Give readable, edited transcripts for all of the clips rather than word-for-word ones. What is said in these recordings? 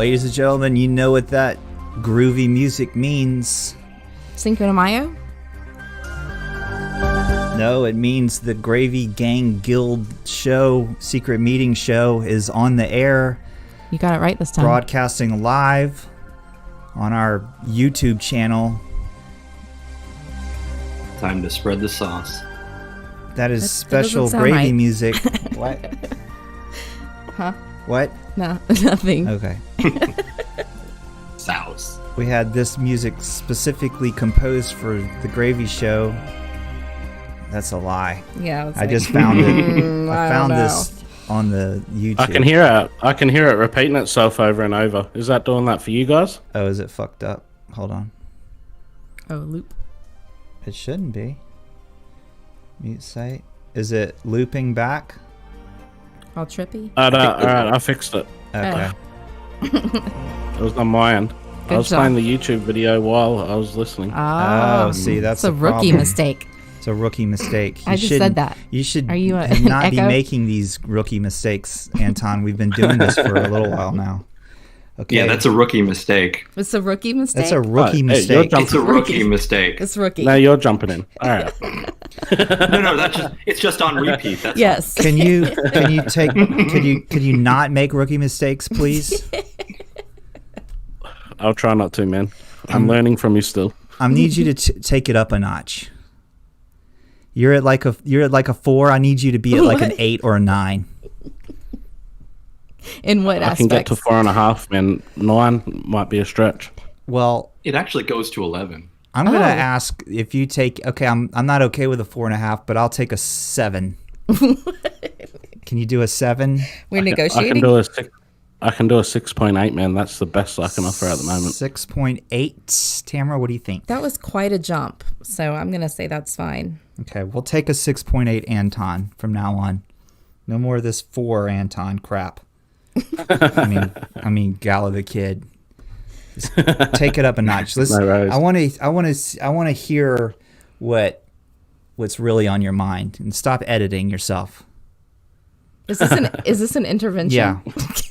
Ladies and gentlemen, you know what that groovy music means. Cinco de Mayo? No, it means the Gravy Gang Guild show, secret meeting show, is on the air. You got it right this time. Broadcasting live on our YouTube channel. Time to spread the sauce. That is special gravy right. music. What? Huh? What? No, nothing. Okay. Sauce. We had this music specifically composed for the Gravy Show. That's a lie. Yeah. I just found it. I found this on the YouTube. I can hear it repeating itself over and over. Is that doing that for you guys? Oh, is it fucked up? Hold on. Oh, loop. It shouldn't be. Mute site. Is it looping back? All trippy. Alright, I fixed it. Okay. It was on my end. I was job. playing the YouTube video while I was listening. Oh, see, that's a the rookie problem. mistake. It's a rookie mistake. I just said that. You should Are you not be echo? making these rookie mistakes, Anton. We've been doing this for a little while now. Okay. Yeah, that's a rookie mistake. It's a rookie mistake. That's a rookie Hey, mistake. you're It's a rookie mistake. It's rookie. Now you're jumping in. Alright. No, it's just on repeat. That's Yes. Can you not make rookie mistakes, please? I'll try not to, man. I'm learning from you still. I need you to take it up a notch. You're at like a 4. I need you to be at like an 8 or a 9. In what I aspects? can get to 4.5, man. 9 might be a stretch. Well, It actually goes to 11. I'm gonna ask if you take. Okay, I'm not okay with a 4.5, but I'll take a 7. Can you do a 7? We're I negotiating. can do a 6. I can do a 6.8, man. That's the best I can offer at the moment. 6.8. Tamara, what do you think? That was quite a jump, so I'm gonna say that's fine. Okay, we'll take a 6.8 Anton from now on. No more of this 4 Anton crap. I mean, Gala the Kid. Just take it up a notch. Let's. No worries. I want to hear what's really on your mind, and stop editing yourself. Is this an intervention? Yeah,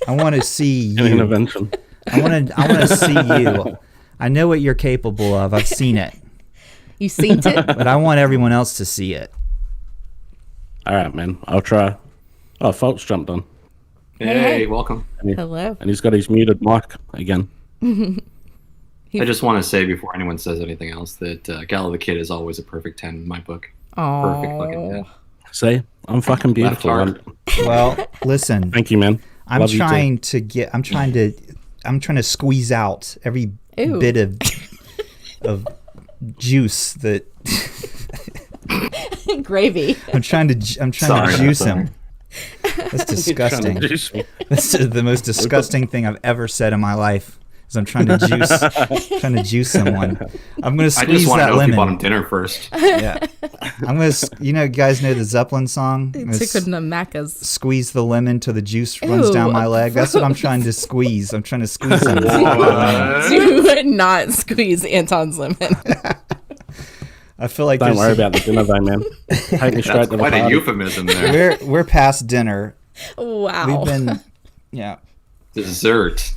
I want to see An you. intervention. I want to see you. I know what you're capable of. I've seen it, You synced it? but I want everyone else to see it. Alright, man. I'll try. Oh, Folt's jumped on. Hey, welcome. Hello. And he's got his muted mic again. I just want to say before anyone says anything else that Gala the Kid is always a perfect 10 in my book. Perfect fucking 10. See? I'm fucking beautiful. heart. Well, listen. Thank you, man. I'm Love you too. trying to squeeze out every Ew. bit of juice that Gravy. I'm trying to juice him. That's disgusting. This is the most disgusting thing I've ever said in my life. Is I'm trying to juice someone. I'm gonna I squeeze just want to that know if you bought lemon. him dinner first. Yeah, I'm gonna. You guys know the Zeppelin song. I'm gonna Chicken Macas. squeeze the lemon till the juice runs down my leg. That's what I'm trying to squeeze. I'm trying to squeeze them. Do not squeeze Anton's lemon. I feel like Don't worry about the dinner though, man. Take me straight That's to the quite a party. euphemism there. we're past dinner. Wow. We've been, yeah. Dessert.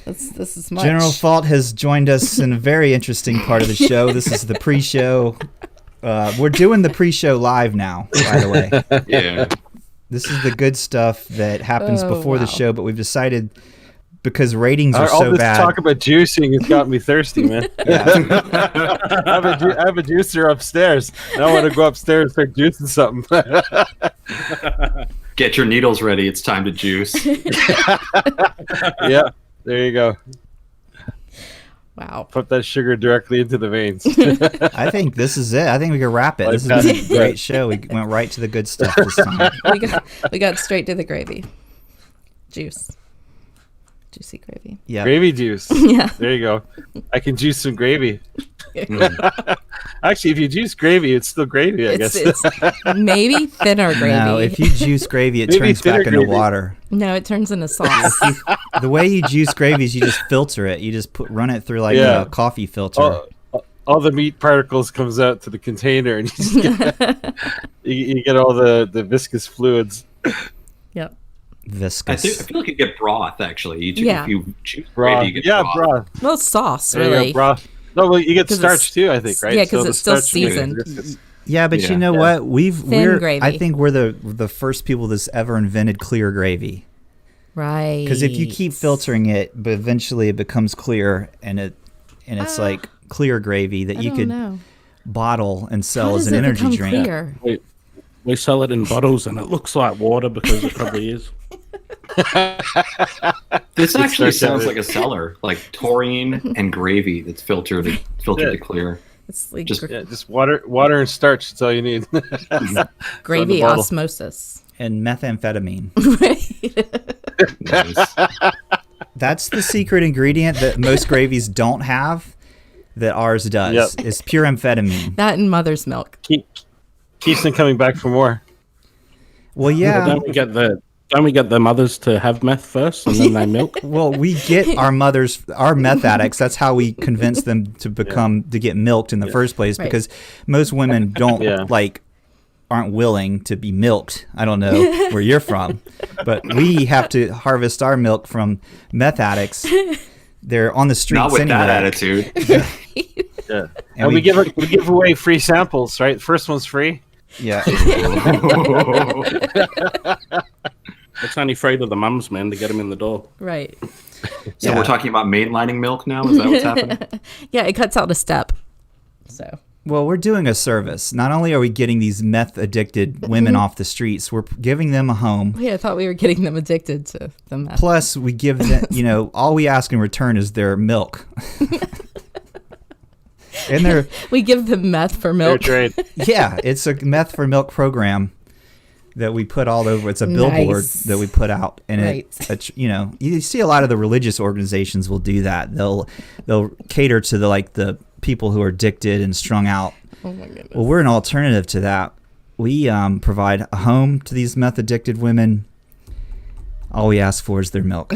This is much. General Fault has joined us in a very interesting part of the show. This is the pre-show. We're doing the pre-show live now, by the way. Yeah. This is the good stuff that happens before the wow. show, but we've decided because ratings are All so this bad. talk about juicing has got me thirsty, man. I have a juicer upstairs. And I want to go upstairs and start juicing something. Get your needles ready. It's time to juice. Yeah, there you go. Wow. Put that sugar directly into the veins. I think this is it. I think we can wrap it. This has been a great show. We went right to the good stuff this time. We got straight to the gravy. Juice. Juicy gravy. Yeah. Gravy juice. Yeah. There you go. I can juice some gravy. Actually, if you juice gravy, it's still gravy, I guess. It's maybe thinner gravy. No, if you juice gravy, it Maybe turns back thinner into gravy. water. No, it turns into sauce. The way you juice gravy is you just filter it. You just run it through like Yeah. a coffee filter. All the meat particles comes out to the container, and you, just get, you get all the viscous fluids. Yep. viscous. I feel like you get broth actually. Yeah. If you choose Broth. gravy, you get Yeah, broth. broth. Well, sauce, There you go, really. broth. No, well, you get 'Cause starch too, I think, right? Yeah, because the it's still starch makes it seasoned. viscous. Yeah, but you know what? Thin gravy. I think we're the first people that's ever invented clear gravy. Right. Because if you keep filtering it, but eventually it becomes clear, and it's like clear gravy that I you don't could know. bottle and sell How as does an it energy become drink. clear? We sell it in bottles, and it looks like water because it probably is. This actually starch sounds out like a cellar, like taurine and gravy that's filtered to clear. It's like Just Yeah, just water and starch. That's all you need. gravy bottle. osmosis. And methamphetamine. Right. nice. That's the secret ingredient that most gravies don't have, that ours does. Yep. Is pure amphetamine. That and mother's milk. Keeps them coming back for more. Well, yeah. Don't we get the mothers to have meth first, and then they milk? Well, we get our meth addicts. That's how we convince them to get milked in the first place, Right. because most women don't aren't willing to be milked. I don't know where you're from, but we have to harvest our milk from meth addicts. They're on the streets Not with anyway. that attitude. Yeah, And we give away free samples, right? First one's free. Yeah. It's only free to the mums, man, to get them in the door. Right. So we're talking about mainlining milk now? Is that what's happening? Yeah, it cuts out a step. So. Well, we're doing a service. Not only are we getting these meth addicted women off the streets, we're giving them a home. Yeah, I thought we were getting them addicted to the meth. Plus, we give them, all we ask in return is their milk. And We give them meth for Fair milk. trade. yeah, it's a meth for milk program that we put all over. It's a billboard Nice. that we put out, and Right. you see a lot of the religious organizations will do that. They'll cater to the people who are addicted and strung out. Oh my goodness. Well, we're an alternative to that. We provide a home to these meth addicted women. All we ask for is their milk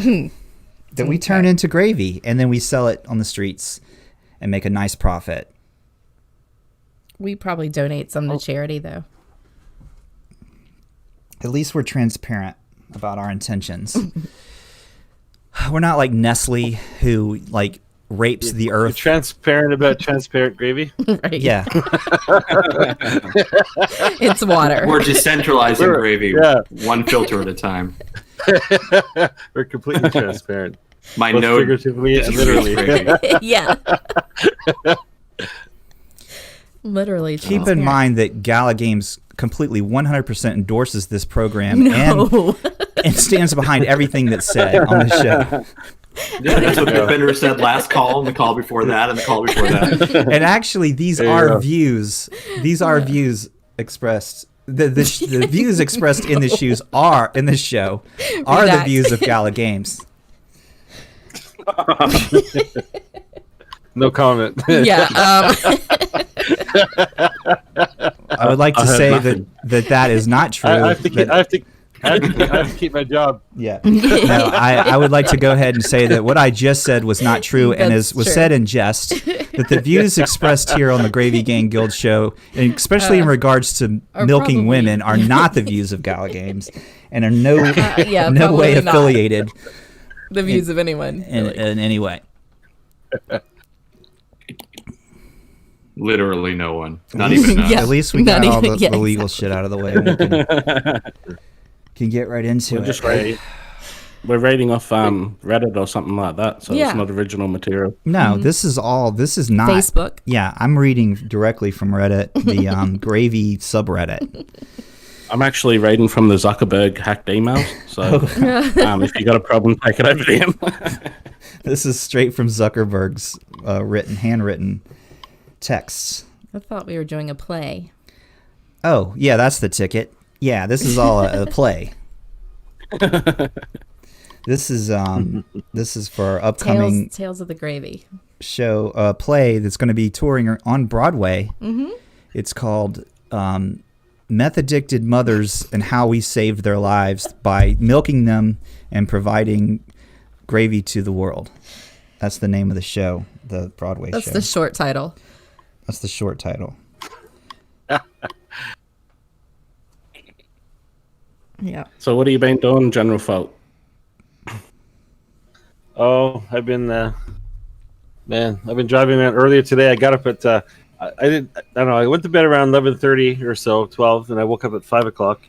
that we turn into gravy, and then we sell it on the streets and make a nice profit. We probably donate some to charity, though. At least we're transparent about our intentions. We're not like Nestle, who rapes the You're earth. transparent about transparent gravy. Right. Yeah. It's water. We're decentralizing gravy, yeah. one filter at a time. We're completely transparent. My Both node figuratively and literally. gravy. Yeah. Literally. Keep in transparent. mind that Gala Games completely 100% endorses this program and stands behind everything that's said on the show. Yeah, that's what the vendor said last call, and the call before that, and the call before that. And actually, these There you are go. views. These are views expressed. The views expressed in the show are the Redact. views of Gala Games. No comment. Yeah. I would like to I heard say nothing. that is not true. I have to keep. that- I have to keep my job. Yeah. No, I would like to go ahead and say that what I just said was not true, and That's was true. said in jest. That the views expressed here on the Gravy Gang Guild show, and especially in regards to are milking probably- women, are not the views of Gala Games, and are no yeah, no way probably not. affiliated The views of anyone. in really. any way. Literally no one. Not even us. Yeah. At least we Not got all even- the yeah, legal shit out of the way. And we can get right into We're it. just we're rating off Reddit or something like that, so Yeah. it's not original material. No, this is not. Facebook. Yeah, I'm reading directly from Reddit, the Gravy subreddit. I'm actually reading from the Zuckerberg hacked emails, so if you got a problem, take it over to him. This is straight from Zuckerberg's handwritten texts. I thought we were doing a play. Oh, yeah, that's the ticket. Yeah, this is all a play. This is for our upcoming Tales of the Gravy. show, play that's going to be touring on Broadway. Mm-hmm. It's called Meth Addicted Mothers and How We Saved Their Lives by Milking Them and Providing Gravy to the World. That's the name of the show, the Broadway That's show. the short title. That's the short title. Yeah. So what have you been doing, General Fault? Oh, I've been driving around earlier today. I got up at I don't know. I went to bed around 11:30 or so, 12, and I woke up at 5 o'clock,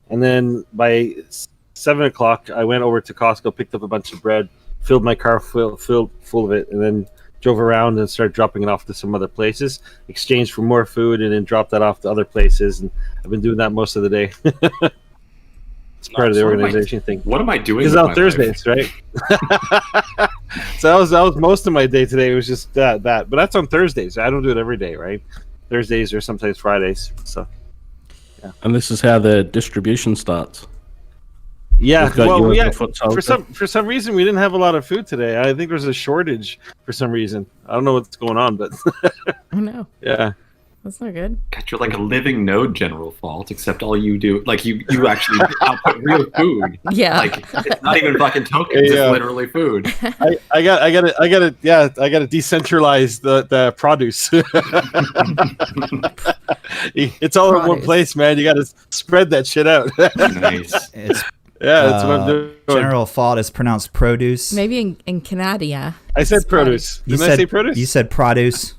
and then by 7 o'clock I went over to Costco, picked up a bunch of bread, filled my car full of it, and then drove around and started dropping it off to some other places, exchanged for more food, and then dropped that off to other places. And I've been doing that most of the day. It's part of the organization thing. What am I doing? Because on Thursdays, right? So that was most of my day today. It was just that. But that's on Thursdays. I don't do it every day, right? Thursdays or sometimes Fridays. So. Yeah. And this is how the distribution starts. Yeah, well, yeah. For For some reason, we didn't have a lot of food today. I think there's a shortage for some reason. I don't know what's going on, but I know. Yeah, that's not good. God, you're like a living node, General Fault. Except all you do, like you actually output real food. Yeah, like it's not even fucking tokens. It's literally food. I gotta decentralize the produce. It's all in one place, man. You gotta spread that shit out. Nice. That's what I'm doing. General Fault is pronounced produce. Maybe in Canada. I said produce. Didn't I say produce? You said produce.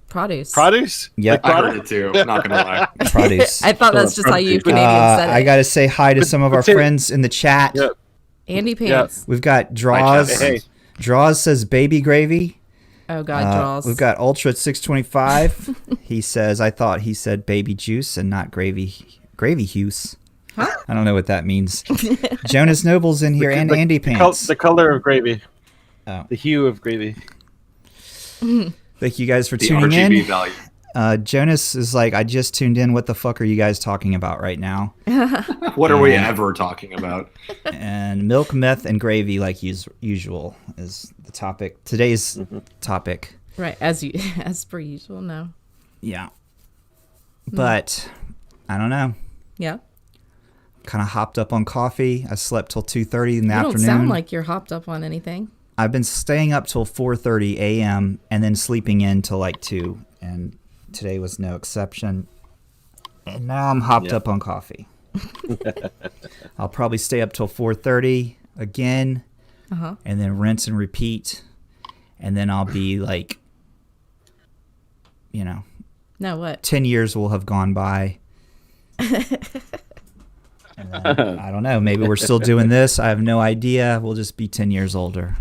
Produce. Produce? Yep. I heard it too. Not gonna lie. Produce. I thought that's just how you Canadians said it. I gotta say hi to some of our friends in the chat. Yep. Andy Pants. We've got Draws. Hey. Draws says baby gravy. Oh God, Draws. We've got Ultra 625. He says, I thought he said baby juice and not gravy. Gravy juice. Huh? I don't know what that means. Jonas Noble's in here and Andy Pants. The color of gravy. Oh. The hue of gravy. Thank you guys for The tuning RGB in. value. Jonas is like, I just tuned in. What the fuck are you guys talking about right now? What are we ever talking about? And milk, meth, and gravy, like usual, is the topic. Today's topic. Right, as per usual. No. Yeah. But I don't know. Yeah. Kind of hopped up on coffee. I slept till 2:30 in the afternoon. You don't sound like you're hopped up on anything. I've been staying up till 4:30 a.m. and then sleeping in till like 2, and today was no exception. And now I'm hopped up on coffee. I'll probably stay up till 4:30 again, and then rinse and repeat, and then I'll be like, No, what? 10 years will have gone by. I don't know. Maybe we're still doing this. I have no idea. We'll just be 10 years older.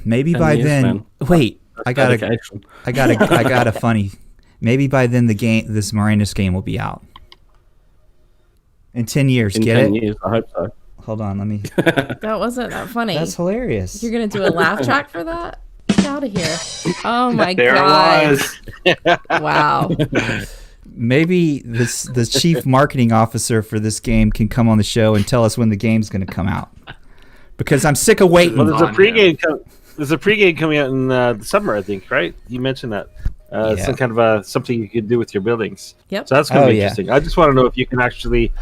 Maybe by then. Man. Wait, I got a funny. Maybe by then this Mirandus game will be out. In 10 years, in get 10 it? years, I hope so. Hold on, let me. That wasn't that funny. That's hilarious. You're gonna do a laugh track for that? Get out of here! Oh my there God! There it was. Wow. Maybe the chief marketing officer for this game can come on the show and tell us when the game's going to come out. Because I'm sick of waiting. Well, there's a pregame coming out in the summer, I think, right? You mentioned that. Some kind of something you could do with your buildings. Yep. So that's going to be interesting. I just want to know if you can actually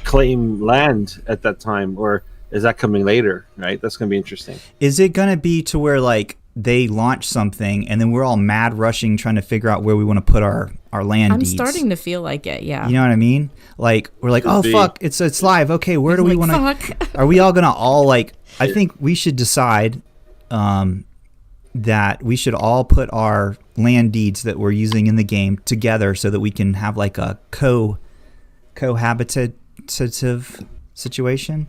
claim land at that time, or is that coming later, right? That's going to be interesting. Is it going to be to where, like, they launch something and then we're all mad rushing trying to figure out where we want to put our land deeds? I'm starting to feel like it, yeah. You know what I mean? Like, we're like, oh, fuck, it's live. Okay, where do we want to... Are we all going to all, like... I think we should decide that we should all put our land deeds that we're using in the game together so that we can have, like, a cohabitative situation.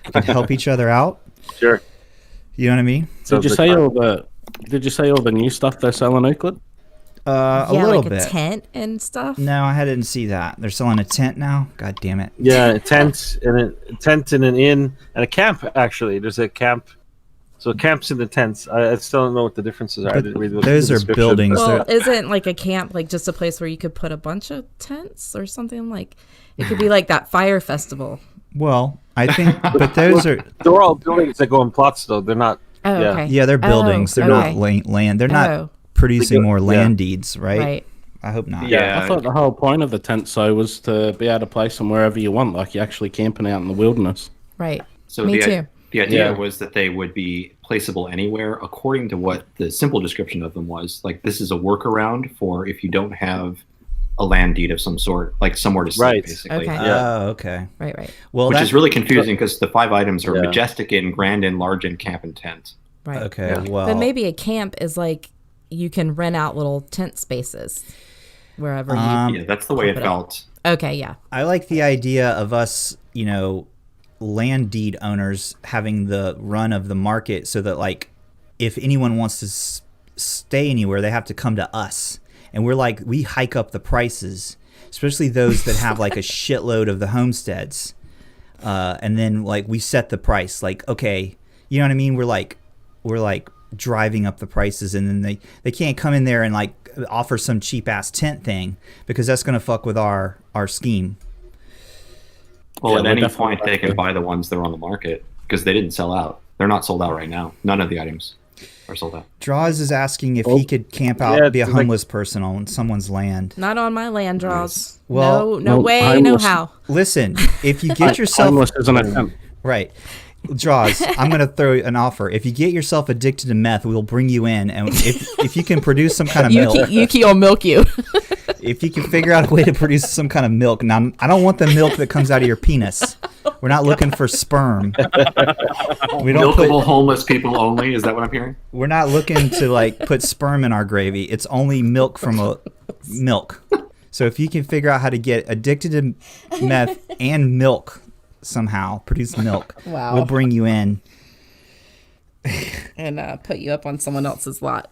We can help each other out. Sure. You know what I mean? Did you say all the new stuff they're selling, Euclid? A little bit. A tent and stuff. No, I didn't see that. They're selling a tent now. God damn it. Yeah, a tent and an inn and a camp. Actually, there's a camp. So camps in the tents. I still don't know what the differences are. I didn't read those are buildings. Well, isn't like a camp like just a place where you could put a bunch of tents or something? Like it could be like that fire festival. Well, I think, but those are... They're all buildings that go in plots, though. They're not... Oh, yeah. okay. Yeah, they're buildings. They're not land. They're not producing more land deeds, right? Right. I hope not. Yeah. I thought the whole point of the tent, so, was to be able to place them wherever you want, like you're actually camping out in the wilderness. Right. So Me too. The idea was that they would be placeable anywhere according to what the simple description of them was. Like, this is a workaround for if you don't have a land deed of some sort, like somewhere to sleep, Right. basically. Okay. Oh, okay. Right. Well, Which that- is really confusing because the 5 items are Yeah. Majestic Inn, Grand Inn, Large Inn, Camp, and Tent. Right. Okay, Yeah. well, But maybe a camp is like you can rent out little tent spaces wherever you. Yeah, that's the way it Put it felt. Okay, yeah. I like the idea of us, land deed owners having the run of the market, so that like if anyone wants to stay anywhere, they have to come to us, and we hike up the prices, especially those that have like a shitload of the homesteads, and then like we set the price, like, okay, you know what I mean? We're like driving up the prices, and then they can't come in there and like offer some cheap ass tent thing, because that's going to fuck with our scheme. Well, Yeah, at we're any definitely point, they can buy the ones that are on the market because they didn't sell out. They're not sold out right now. None of the items are sold out. Draws is asking if he could camp out, Yeah, be a it's like- homeless person on someone's land. Not on my land draws. Well- no Well, way, I'm no listen- how. Listen, if you get yourself Homeless isn't a tent. right, Draws, I'm gonna throw an offer. If you get yourself addicted to meth, we'll bring you in, and if you can produce some kind of milk, Yuki will milk you. if you can figure out a way to produce some kind of milk. Now, I don't want the milk that comes out of your penis. We're not looking for sperm. We don't Milkable homeless people only. Is that what I'm hearing? We're not looking to like put sperm in our gravy. It's only milk from a milk. So if you can figure out how to get addicted to meth and milk somehow, produce milk, Wow. we'll bring you in. And put you up on someone else's lot.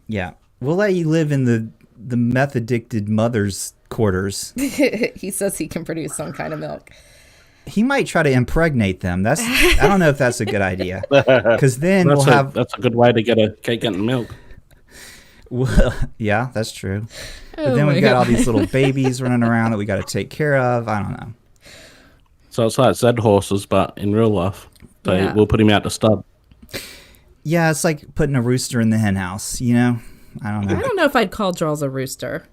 Yeah, we'll let you live in the meth addicted mother's quarters. He says he can produce some kind of milk. He might try to impregnate them. I don't know if that's a good idea, because then That's a good way to get a cake and milk. Well, yeah, that's true. But then Oh we've my got all God. these little babies running around that we got to take care of. I don't know. So it's like Zed horses, but in real life, Yeah. we'll put him out to stud. Yeah, it's like putting a rooster in the hen house, I don't I know. don't know if I'd call Draws a rooster.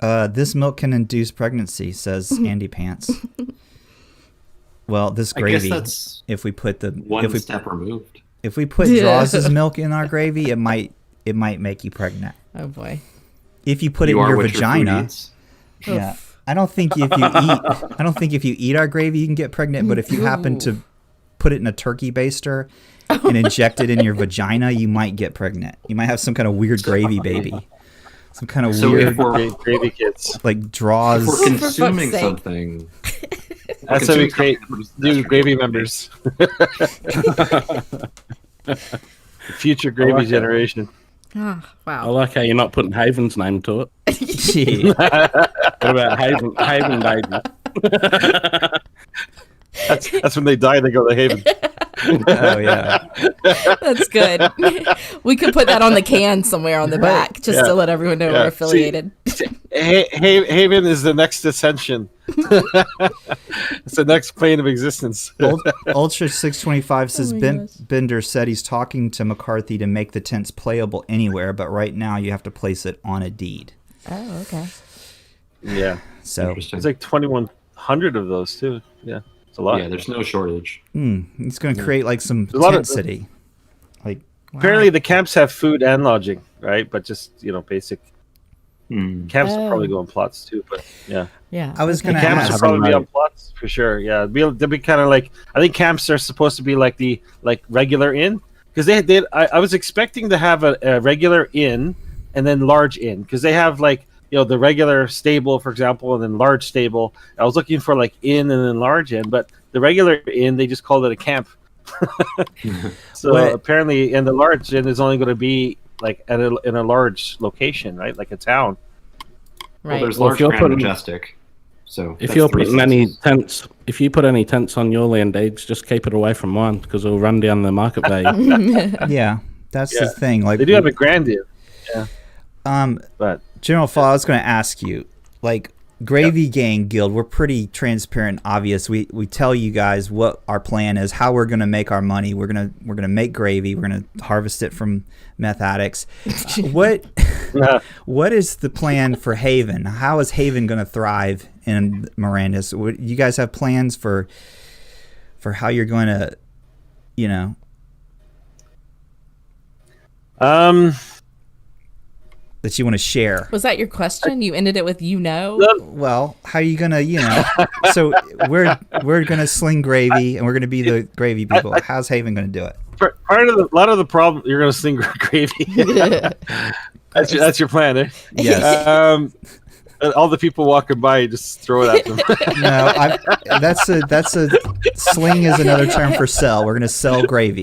This milk can induce pregnancy, says Andy Pants. Well, this I guess gravy, that's if we put one step removed. if we put Yeah. Draws' milk in our gravy, it might make you pregnant. Oh boy. If you put it You in are your what your food vagina. eats. Yeah. I don't think if you eat our gravy you can get pregnant, but if you happen to put it in a turkey baster and inject it in your vagina, you might get pregnant. You might have some kind of weird gravy baby. Some kind of So weird if we're Gravy kids. like Draws. If we're For fuck's consuming sake. something. That's how we consuming create something that new produces gravy estrogen. members. Future gravy like it. generation. Oh, I wow. like how you're not putting Haven's name to it. Yeah. What about Haven baby? That's when they die. They go to Haven. Oh yeah. That's good. We could put that on the can somewhere on the back just Yeah. to let everyone know Yeah. we're affiliated. Haven is the next ascension. It's the next plane of existence. Ultra 625 says Oh my ben, gosh. Bender said he's talking to McCarthy to make the tents playable anywhere, but right now you have to place it on a deed. Oh, okay. Yeah, So Interesting. it's like 2,100 of those too. Yeah, it's a lot. Yeah, there's no shortage. it's going to create like some a lot tent of- city. Like Apparently, the camps have food and lodging, right? But just basic camps will probably go on plots too. But yeah, Yeah. I was okay. gonna camps ask. will probably be on Right. plots for sure. Yeah, they'll be kind of like, I think camps are supposed to be like the regular inn, because they did. I was expecting to have a regular inn and then large inn, because they have like the regular stable, for example, and then large stable. I was looking for like inn and then large inn, but the regular inn they just called it a camp. So What- apparently, in the large inn is only going to be like in a large location, right? Like a town. Well, Right. there's Well, if large you're Grand putting- Majestic. So If that's you're 3 putting any sizes. tents, if you put any tents on your land deeds, just keep it away from mine because it'll run down the market value. Yeah, that's the Yeah. thing. Like They do have a grand inn, but General Fall, I was going to ask you, like Gravy Gang Guild, we're pretty transparent, obvious. We tell you guys what our plan is, how we're going to make our money. We're gonna make gravy. We're gonna harvest it from meth addicts. What is the plan for Haven? How is Haven going to thrive in Mirandus? You guys have plans for how you're going to, that you want to share? Was that your question? You ended it with Well, how are you gonna, So we're gonna sling gravy, and we're gonna be the gravy people. How's Haven gonna do it? A lot of the problem, you're gonna sling gravy. That's your plan, eh? Yes. All the people walking by, just throw it at them. No, that's a sling is another term for sell. We're gonna sell gravy.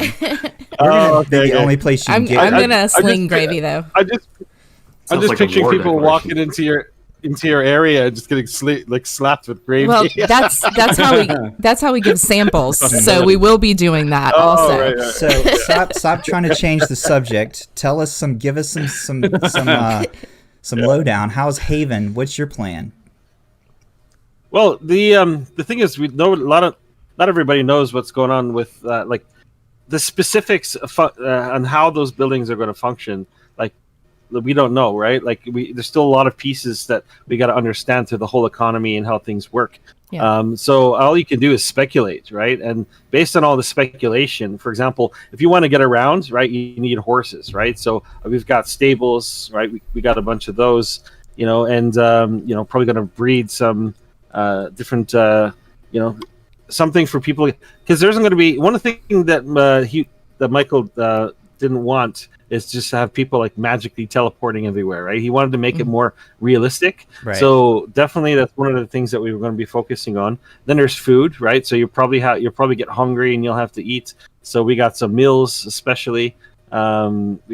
The only place you can get. I'm gonna sling gravy though. I'm just picturing people walking into your area and just getting slapped with gravy. Well, that's how we give samples. So we will be doing that also. Right. So stop trying to change the subject. Give us some lowdown. How's Haven? What's your plan? Well, the thing is, we know not everybody knows what's going on with like the specifics on how those buildings are going to function. Like, we don't know, right? Like, there's still a lot of pieces that we got to understand through the whole economy and how things work. Yeah. So all you can do is speculate, right? And based on all the speculation, for example, if you want to get around, right, you need horses, right? So we've got stables, right? We got a bunch of those, and probably going to breed some different, something for people, because there's going to be one thing that Michael didn't want is just to have people like magically teleporting everywhere, right? He wanted to make it more realistic. Right. So definitely that's one of the things that we were going to be focusing on. Then there's food, right? So you'll probably get hungry and you'll have to eat. So we got some meals, especially. We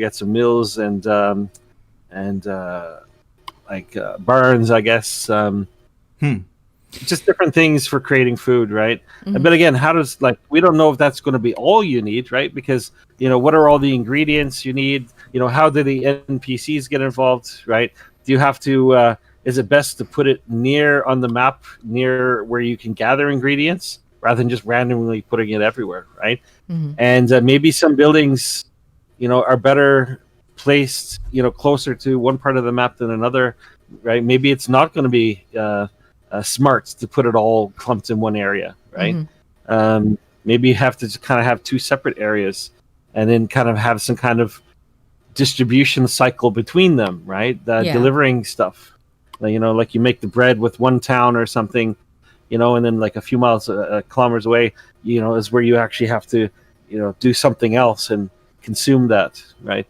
got some meals and barns, I guess. Just different things for creating food, right? But again, we don't know if that's going to be all you need, right? Because what are all the ingredients you need? How do the NPCs get involved, right? Do you have to? Is it best to put it on the map, near where you can gather ingredients, rather than just randomly putting it everywhere, right? And maybe some buildings, are better placed, closer to one part of the map than another, right? Maybe it's not going to be smart to put it all clumped in one area, right? Maybe you have to just kind of have two separate areas, and then kind of have some kind of distribution cycle between them, right? Delivering stuff, like you make the bread with one town or something, and then like a few miles, kilometers away, is where you actually have to, do something else and consume that, right?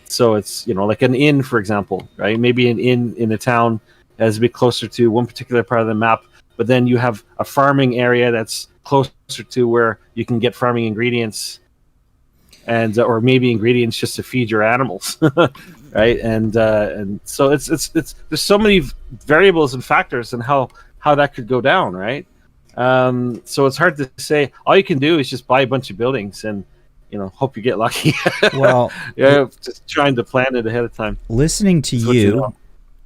So it's, like an inn, for example, right? Maybe an inn in a town has to be closer to one particular part of the map, but then you have a farming area that's closer to where you can get farming ingredients, and or maybe ingredients just to feed your animals, right? And so it's there's so many variables and factors and how that could go down, right? So it's hard to say. All you can do is just buy a bunch of buildings and hope you get lucky. Well, just trying to plan it ahead of time. Listening to you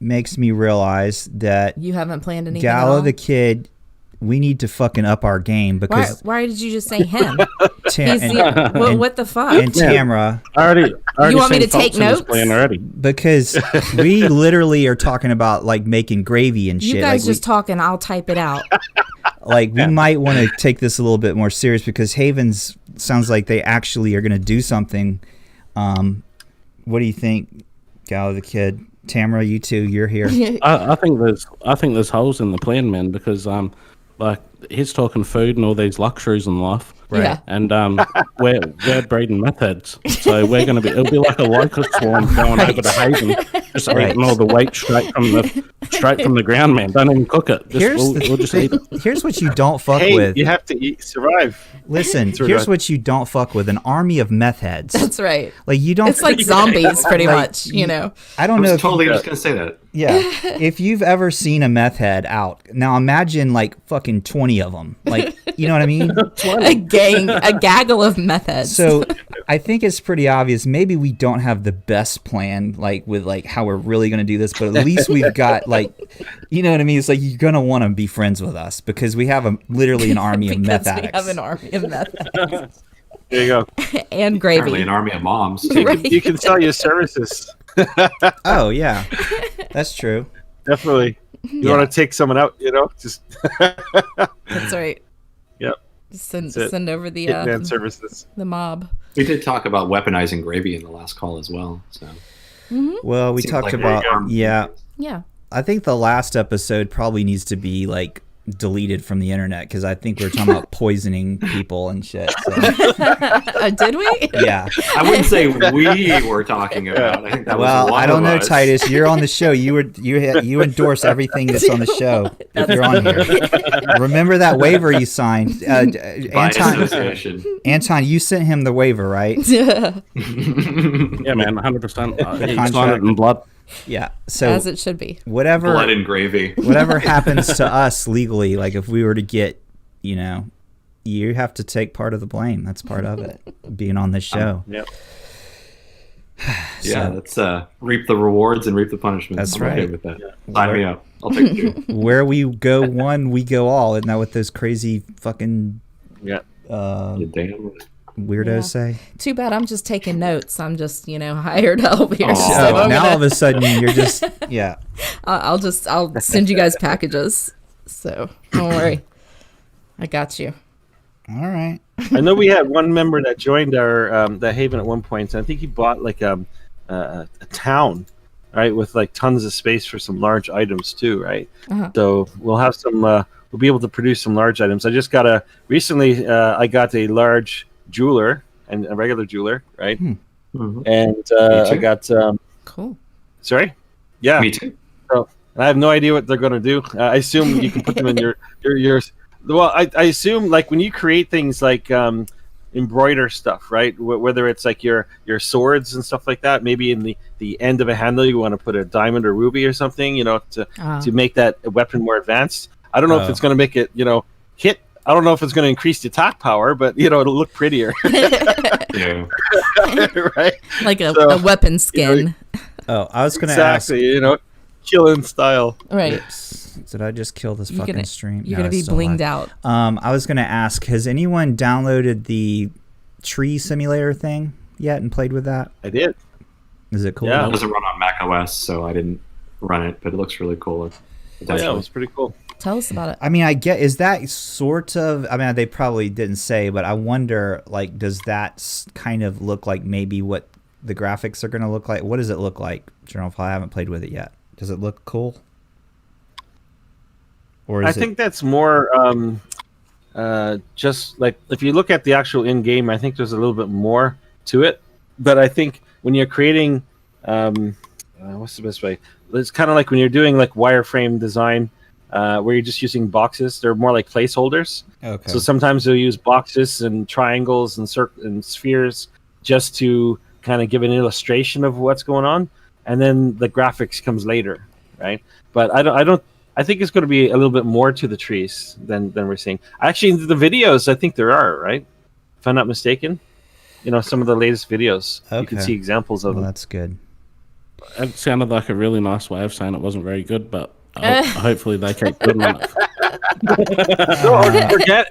makes me realize that you haven't planned anything. Gala the Kid, we need to fucking up our game, because why did you just say him? What the fuck? And Tamara. I already you want me to take notes? Because we literally are talking about like making gravy and shit. You guys just talking, I'll type it out. Like, we might want to take this a little bit more serious, because Havens sounds like they actually are going to do something. What do you think, Gala the Kid? Tamara, you too. You're here. I think there's holes in the plan, man, because like he's talking food and all these luxuries in life, right? Yeah. And we're breeding meth heads, so it'll be like a locust swarm going over to Haven, just eating all the weight straight from the ground, man. Don't even cook it. We'll just eat it. Here's what you don't fuck with. You have to survive. Listen, here's what you don't fuck with: an army of meth heads. That's right. Like, you don't. It's like zombies, pretty much. I don't know. Totally just gonna say that. Yeah, if you've ever seen a meth head out, now imagine like fucking 20 of them. Like, you know what I mean? A gaggle of meth heads. So I think it's pretty obvious. Maybe we don't have the best plan, like with like how we're really going to do this, but at least we've got like, you know what I mean? It's like, you're going to want to be friends with us, because we have literally an army of meth addicts. We have an army of meth addicts. There you go. And gravy. Apparently an army of moms. Right. You can sell your services. Oh yeah, that's true. Definitely. You want to take someone out, just. That's right. Yep. Just send over the services. The mob. We did talk about weaponizing gravy in the last call as well. So Well, we Seems talked like about farm yeah. Yeah. I think the last episode probably needs to be like deleted from the internet because I think we're talking about poisoning people and shit. So. Did we? Yeah. I wouldn't say we were talking about. I think that was Well, one I don't of know, us. Titus. You're on the show. You endorse everything that's on the show. If you're on here, remember that waiver you signed, By Anton. association. Anton, you sent him the waiver, right? Yeah. Yeah, man, 100%. He contract. signed it in blood. Yeah. So As it should be. whatever Blood and gravy. whatever happens to us legally, like if we were to get, you have to take part of the blame. That's part of it, being on this show. Yeah. Yeah, let's reap the rewards and reap the punishments. That's I'm okay right. with that. Sign me up. I'll take two. Where we go one, we go all. Isn't that what those crazy fucking Yeah. You damn right. weirdos Yeah. say? Too bad I'm just taking notes. I'm just, hired help here. Oh. So Oh, I'm now gonna- all of a sudden you're just I'll send you guys packages. So don't worry. I got you. all right. I know we had one member that joined our the Haven at one point. And I think he bought like a town, right, with like tons of space for some large items too, right? Uh-huh. So we'll have some. We'll be able to produce some large items. I just got recently. I got a large jeweler and a regular jeweler, right? Mhm. And Me I too. got. Cool. Sorry. Yeah. Me too. So, I have no idea what they're going to do. I assume you can put them in your. Well, I assume like when you create things like embroider stuff, right? Whether it's like your swords and stuff like that. Maybe in the end of a handle, you want to put a diamond or ruby or something, to make that weapon more advanced. I don't know if it's going to make it, hit. I don't know if it's going to increase the attack power, but it'll look prettier, Yeah. right? Like a So, weapon skin. Oh, I was going to ask. Exactly, killing style. Right. Oops, did I just kill this You're fucking gonna- stream? You're No, going to be it's still live. blinged out. I was going to ask, has anyone downloaded the tree simulator thing yet and played with that? I did. Is it cool? Yeah. It doesn't run on Mac OS, so I didn't run it, but it looks really cool. Yeah, it was pretty cool. Tell us about it. I mean, is that sort of, I mean, they probably didn't say, but I wonder, like, does that kind of look like maybe what the graphics are going to look like? What does it look like, Journal File? I haven't played with it yet. Does it look cool? Or I think that's more just like if you look at the actual in-game, I think there's a little bit more to it. But I think when you're creating, what's the best way? It's kind of like when you're doing like wireframe design, where you're just using boxes. They're more like placeholders. Okay. So sometimes they'll use boxes and triangles and spheres just to kind of give an illustration of what's going on, and then the graphics comes later, right? But I think it's going to be a little bit more to the trees than we're seeing. Actually, the videos, I think there are, right? If I'm not mistaken, some of the latest videos, you can Okay. see examples of Well, them. that's good. It sounded like a really nice way of saying it wasn't very good, but hopefully they keep good enough.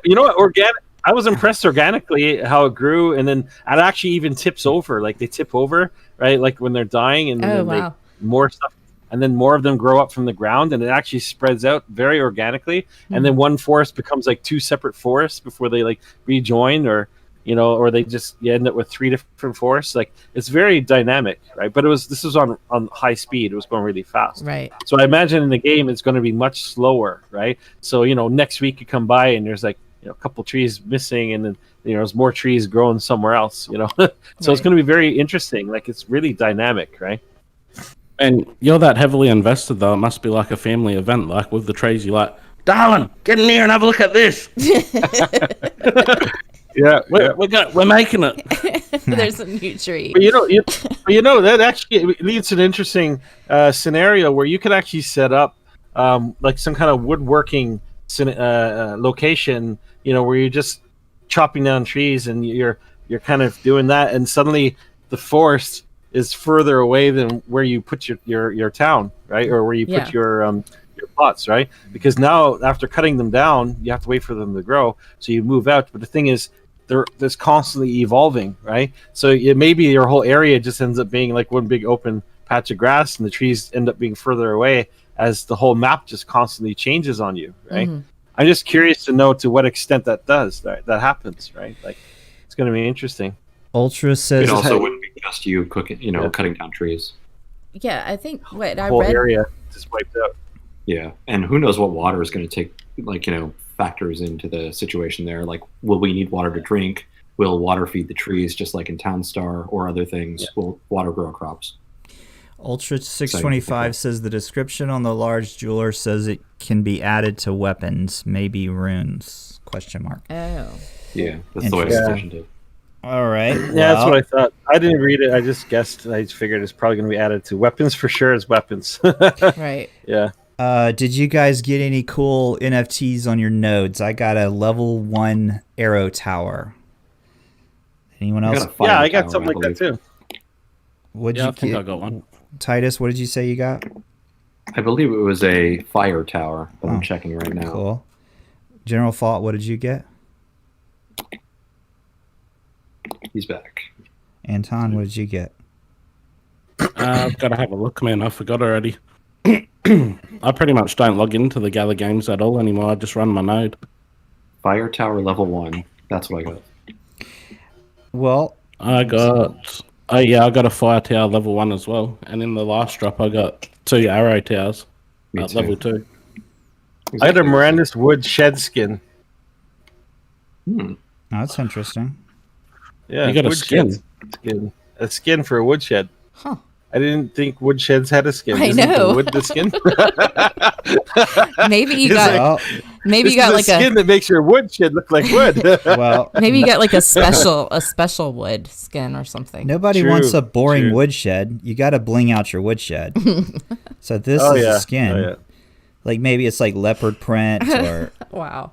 You know what? Organic. I was impressed organically how it grew, and then it actually even tips over. Like they tip over, right? Like when they're dying, and Oh, then wow. more stuff, and then more of them grow up from the ground, and it actually spreads out very organically. And then one forest becomes like two separate forests before they like rejoin, or or they just you end up with three different forests. Like it's very dynamic, right? But this was on high speed. It was going really fast. Right. So I imagine in the game it's going to be much slower, right? So next week you come by and there's like a couple trees missing, and then there's more trees growing somewhere else. So it's Right. going to be very interesting. Like it's really dynamic, right? And you're that heavily invested, though. It must be like a family event, like with the trees. You're like, darling, get in here and have a look at this. Yeah, We're making it. There's a new tree. But that actually leads to an interesting scenario where you could actually set up like some kind of woodworking location, where you're just chopping down trees and you're kind of doing that, and suddenly the forest is further away than where you put your town, right, or where you put your plots, right? Because now after cutting them down, you have to wait for them to grow, so you move out. But the thing is, they're constantly evolving, right? So maybe your whole area just ends up being like one big open patch of grass, and the trees end up being further away as the whole map just constantly changes on you, right? Mhm. I'm just curious to know to what extent that happens, right? Like it's going to be interesting. Ultra says, It also wouldn't be just you cooking, cutting down trees. Yeah, I think what The I whole read. area just wiped out. Yeah, and who knows what water is going to take, factors into the situation there. Like, will we need water to drink? Will water feed the trees just like in Townstar or other things? Yeah. Will water grow crops? Ultra 625 says the description on the large jeweler says it can be added to weapons, maybe runes, ? Oh. Yeah, that's the way it's positioned it. All right. Yeah, that's what I thought. I didn't read it. I just guessed. I figured it's probably going to be added to weapons for sure as weapons. Right. Yeah. Did you guys get any cool NFTs on your nodes? I got a level 1 arrow tower. Anyone else? Yeah, I got something like that too. I think I got one. Titus, what did you say you got? I believe it was a fire tower, but I'm checking right now. Cool. General Fault, what did you get? He's back. Anton, what did you get? I've got to have a look, man. I forgot already. I pretty much don't log into the Gala Games at all anymore. I just run my node. Fire tower level 1. That's what I got. Well, I got a fire tower level 1 as well. And in the last drop, I got 2 arrow towers at level 2. I got a Mirandus wood shed skin. Oh, that's interesting. Yeah, you got a skin. A skin for a woodshed. Huh. I didn't think woodsheds had a skin. I know. Wood the skin? Maybe you got maybe you got like a skin that makes your woodshed look like wood. Well, maybe you got like a special wood skin or something. Nobody wants a boring woodshed. You got to bling out your woodshed. So this is a skin. Oh, yeah. Like maybe it's like leopard print or Wow.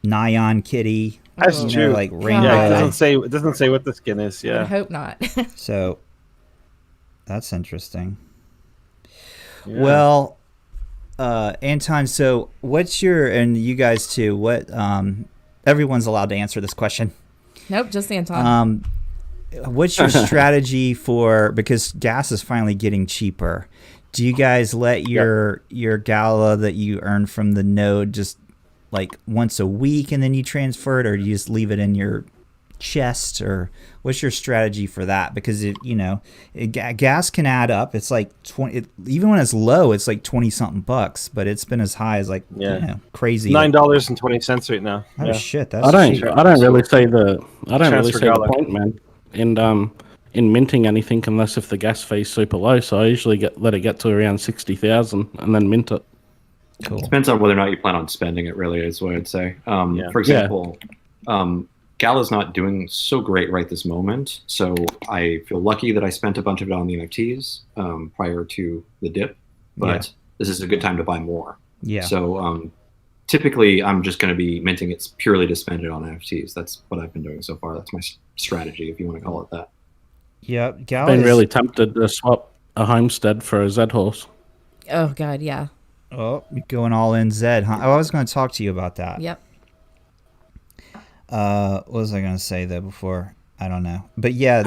Nyan kitty. That's true. Like rainbow. Yeah, it doesn't say what the skin is. Yeah. I hope not. So that's interesting. Yeah. Well, Anton, so what's your, and you guys too, what, everyone's allowed to answer this question. Nope, just Anton. What's your strategy for, because gas is finally getting cheaper, do you guys let your Gala that you earn from the node just like once a week and then you transfer it, or do you just leave it in your chest, or what's your strategy for that? Because gas can add up. It's like 20, even when it's low, it's like 20 something bucks, but it's been as high as like crazy $9.20 right now. Oh shit, that's I don't cheap. really see the Gala. point, man. And in minting anything unless if the gas fee's super low. So I usually let it get to around 60,000 and then mint it. Cool. Depends on whether or not you plan on spending it, really, is what I'd say. For example, Gala's not doing so great right this moment, so I feel lucky that I spent a bunch of it on the NFTs prior to the dip, but this is a good time to buy more. Yeah. So typically I'm just going to be minting it purely to spend it on NFTs. That's what I've been doing so far. That's my strategy, if you want to call it that. Yeah, I've been really tempted to swap a homestead for a Z horse. Oh God, yeah. Oh, you're going all in Zed, huh? I was going to talk to you about that. Yep. What was I going to say though before? I don't know. But yeah,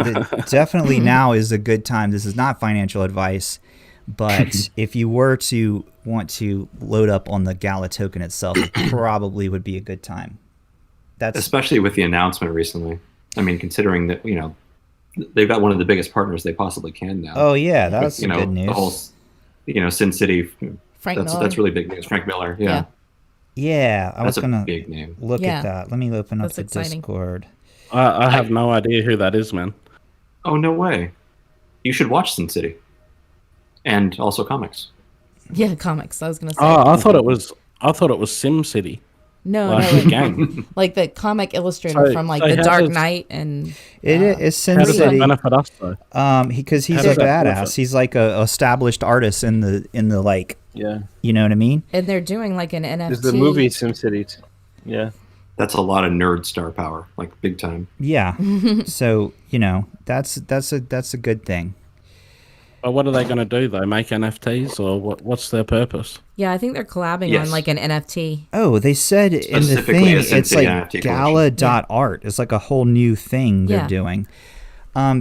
definitely now is a good time. This is not financial advice, but if you were to want to load up on the Gala token itself, it probably would be a good time. That's especially with the announcement recently. I mean, considering that, they've got one of the biggest partners they possibly can now. Oh yeah, that's good news. The whole, Sin City. Frank Miller. That's really big news. Frank Miller. Yeah. Yeah, I was gonna big name. Look at that. Let me open up the exciting. Discord. I have no idea who that is, man. Oh no way! You should watch Sin City, and also comics. Yeah, comics. I was gonna say. Oh, I thought it was Sim City. No, like no, the game. like the comic illustrator from like The Dark Knight and. It's Sin How does that City. benefit us though? Because he's How a does that badass. benefit? He's like a established artist in the like. Yeah. You know what I mean? And they're doing like an NFT. There's the movie SimCity. Yeah. That's a lot of nerd star power, like big time. Yeah. So that's a good thing. But what are they going to do though? Make NFTs or what's their purpose? Yeah, I think they're collabing on like an NFT. Oh, they said in the Specifically thing a Sin it's City like NFT Gala.art. It's like a whole new thing they're doing.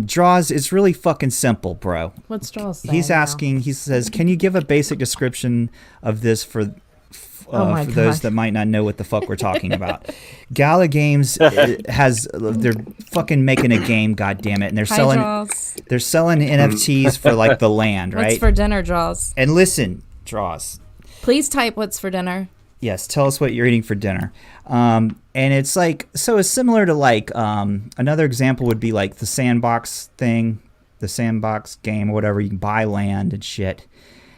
Draws, it's really fucking simple, bro. What's Draws saying? He's asking, he says, can you give a basic description of this for my for those God. that might not know what the fuck we're talking about. Gala Games they're fucking making a game, god damn it, and they're selling NFTs for like the land, right? What's for dinner, Jaws? And listen, Draws. Please type what's for dinner. Yes, tell us what you're eating for dinner. And it's like, so it's similar to like, another example would be like the sandbox thing, the sandbox game or whatever. You can buy land and shit.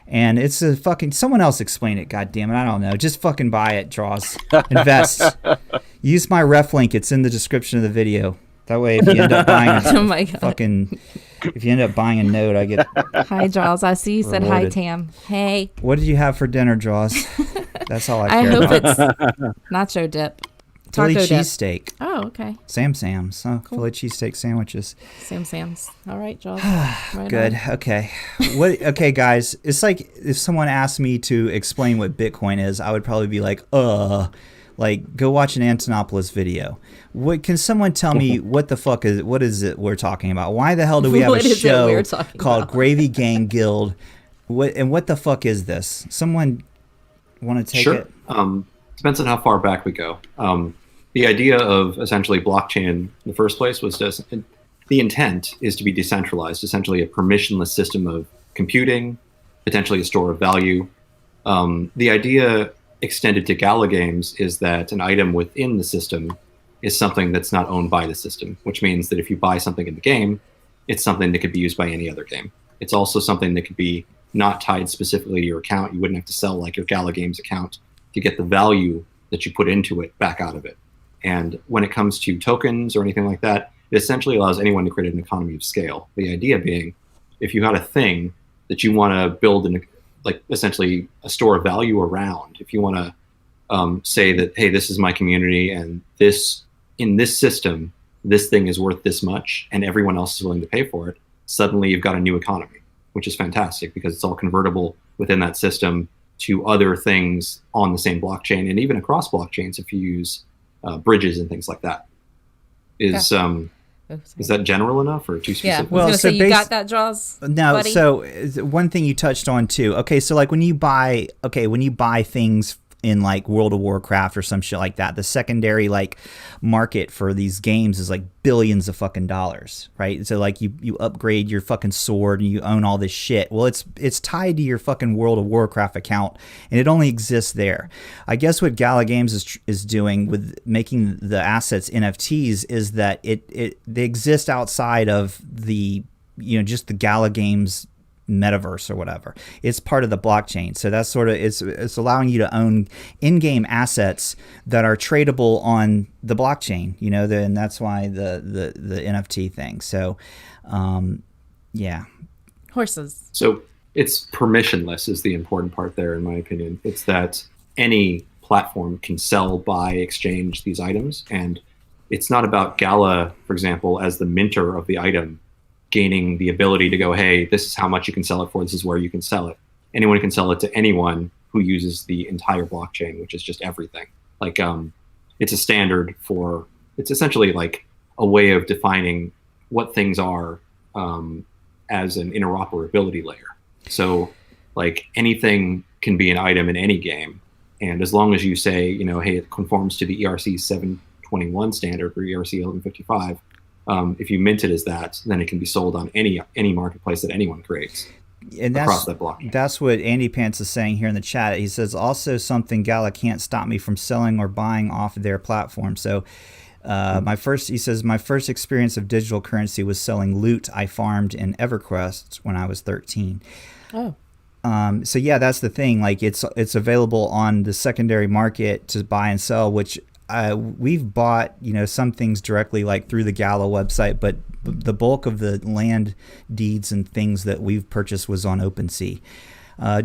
And it's a fucking, someone else explain it, god damn it, I don't know. Just fucking buy it, Draws. Invest. Use my ref link, it's in the description of the video. That way if you end up buying a Oh my God. if you end up buying a node, I get Hi, Jaws. I see you said hi, rewarded. Tam. Hey. What did you have for dinner, Draws? That's all I I care hope about. it's nacho dip. Philly Taco dip. cheesesteak. Oh, okay. Sam's. Oh, Cool. Philly cheesesteak sandwiches. Sam's. All right, Jaws. Right Good. on. Okay. Okay, guys. It's like if someone asked me to explain what Bitcoin is, I would probably be like, like go watch an Antonopoulos video. What can someone tell me what the fuck what is it we're talking about? Why the hell do we have What a is it we're show talking called about? Gravy Gang Guild? What the fuck is this? Someone want to take Sure. it? Depends on how far back we go. The idea of essentially blockchain in the first place was just, the intent is to be decentralized, essentially a permissionless system of computing, potentially a store of value. The idea extended to Gala Games is that an item within the system is something that's not owned by the system, which means that if you buy something in the game, it's something that could be used by any other game. It's also something that could be not tied specifically to your account. You wouldn't have to sell like your Gala Games account to get the value that you put into it back out of it. And when it comes to tokens or anything like that, it essentially allows anyone to create an economy of scale. The idea being, if you had a thing that you want to build like essentially a store of value around, if you want to say that, hey, this is my community and this in this system, this thing is worth this much and everyone else is willing to pay for it, suddenly you've got a new economy, which is fantastic because it's all convertible within that system to other things on the same blockchain and even across blockchains if you use bridges and things like that. Is that general enough or too specific? Yeah, Well, I was so gonna say, you got that, Jaws? No, buddy? so one thing you touched on too. Okay, so like when you buy things in like World of Warcraft or some shit like that, the secondary like market for these games is like billions of fucking dollars, right? So like you upgrade your fucking sword and you own all this shit. Well, it's tied to your fucking World of Warcraft account and it only exists there. I guess what Gala Games is doing with making the assets NFTs is that they exist outside of the, just the Gala Games metaverse or whatever. It's part of the blockchain, so that's sort of it's allowing you to own in-game assets that are tradable on the blockchain, and that's why the NFT thing. So yeah, Horses. So it's permissionless is the important part there, in my opinion. It's that any platform can sell, buy, exchange these items, and it's not about Gala, for example, as the minter of the item gaining the ability to go, hey, this is how much you can sell it for, this is where you can sell it. Anyone can sell it to anyone who uses the entire blockchain, which is just everything. Like it's a standard for, it's essentially like a way of defining what things are as an interoperability layer. So like anything can be an item in any game. And as long as you say, hey, it conforms to the ERC 721 standard or ERC 1155, if you mint it as that, then it can be sold on any marketplace that anyone creates and across that blockchain. That's what Andy Pants is saying here in the chat. He says, also something Gala can't stop me from selling or buying off of their platform. So my first experience of digital currency was selling loot I farmed in EverQuest when I was 13. Oh. So yeah, that's the thing. Like it's available on the secondary market to buy and sell, which we've bought, some things directly like through the Gala website, but the bulk of the land deeds and things that we've purchased was on OpenSea.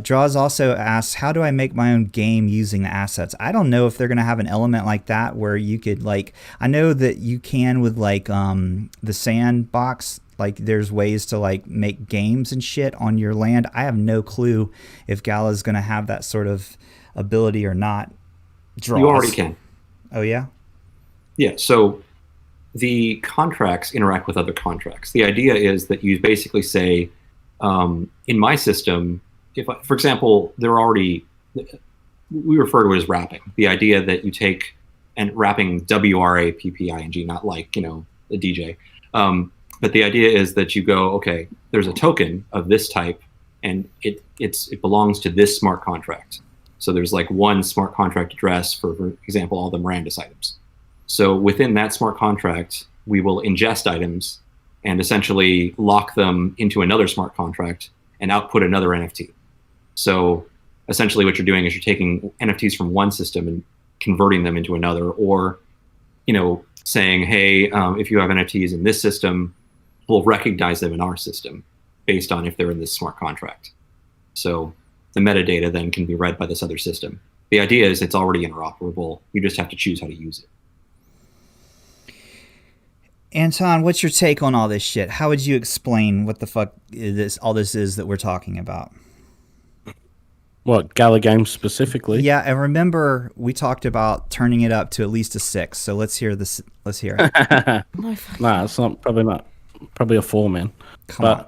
Draws also asks, how do I make my own game using the assets? I don't know if they're going to have an element like that where you could I know that you can with the sandbox, there's ways to make games and shit on your land. I have no clue if Gala is going to have that sort of ability or not. Draws. You already can. Oh, yeah? Yeah, so the contracts interact with other contracts. The idea is that you basically say, in my system, for example, we refer to it as wrapping. The idea that you take and wrapping WRAPPING, not like, a DJ. But the idea is that you go, okay, there's a token of this type, and it belongs to this smart contract. So there's like one smart contract address for example, all the Mirandus items. So within that smart contract, we will ingest items and essentially lock them into another smart contract and output another NFT. So essentially what you're doing is you're taking NFTs from one system and converting them into another, or, saying, hey, if you have NFTs in this system, we'll recognize them in our system based on if they're in this smart contract. So the metadata then can be read by this other system. The idea is it's already interoperable. You just have to choose how to use it. Anton, what's your take on all this shit? How would you explain what the fuck all this is that we're talking about? What, Gala Games specifically? Yeah, and remember we talked about turning it up to at least a 6. So let's hear this. Let's hear it. Nah, it's not. Probably a 4, man. Come on.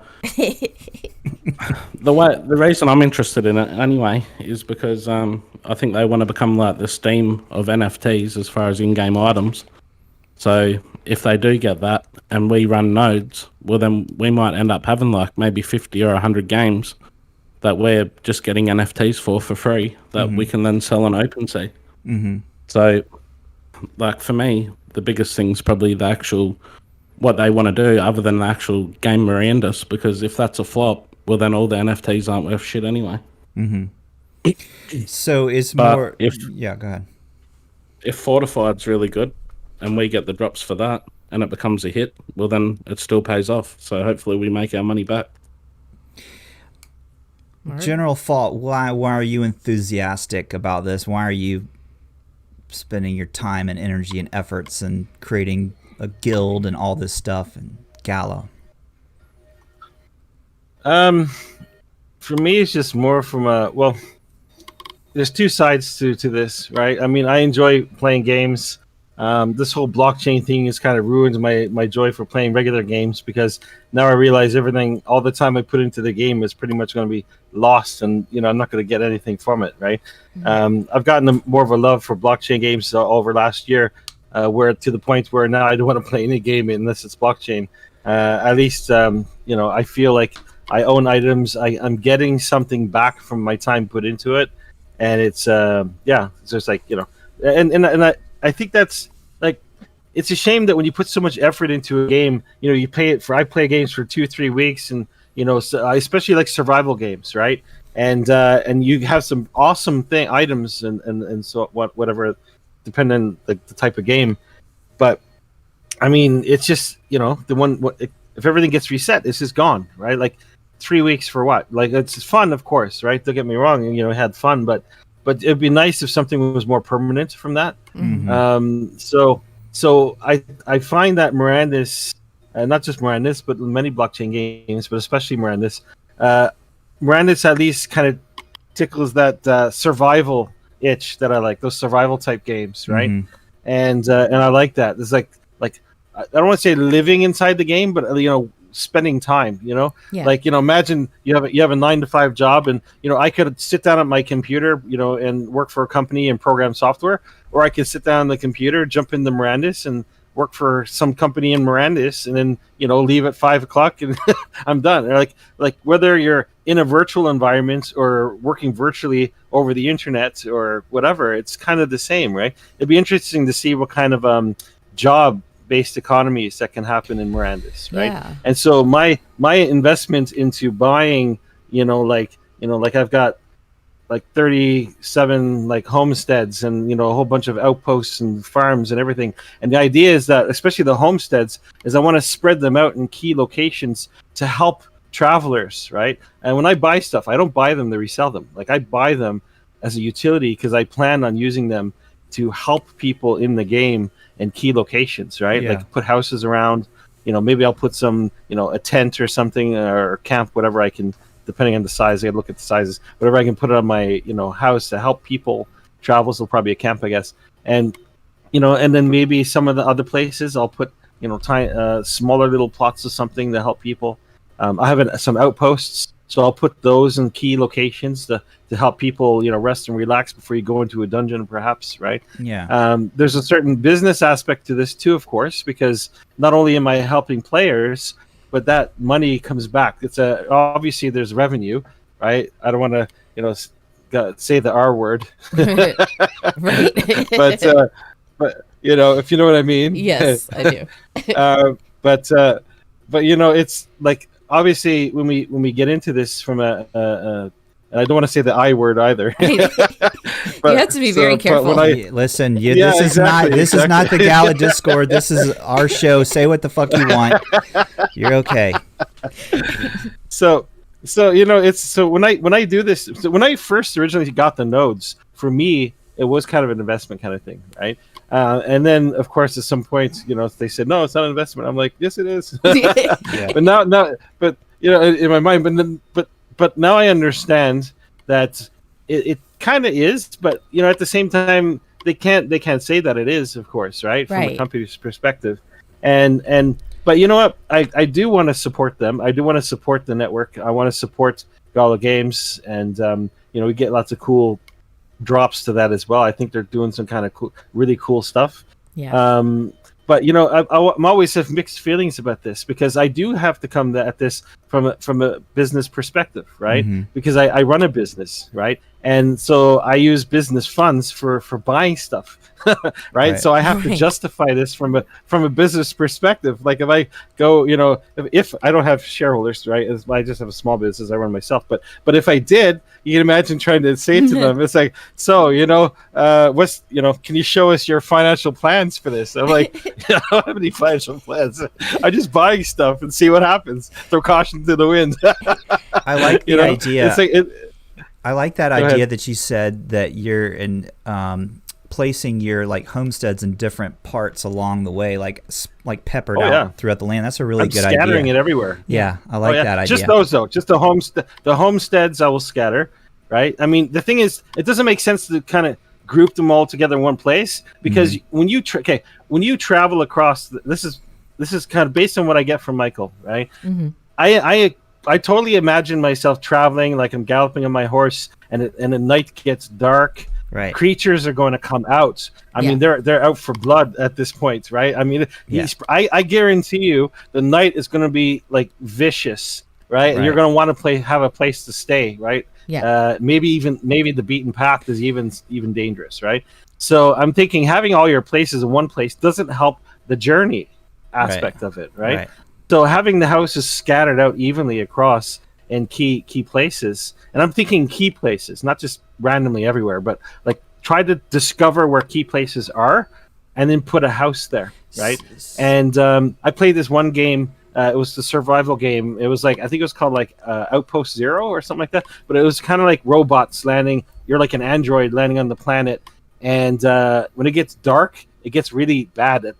The reason I'm interested in it anyway is because I think they want to become like the Steam of NFTs as far as in-game items. So if they do get that and we run nodes, well then we might end up having like maybe 50 or 100 games that we're just getting NFTs for free that we can then sell on OpenSea. Mm-hmm. So like for me, the biggest thing's probably the actual what they want to do other than the actual game Mirandus, because if that's a flop, well then all the NFTs aren't worth shit anyway. Mm-hmm. So it's more... Yeah, go ahead. If Fortified's really good and we get the drops for that and it becomes a hit, well then it still pays off. So hopefully we make our money back. General thought, why are you enthusiastic about this? Why are you spending your time and energy and efforts and creating a guild and all this stuff and Gala? For me, it's just more from there's two sides to this, right? I mean, I enjoy playing games. This whole blockchain thing has kind of ruined my joy for playing regular games, because now I realize all the time I put into the game is pretty much going to be lost, and I'm not going to get anything from it, right? Mm-hmm. I've gotten more of a love for blockchain games over last year, where to the point where now I don't want to play any game unless it's blockchain. At least I feel like I own items. I'm getting something back from my time put into it, and it's it's just like and I think that's like, it's a shame that when you put so much effort into a game, you pay it for. I play games for 2-3 weeks, and so I especially like survival games, right? And you have some awesome items and so whatever, depending on the type of game. But I mean, it's just if everything gets reset, it's just gone, right? Like 3 weeks for what? Like, it's fun, of course, right? Don't get me wrong, had fun, but it'd be nice if something was more permanent from that. Mm-hmm. So I find that Mirandus, not just Mirandus, but many blockchain games, but especially Mirandus, Mirandus at least kind of tickles that survival itch that I like, those survival type games, right? Mm-hmm. And I like that. It's like I don't want to say living inside the game, but spending time, Yeah. like, imagine you have a 9-to-5 job, and I could sit down at my computer, and work for a company and program software, or I could sit down on the computer, jump into Mirandus and work for some company in Mirandus, and then leave at 5 o'clock and I'm done. Or like whether you're in a virtual environment or working virtually over the internet or whatever, it's kind of the same, right? It'd be interesting to see what kind of job-based economies that can happen in Mirandus, right? Yeah. And so my investment into buying, like I've got like 37 like homesteads and a whole bunch of outposts and farms and everything. And the idea is that, especially the homesteads, is I want to spread them out in key locations to help travelers, right? And when I buy stuff, I don't buy them to resell them. Like, I buy them as a utility because I plan on using them to help people in the game in key locations, right? Yeah. Like put houses around, maybe I'll put some, a tent or something, or camp, whatever I can, depending on the size. I gotta look at the sizes, whatever I can put on my, house to help people travel. So probably a camp, I guess. And, and then maybe some of the other places I'll put, tiny, smaller little plots of something to help people. I have some outposts So I'll put those in key locations to help people, rest and relax before you go into a dungeon, perhaps, right? Yeah. There's a certain business aspect to this too, of course, because not only am I helping players, but that money comes back. It's obviously there's revenue, right? I don't want to, say the R word, Right. but if you know what I mean. Yes, I do. But it's like, obviously when we get into this from a and I don't want to say the I word either. But, you have to be very careful. Listen, is not the Gala Discord. This is our show. Say what the fuck you want. You're okay. So when I do this, so when I first originally got the nodes, for me it was kind of an investment kind of thing, right? And then of course at some point, they said no, it's not an investment. I'm like, yes, it is. Yeah. But now, in my mind, but now I understand that it kind of is, but at the same time they can't say that it is, of course, right? From a company's perspective, but you know what? I do want to support them. I do want to support the network. I want to support Gala Games, and we get lots of cool drops to that as well. I think they're doing some kind of really cool stuff. Yeah. But I'm always have mixed feelings about this, because I do have to come at this from a business perspective, right? Mm-hmm. Because I run a business, right? And so I use business funds for buying stuff, right? So I have to justify this from a business perspective. Like if I go, if I don't have shareholders, right? I just have a small business, I run myself. But if I did, you can imagine trying to say to them, it's like, so what's can you show us your financial plans for this? I'm like, I don't have any financial plans. I'm just buying stuff and see what happens. Throw caution to the wind. I like the idea. It's like I like that idea that you said that you're in placing your like homesteads in different parts along the way, like peppered out throughout the land. That's a really good idea. Scattering it everywhere. Yeah, I like that idea. Just those though. Just the homesteads I will scatter. Right. I mean, the thing is, it doesn't make sense to kind of group them all together in one place, because when you travel across, this is kind of based on what I get from Michael. Right. Mm-hmm. I totally imagine myself traveling, like I'm galloping on my horse, and the night gets dark. Right. Creatures are going to come out. I mean, they're out for blood at this point, right? I mean, I guarantee you, the night is going to be like vicious, right? And you're going to want to have a place to stay, right? Yeah. Maybe the beaten path is even dangerous, right? So I'm thinking having all your places in one place doesn't help the journey aspect of it, right? So having the houses scattered out evenly across in key places, and I'm thinking key places, not just randomly everywhere, but like try to discover where key places are, and then put a house there, right? And I played this one game. It was the survival game. It was like, I think it was called like Outpost Zero or something like that. But it was kind of like robots landing. You're like an android landing on the planet, and when it gets dark, it gets really bad at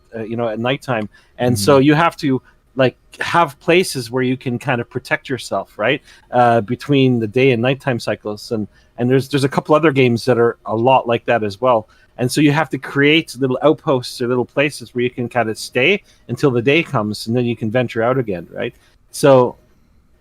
nighttime, and so you have to like have places where you can kind of protect yourself, right? Between the day and nighttime cycles, and there's a couple other games that are a lot like that as well. And so you have to create little outposts or little places where you can kind of stay until the day comes, and then you can venture out again, right? So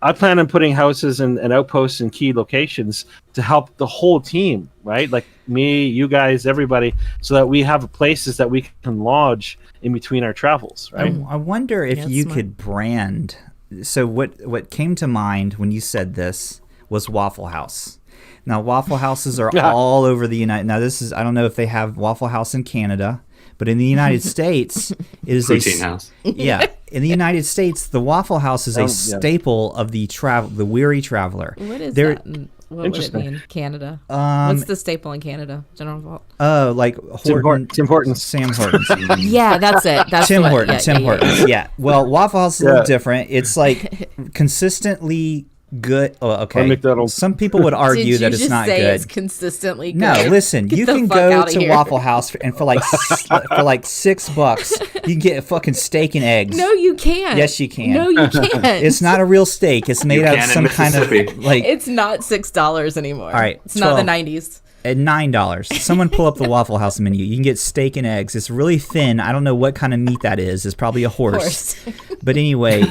I plan on putting houses and outposts in key locations to help the whole team, right? Like me, you guys, everybody, so that we have places that we can lodge in between our travels, right? I wonder if you could brand. So what came to mind when you said this was Waffle House. Now, Waffle Houses are all over the United. Now, I don't know if they have Waffle House in Canada, but in the United States, it is Poutine house. Yeah, in the United States, the Waffle House is a staple of the weary traveler. What is that? What would it mean? Canada. What's the staple in Canada? General Vault. Oh, like Horton, Tim Hortons. Sam Hortons. Yeah, that's it. That's Tim Hortons. Tim Hortons. Yeah. Well, Waffle House is a little different. It's like consistently good. Oh, okay. Some people would argue that it's not good. It's consistently good. No, listen. You can go to Waffle House and for like $6, you can get a fucking steak and eggs. No, you can't. Yes, you can. No, you can't. It's not a real steak. It's made out of some kind of like. It's not $6 anymore. All right, it's not the 90s. At $9, someone pull up the Waffle House menu. You can get steak and eggs. It's really thin. I don't know what kind of meat that is. It's probably a horse. But anyway.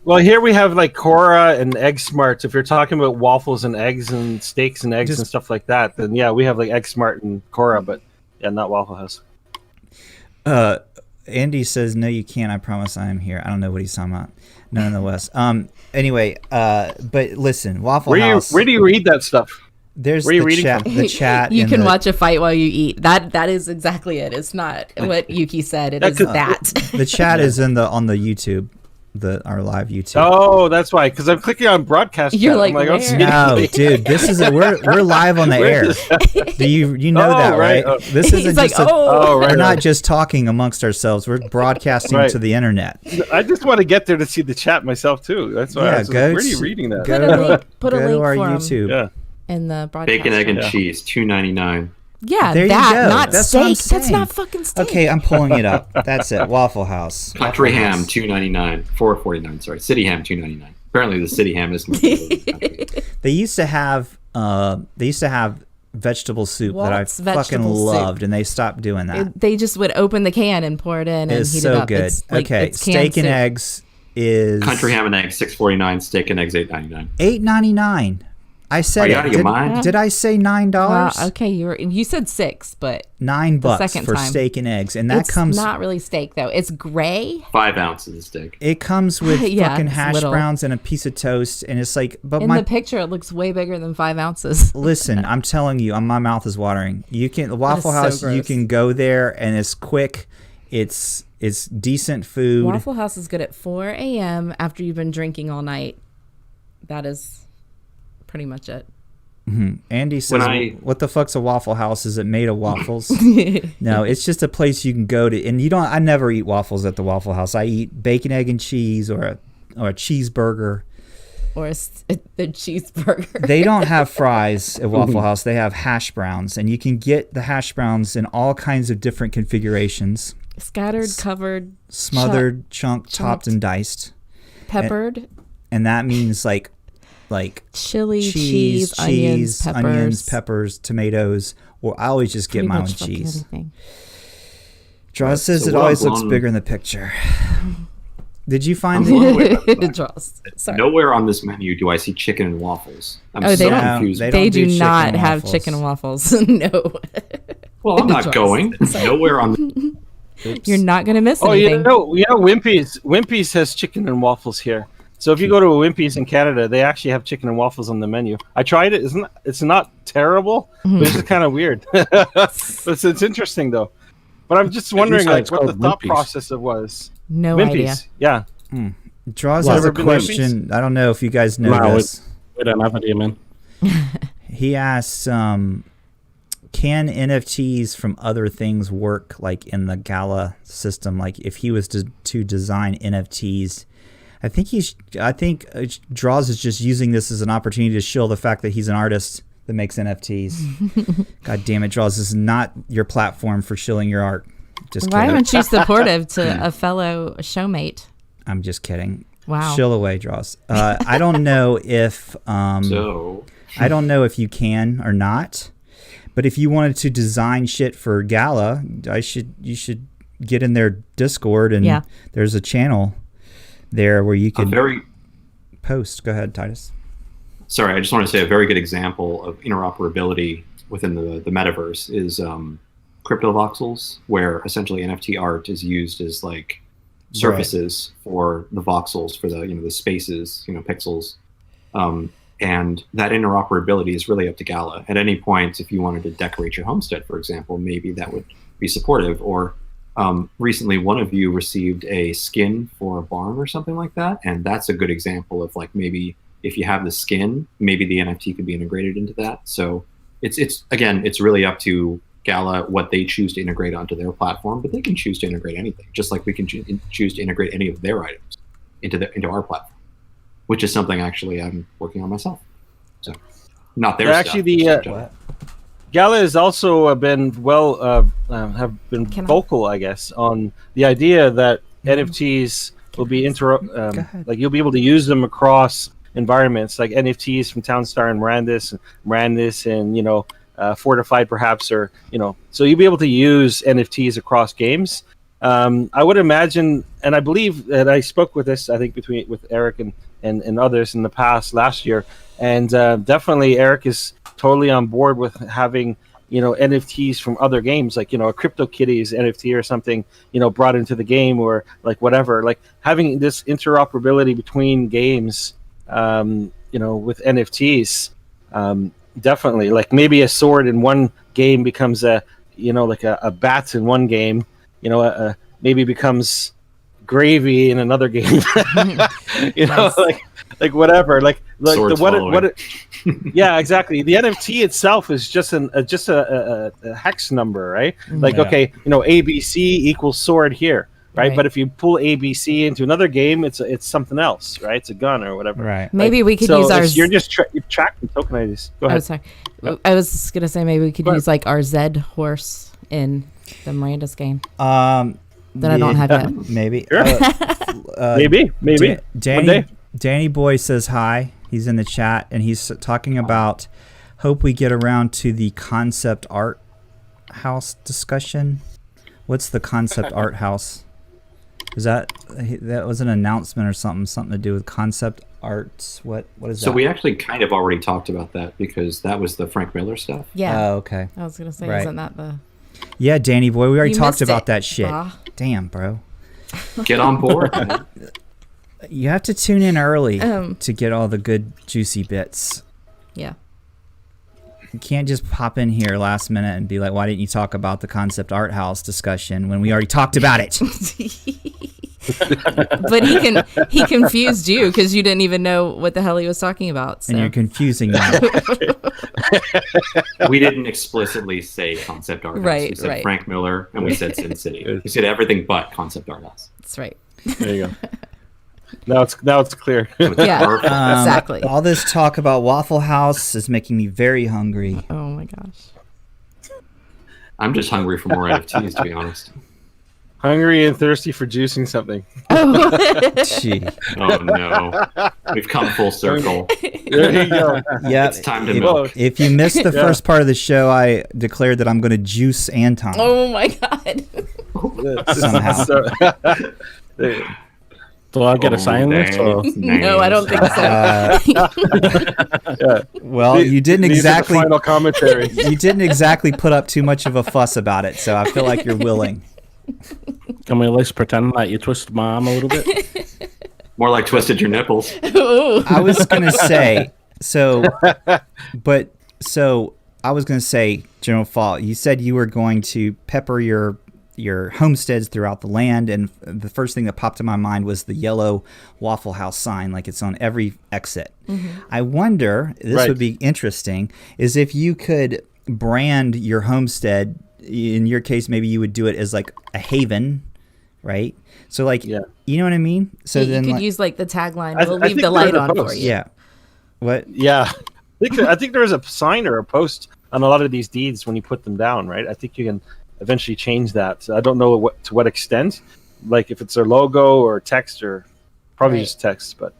Well, here we have like Cora and Egg Smarts. If you're talking about waffles and eggs and steaks and eggs and stuff like that, then yeah, we have like Egg Smart and Cora, but yeah, not Waffle House. Andy says, "No, you can't. I promise I am here." I don't know what he's talking about. Nonetheless, anyway, but listen, Waffle House. Where do you read that stuff? There's Where are you the reading chat. from? The chat. You can watch a fight while you eat. That is exactly it. It's not what Yuki said. It is that. The chat is on the YouTube, our live YouTube. Oh, that's why. Because I'm clicking on broadcast. You're chat. like, I'm where? No, dude, this is we're live on the air. Do you know that, right? This isn't He's just like, we're not just talking amongst ourselves. We're broadcasting to the internet. I just want to get there to see the chat myself too. That's why. I was like, where are you reading that? Put a link to our for YouTube. Yeah. In the broadcast. Bacon, egg, and cheese, $2.99. Yeah, there that, you go. not That's steak. That's not fucking steak. Okay, I'm pulling it up. That's it. Waffle House. Country ham, $2.99. $4.49. Sorry, city ham, $2.99. Apparently, the city ham isn't. They used to have vegetable soup that I fucking loved, and they stopped doing that. They just would open the can and pour it in and heat so it up. Good. It's like, okay, it's steak and soup. eggs is country ham and eggs, $6.49. Steak and eggs, $8.99. $8.99. I said Are you it. out of your mind? Did I say $9? Well, okay, you said $6, but $9 for steak and eggs, and that comes not really steak though. It's gray. 5 ounces of steak. It comes with Yeah, fucking it's hash little. browns and a piece of toast, and it's like. But In the picture, it looks way bigger than 5 ounces. Listen, I'm telling you, my mouth is watering. You can Waffle so House. You gross. can go there, and it's quick. It's decent food. Waffle House is good at 4 a.m. after you've been drinking all night. That is pretty much it. Mm-hmm. Andy says, "What the fuck's a Waffle House? Is it made of waffles?" No, it's just a place you can go to, and you don't. I never eat waffles at the Waffle House. I eat bacon, egg, and cheese, or a cheeseburger, or the cheeseburger. They don't have fries at Waffle House. They have hash browns, and you can get the hash browns in all kinds of different configurations: scattered, covered, smothered, chunked, topped, and diced, peppered, and that means like chili, cheese, onions, peppers, tomatoes, or I always just get my own cheese. Draws says so it always looks bigger in the picture. Did you find it? Draws. Sorry. Nowhere on this menu do I see chicken and waffles. I'm they don't. confused. They do not have chicken and waffles. No. Well, I'm not going. Nowhere on. You're not going to miss anything. Wimpy's has chicken and waffles here. So if you go to a Wimpy's in Canada, they actually have chicken and waffles on the menu. I tried it. It's not terrible, but it's just kind of weird. It's interesting though. But I'm just wondering what the thought process was. No idea. Yeah. Draws has a question. I don't know if you guys know this. We don't have it, man. He asks, can NFTs from other things work like in the Gala system? Like if he was to design NFTs, I think Draws is just using this as an opportunity to show the fact that he's an artist that makes NFTs. God damn it, Draws, this is not your platform for shilling your art. Just Why kidding. aren't you supportive to a fellow showmate? I'm just kidding. Wow. Shill away, Draws. I don't know if I don't know if you can or not, but if you wanted to design shit for Gala, you should get in their Discord and there's a channel there where you can post. Go ahead, Titus. Sorry, I just want to say a very good example of interoperability within the metaverse is crypto voxels, where essentially NFT art is used as like surfaces for the voxels, for the spaces, pixels, and that interoperability is really up to Gala. At any point, if you wanted to decorate your homestead, for example, maybe that would be supportive. Or recently, one of you received a skin for a barn or something like that, and that's a good example of like maybe if you have the skin, maybe the NFT could be integrated into that. So it's really up to Gala what they choose to integrate onto their platform, but they can choose to integrate anything, just like we can choose to integrate any of their items into our platform, which is something actually I'm working on myself. So not their stuff. Actually, the Gala has also been vocal, I guess, on the idea that NFTs will be like you'll be able to use them across environments, like NFTs from Townstar and Mirandus, and Fortified perhaps, or so you'll be able to use NFTs across games. I would imagine, and I believe that I spoke with this, I think with Eric and others in the past last year, and definitely Eric is totally on board with having NFTs from other games, like a CryptoKitties NFT or something, brought into the game, or like whatever, like having this interoperability between games, with NFTs, definitely, like maybe a sword in one game becomes a bat in one game, maybe becomes gravy in another game, Nice. like whatever, like Swords yeah, exactly. The NFT itself is just a hex number, right? Like, Yeah. okay, ABC equals sword here, right? Right. But if you pull ABC into another game, it's something else, right? It's a gun or whatever. Right. Maybe we could So use it's- our. You're just you're tracking tokenized. Go Oh, ahead. sorry. I was just gonna say maybe we could Go ahead. use like our Zed horse in the Mirandus game that I yeah, don't have yet. Maybe. Sure. Maybe. Danny, One day. Danny Boy says hi. He's in the chat, and he's talking about hope we get around to the concept art house discussion. What's the concept art house? Is that was an announcement or something to do with concept arts? What is that? So we actually kind of already talked about that because that was the Frank Miller stuff. Yeah. Oh, okay. I was gonna say, Right. isn't that the? Yeah, Danny Boy, we already You talked missed about it, that shit. brah. Damn, bro. Get on board. man. You have to tune in early Um. to get all the good juicy bits. Yeah. You can't just pop in here last minute and be like, why didn't you talk about the concept art house discussion when we already talked about it? But he confused you because you didn't even know what the hell he was talking about. So. And you're confusing me. We didn't explicitly say concept art house. Right, We said right. Frank Miller and we said Sin City. We said everything but concept art house. That's right. There you go. Now it's clear. So it's Yeah. perfect. Exactly. All this talk about Waffle House is making me very hungry. Oh my gosh. I'm just hungry for more NFTs, to be honest. Hungry and thirsty for juicing something. Gee. Oh no, we've come full circle. There you go. Yeah. It's time to if, milk. if you missed the Yeah. first part of the show, I declared that I'm going to juice Anton. Oh my god. Somehow. So- Do I get a say in this? Or? No, I don't think so. Well, you didn't These are the exactly final commentary. you didn't exactly put up too much of a fuss about it, so I feel like you're willing. Can we at least pretend like you twisted my arm a little bit? More like twisted your nipples. Ooh. I was gonna say I was gonna say, General Fall, you said you were going to pepper your homesteads throughout the land, and the first thing that popped in my mind was the yellow Waffle House sign, like it's on every exit. I wonder, this Right. would be interesting, is if you could brand your homestead. In your case, maybe you would do it as like a haven, right? So like, Yeah. you know what I mean? So you then, could like, use like the tagline, I we'll think leave the there's light a on for post. you. yeah. What? Yeah, I think there was a sign or a post on a lot of these deeds when you put them down, right? I think you can eventually change that. So I don't know to what extent, like if it's their logo or text or probably Right. just text, but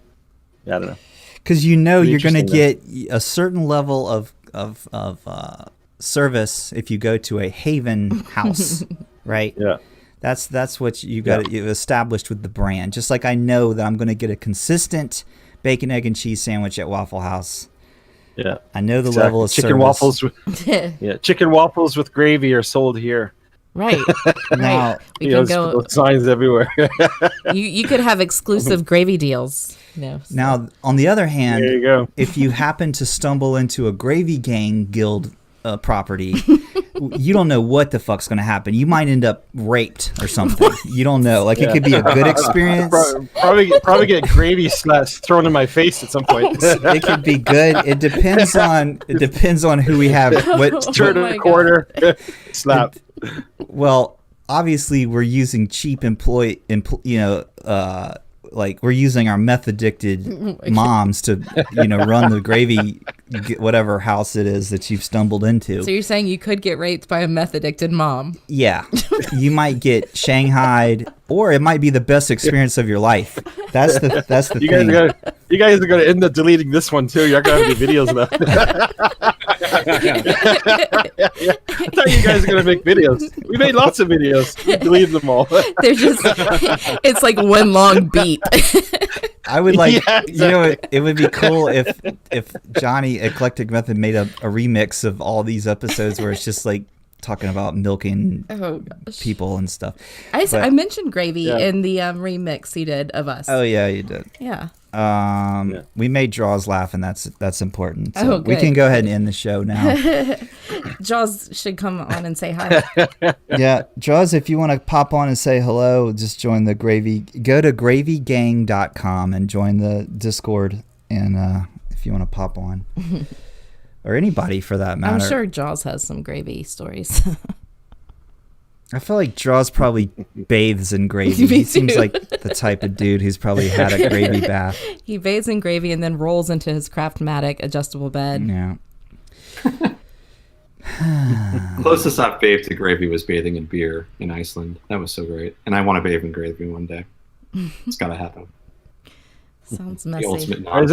yeah, I don't know. Because you're going to interesting, get a certain level of service if you go to a haven house, right? Yeah, That's what you got you've established with the brand. Just like I know that I'm going to get a consistent bacon, egg, and cheese sandwich at Waffle House. yeah. I know the Exactly. level of chicken service. waffles. Chicken waffles with gravy are sold here. Right. Now, Right. We You can know, go. signs everywhere. You could have exclusive gravy deals. No. now, on the other hand, There you go. if you happen to stumble into a Gravy Gang Guild property, you don't know what the fuck's going to happen. You might end up raped or something. You don't know. Like, it could be a good experience. Probably get gravy thrown in my face at some point. It could be good. It depends on who we have. Turn Oh a my quarter, slap. Well, obviously we're using cheap like we're using our meth addicted moms to run the gravy whatever house it is that you've stumbled into. So you're saying you could get raped by a meth addicted mom? Yeah, you might get shanghaied, or it might be the best experience of your life. That's the You thing. guys are gonna end up deleting this one too. You're gonna have to do videos of that. I thought you guys were gonna make videos. We made lots of videos. We deleted them all. They're just, it's like one long beat. I would like, Yeah, you know, it would be cool if Johnny Eclectic Method made a remix of all these episodes where it's just like talking about milking people and stuff. I mentioned Gravy in the remix he did of us. Oh yeah, you did. Yeah. We made Jaws laugh, and that's important. So Oh, we good. can go ahead and end the show now. Jaws should come on and say hi. Yeah, Jaws, if you want to pop on and say hello, just join the Gravy. Go to gravygang.com and join the Discord. And if you want to pop on, or anybody for that matter. I'm sure Jaws has some gravy stories. I feel like Jaws probably bathes in gravy. Me He seems too. like the type of dude who's probably had a gravy bath. He bathes in gravy and then rolls into his Craftmatic adjustable bed. Yeah. Closest I've bathed to gravy was bathing in beer in Iceland. That was so great. And I want to bathe in gravy one day. It's got to happen. Sounds The messy. ultimate Is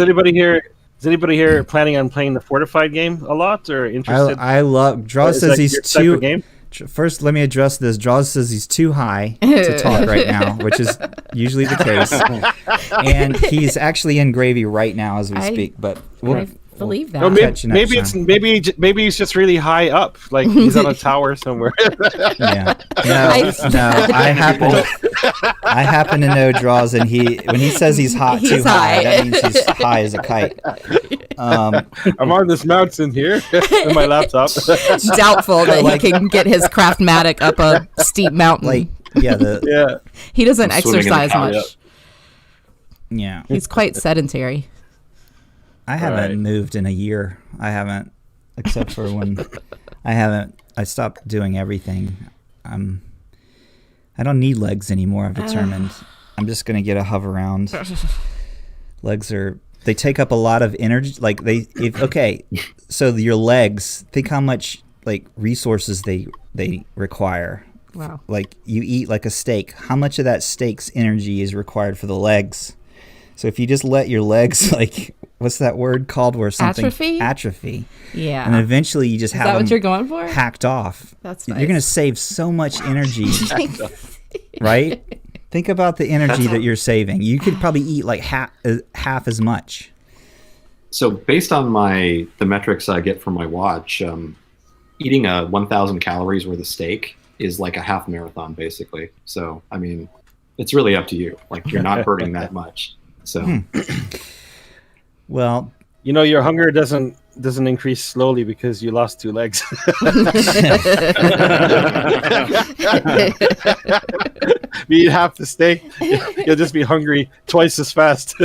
anybody here planning on playing the Fortified game a lot or interested? I love. Jaws Is says that he's your type too. of game? First, let me address this. Jaws says he's too high to talk right now, which is usually the case. And he's actually in gravy right now as we speak. But I believe that. No, catch you next time. maybe he's just really high up, like he's on a tower somewhere. Yeah. No, I happen to know Jaws, and when he says he's hot too He's high, high. that means he's high as a kite. I'm on this mountain here with my laptop. Doubtful that he can get his Craftmatic up a steep mountain. Like, yeah, Yeah. He doesn't I'm swimming in the exercise couch. much. yeah. He's quite sedentary. I haven't Right. moved in a year. I haven't, except for when I stopped doing everything. I don't need legs anymore. I've determined. I'm just gonna get a hover round. Legs they take up a lot of energy. Like so your legs. Think how much like resources they require. Wow. Like you eat like a steak. How much of that steak's energy is required for the legs? So if you just let your legs, like, what's that word called where something atrophy, Yeah. and eventually you just Is have that what them you're going for? hacked off. That's You're going to nice. save so much energy, right? Think about the energy that you're saving. You could probably eat like half as much. So based on the metrics I get from my watch, eating a 1,000 calories worth of steak is like a half marathon, basically. So, I mean, it's really up to you. Like, you're not burning that much. So, Well, Your hunger doesn't increase slowly because you lost 2 legs. If you eat half the steak, you'll just be hungry twice as fast.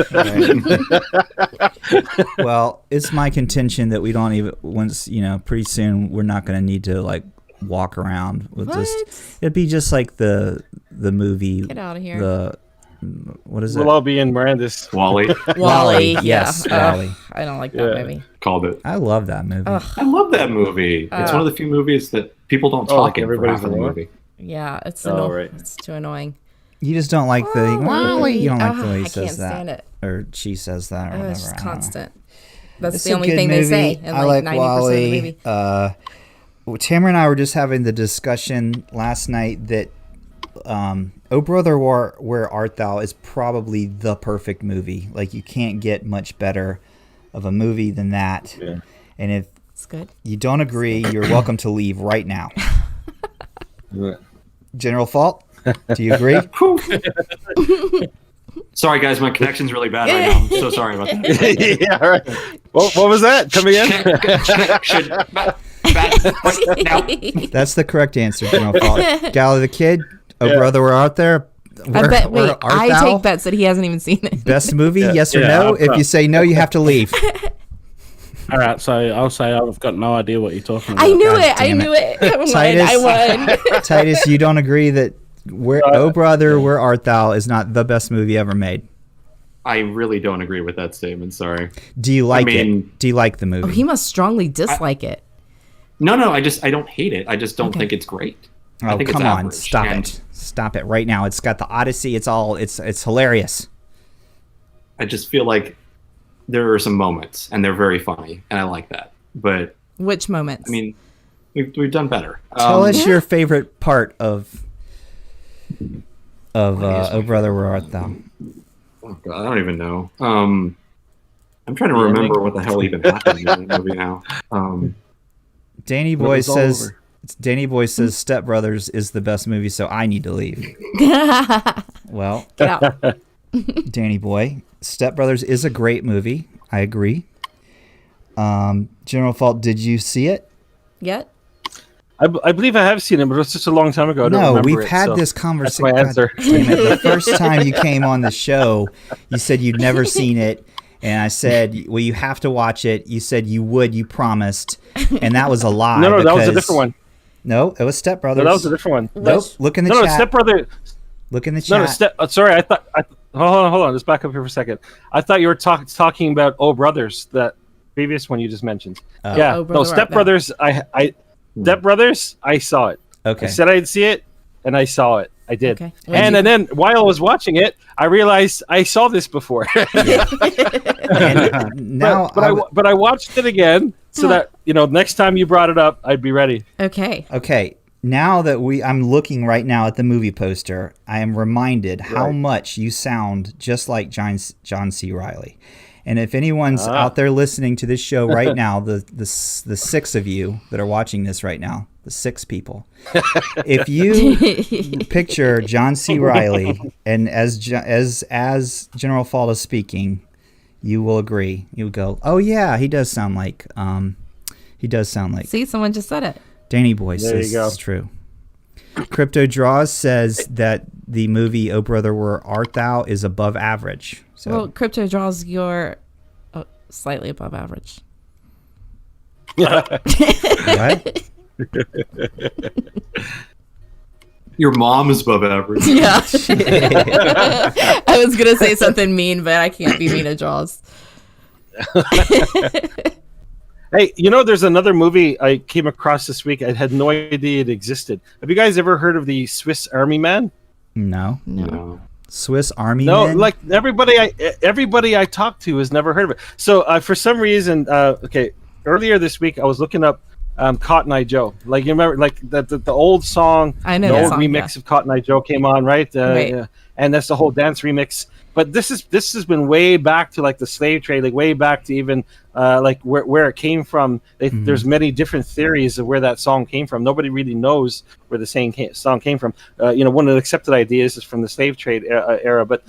well, it's my contention that we don't even pretty soon we're not going to need to like walk around. It'd be just like the movie. Get out of here. What is it? We'll all be in Mirandus. Wally Wally. Yes, Yeah. Wally. I don't like that Yeah. movie. called it. I love that movie. I love that movie. It's one of the few movies that people don't talk in for everybody's half of the alone? movie. Yeah, it's right. It's too annoying. You just don't like the Wally. You don't like the way he I says can't that, stand it. or she says that, or whatever. It's I just don't know. constant. That's It's the a only good thing they say movie. in I like like 90% of the Wally. movie. Tamara and I were just having the discussion last night that "Oh Brother, Where Art Thou" is probably the perfect movie. Like, you can't get much better of a movie than that. Yeah. And if It's good. you don't agree, you're welcome to leave right now. General Fault, do you agree? Sorry, guys, my connection's really bad right now. I'm so sorry about that. Yeah, right. What was that? Come again? That's the correct answer, General Fault. Gala the Kid, "Oh Yeah. Brother, Where Art Thou"? I take bets that he hasn't even seen it. Best movie, yes or Yeah, no? I've If got- you say no, you have to leave. All right, so I'll say I've got no idea what you're talking about. I knew God it. I damn knew it. Titus. I won. Titus, you don't agree that "Oh Brother, Where Art Thou" is not the best movie ever made? I really don't agree with that statement. Sorry. Do you like mean- it? Do you like the movie? Oh, he must strongly dislike it. No, I don't hate it. I just don't think it's great. I Oh, think come it's on. average. Stop And it. Stop it right now. It's got the Odyssey. It's hilarious. I just feel like there are some moments, and they're very funny, and I like that. But Which moments? I mean, we've done better. Tell us your favorite part of Oh Brother Where Art Thou? Oh God, I don't even know. I'm trying to remember what the hell even happened in the movie now. Danny Boy says Step Brothers is the best movie, so I need to leave. Well, Get out. Danny Boy, Step Brothers is a great movie. I agree. General Fault, did you see it? Yet? I believe I have seen it, but it was just a long time ago. I don't remember we've it, had so this conversation. That's my answer. The first time you came on the show, you said you'd never seen it. And I said, well, you have to watch it. You said you would. You promised. And that was a lie. No, that was a different one. No, it was Step Brothers. No, that was a different one. Nope. Look in the chat. No, Step Brother. Look in the chat. Sorry, I thought. Hold on. Let's back up here for a second. I thought you were talking about Oh Brothers, that previous one you just mentioned. Yeah. Oh, No, Step Brothers. Step Brothers. I saw it. Okay. I said I'd see it, and I saw it. I did. Okay. And then while I was watching it, I realized I saw this before. But I watched it again so that next time you brought it up, I'd be ready. Okay. Okay. Now that I'm looking right now at the movie poster, I am reminded how much you sound just like John C. Reilly. And if anyone's out there listening to this show right now, the six of you that are watching this right now, the six people, if you picture John C. Reilly and as General Fault is speaking, you will agree. You will go, oh yeah, he does sound like. See, someone just said it. Danny Boy says it's true. Crypto Draws says that the movie Oh Brother Where Art Thou is above average. So. Well, Crypto Draws you're slightly above average. What? Your mom is above average. Yeah. I was going to say something mean, but I can't be mean to Draws. Hey, there's another movie I came across this week. I had no idea it existed. Have you guys ever heard of the Swiss Army Man? No. Swiss Army No, Men? like everybody I talked to has never heard of it. So for some reason, earlier this week I was looking up Cotton Eye Joe. Like you remember, like the old song, I know the old song, remix of Cotton Eye Joe came on, right? Right. And that's the whole dance remix. But this has been way back to like the slave trade, like way back to even like where it came from. There's many different theories of where that song came from. Nobody really knows where the song came from. One of the accepted ideas is from the slave trade era, but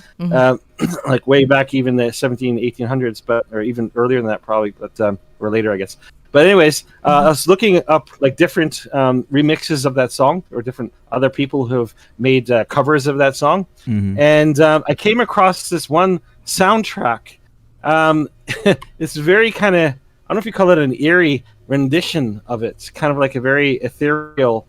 like way back even the 1800s, or even earlier than that probably, but or later I guess. But anyways, I was looking up like different remixes of that song, or different other people who have made covers of that song, and I came across this one soundtrack. It's very kind of, I don't know if you call it an eerie rendition of it. It's kind of like a very ethereal,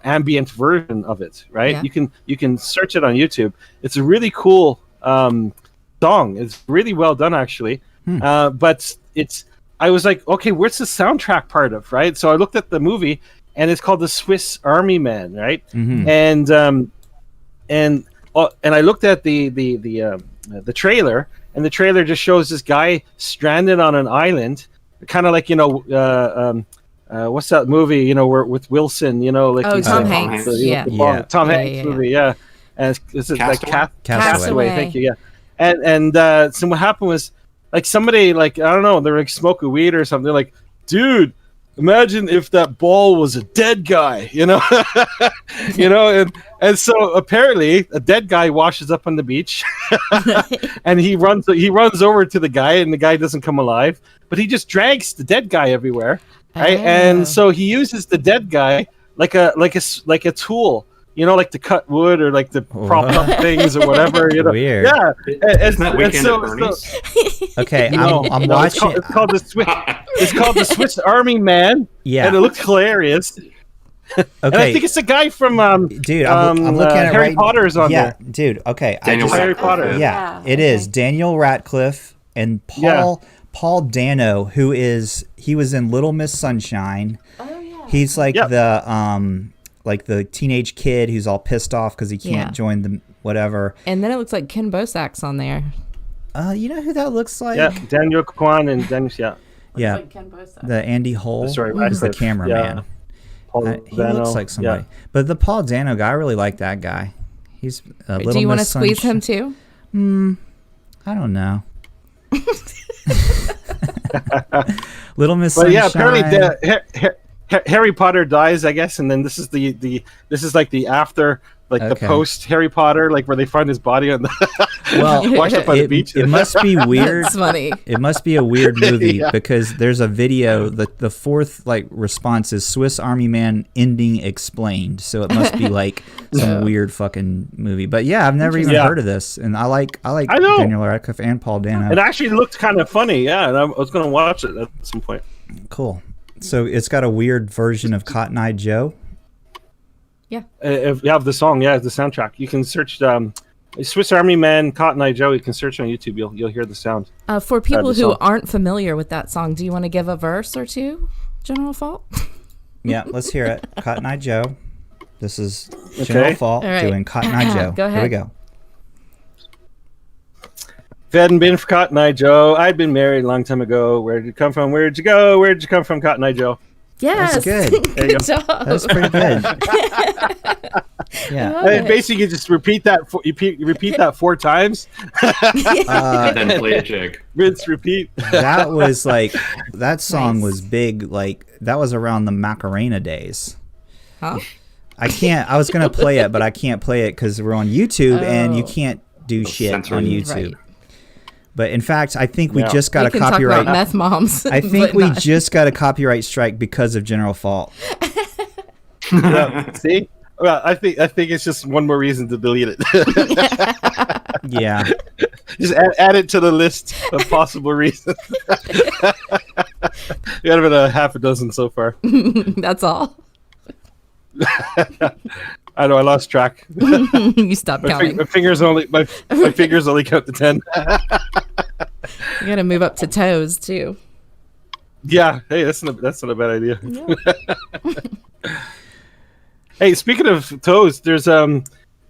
ambient version of it, right? Yeah. You can search it on YouTube. It's a really cool song. It's really well done actually, but I was like, okay, where's the soundtrack part of, right? So I looked at the movie, and it's called The Swiss Army Man, right? And I looked at the trailer, and the trailer just shows this guy stranded on an island, kind of like what's that movie? Where with Wilson, like Tom Hanks, Tom Hanks movie, yeah. And it's like Castaway. Thank you, yeah. And so what happened was, like somebody, like, I don't know, they're like smoking weed or something. They're like, dude, imagine if that ball was a dead guy, and so apparently a dead guy washes up on the beach, and he runs over to the guy, and the guy doesn't come alive, but he just drags the dead guy everywhere, right? And so he uses the dead guy like a tool. Like to cut wood, or like to prop up things or whatever. Weird. Yeah. Isn't that Weekend at Bernie's? Okay, I'm watching. It's called the Swiss Army Man. Yeah. And it looks hilarious. Okay. And I think it's a guy from dude. I'm looking at it Harry Potter's on there. Yeah, dude. Okay. Harry Potter. Yeah, it is Daniel Radcliffe and Paul Dano, he was in Little Miss Sunshine. Oh yeah. He's like the teenage kid who's all pissed off because he can't join the whatever. And then it looks like Ken Bosack's on there. You know who that looks like? Yeah, Daniel Kwan and Dennis. Yeah. Yeah, Like Ken Bo said. the Andy Hull Sorry, is the said- cameraman. yeah. Paul He Dano, looks like somebody. yeah. But the Paul Dano guy, I really like that guy. He's a little. Do you want to Miss squeeze him Sunshine. too? I don't know. Little Miss But yeah, Sunshine. apparently Harry Potter dies, I guess, and then this is this is like the after, like the Okay. post Harry Potter, like where they find his body on the Well, washed up on the beach. it must be weird. That's funny. It must be a weird movie Yeah. because there's a video. The fourth like response is Swiss Army Man ending explained. So it must be like some weird fucking movie. But yeah, I've never even Yeah. heard of this, and I like I know. Daniel Radcliffe and Paul Dano. It actually looked kind of funny, yeah. And I was going to watch it at some point. Cool. So it's got a weird version of Cotton Eye Joe. If you have the song, yeah, the soundtrack. You can search Swiss Army Man, Cotton Eye Joe. You can search on YouTube. You'll hear the sound. For people the who song. aren't familiar with that song, do you want to give a verse or two, General Fault? Yeah, let's hear it. Cotton Eye Joe. This is General Okay. Fault All right. doing Cotton Eye Joe. Go Here we ahead. go. If it hadn't been for Cotton Eye Joe, I'd been married a long time ago. Where'd you come from? Where'd you go? Where'd you come from, Cotton Eye Joe? Yes. good. There you Good job. That's pretty good. Yeah. And basically, you just repeat that. You repeat that 4 times. And then play a jig. Rinse, repeat. That was like that song Nice. was big. Like that was around the Macarena days. Huh? I was gonna play it, but I can't play it because we're on YouTube and you Oh. can't do shit on censored. YouTube. Right. But in fact, I think we Yeah. just got We a can copyright. talk about meth moms. I think but we not- just got a copyright strike because of General Fault. Yeah, see? Well, I think it's just one more reason to delete it. Yeah. Just add it to the list of possible reasons. We got about a half a dozen so far. That's all. I know I lost track. You stop My counting. fingers only my fingers only count to 10. You got to move up to toes too. Yeah, hey, that's not a bad idea. Hey, speaking of toes, there's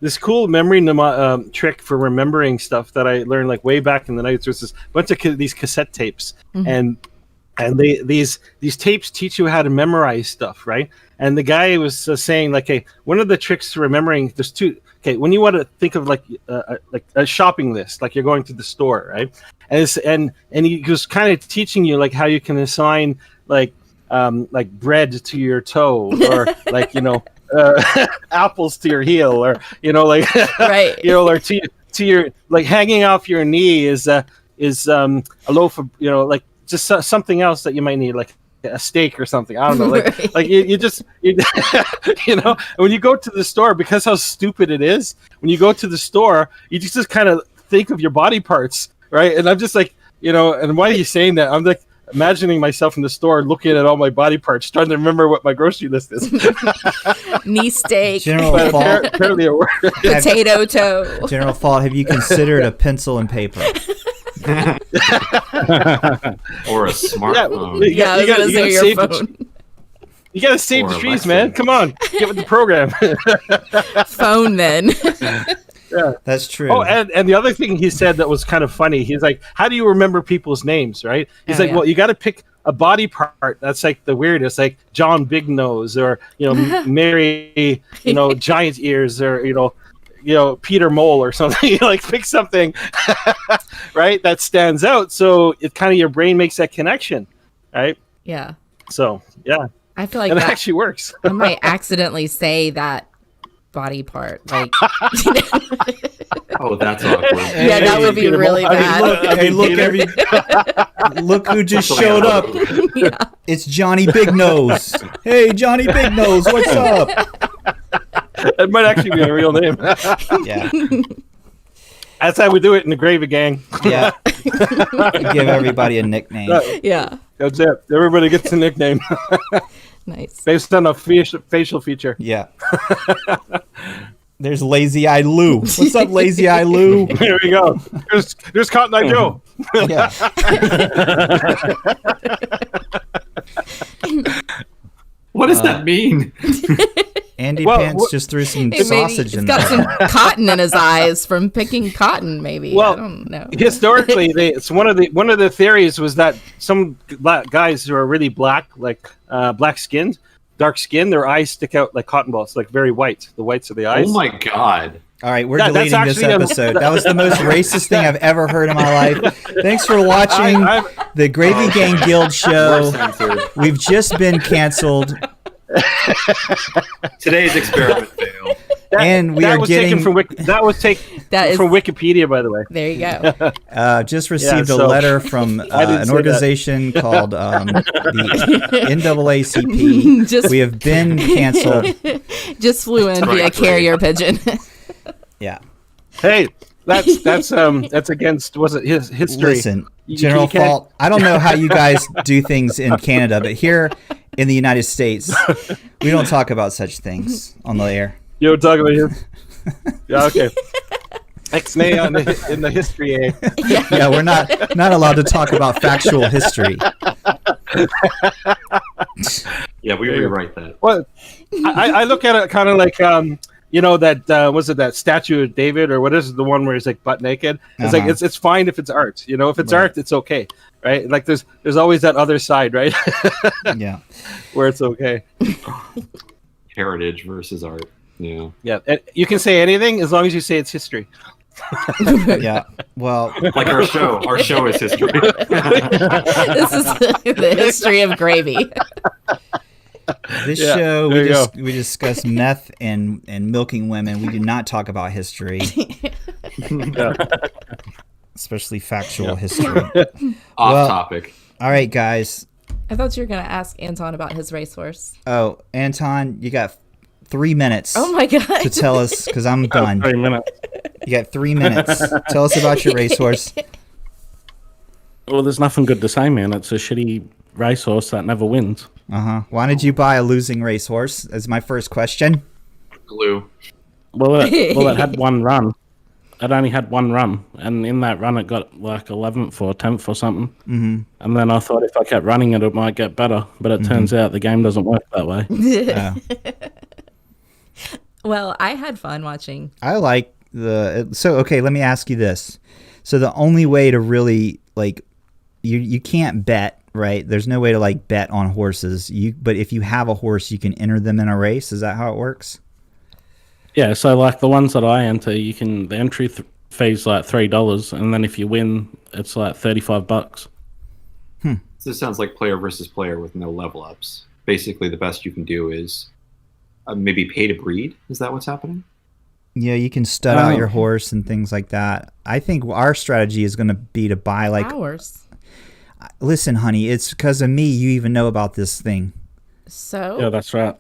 this cool memory trick for remembering stuff that I learned like way back in the night. There's this bunch of these cassette tapes, and these tapes teach you how to memorize stuff, right? And the guy was saying like, hey, one of the tricks to remembering, there's two. Okay, when you want to think of like a shopping list, like you're going to the store, right? And he was kind of teaching you like how you can assign like bread to your toe, or like apples to your heel, or like Right. or to your like hanging off your knee is a loaf of like just something else that you might need, like a steak or something. I don't know, like Right. like you just when you go to the store, because how stupid it is, when you go to the store, you just kind of think of your body parts, right? And I'm just like, and why are you saying that? I'm like imagining myself in the store looking at all my body parts, trying to remember what my grocery list is. Knee steak, General But Fault. apparently it works. potato toe. General Fault. Have you considered a pencil and paper? Or a smartphone. Yeah, I was gonna say your phone. You gotta save the Or trees, Alexa. man. Come on, get with the program. Phone then. That's true. Oh, and the other thing he said that was kind of funny, he's like, how do you remember people's names, right? He's Oh, like, yeah. well, you got to pick a body part that's like the weirdest, like John Big Nose, or Mary, Giant Ears, or Peter Mole or something. Like pick something, right, that stands out, so it kind of your brain makes that connection, right? Yeah. So yeah, I feel like it that actually works. I might accidentally say that body part. Like, Oh, that's awkward. yeah, that would be Peter really Mole. bad. Look who just Something showed out up. of- Yeah. It's Johnny Big Nose. Hey, Johnny Big Nose, what's up? It might actually be a real name. Yeah. That's how we do it in the Gravy Gang. Yeah. Give everybody a nickname. Yeah. That's it. Everybody gets a nickname Nice. based on a facial feature. Yeah. There's Lazy Eye Lou. What's up, Lazy Eye Lou? Here we go. There's Cotton Eye Joe. Yeah. What does that mean? Andy Pants just threw some sausage in there. He's got some cotton in his eyes from picking cotton, maybe. Well, I don't know. Historically, it's one of the theories was that some guys who are really black, like black skinned, dark skinned, their eyes stick out like cotton balls, like very white. The whites of the eyes. Oh my god. All right, we're deleting this episode. That was the most racist thing I've ever heard in my life. Thanks for watching the Gravy Gang Guild show. We've just been canceled. Today's experiment failed. And we are getting from Wikipedia, by the way. There you go. Just received a letter from an organization called the NAACP. We have been canceled. Just flew in via carrier pigeon. Yeah. Hey, that's against his history. Listen, General Fault. I don't know how you guys do things in Canada, but here in the United States, we don't talk about such things on the air. You don't talk about him. Yeah, okay. X-nay in the history, eh? Yeah, we're not allowed to talk about factual history. Yeah, we rewrite that. Well, I look at it kind of like that was it that statue of David, or what is it, the one where he's like butt naked? It's like it's fine if it's art. If it's art, it's okay, right? Like there's always that other side, right? Yeah, where it's okay. Heritage versus art. Yeah. Yeah, and you can say anything as long as you say it's history. Yeah. Well, like our show. Our show is history. This is the history of gravy. This show we discuss meth and milking women. We do not talk about history, especially factual history. Off topic. All right, guys. I thought you were going to ask Anton about his racehorse. Oh, Anton, you got 3 minutes. Oh my god! To tell us, because I'm done. 3 minutes. You got 3 minutes. Tell us about your racehorse. Well, there's nothing good to say, man. It's a shitty racehorse that never wins. Why did you buy a losing racehorse? That's my first question. Glue. Well, it had one run. It only had one run, and in that run, it got like 11th or 10th or something. Mm-hmm. And then I thought if I kept running it, it might get better. But it turns out the game doesn't work that way. Well, I had fun watching. I like okay, let me ask you this. So the only way to really, like, you can't bet, right? There's no way to, like, bet on horses. But if you have a horse, you can enter them in a race. Is that how it works? Yeah, so like the ones that I enter, the entry fee's like $3, and then if you win, it's like $35. This sounds like player versus player with no level ups. Basically, the best you can do is maybe pay to breed. Is that what's happening? Yeah, you can stud out your horse and things like that. I think our strategy is going to be to buy like ours. Listen, honey, it's because of me you even know about this thing. So yeah, that's right.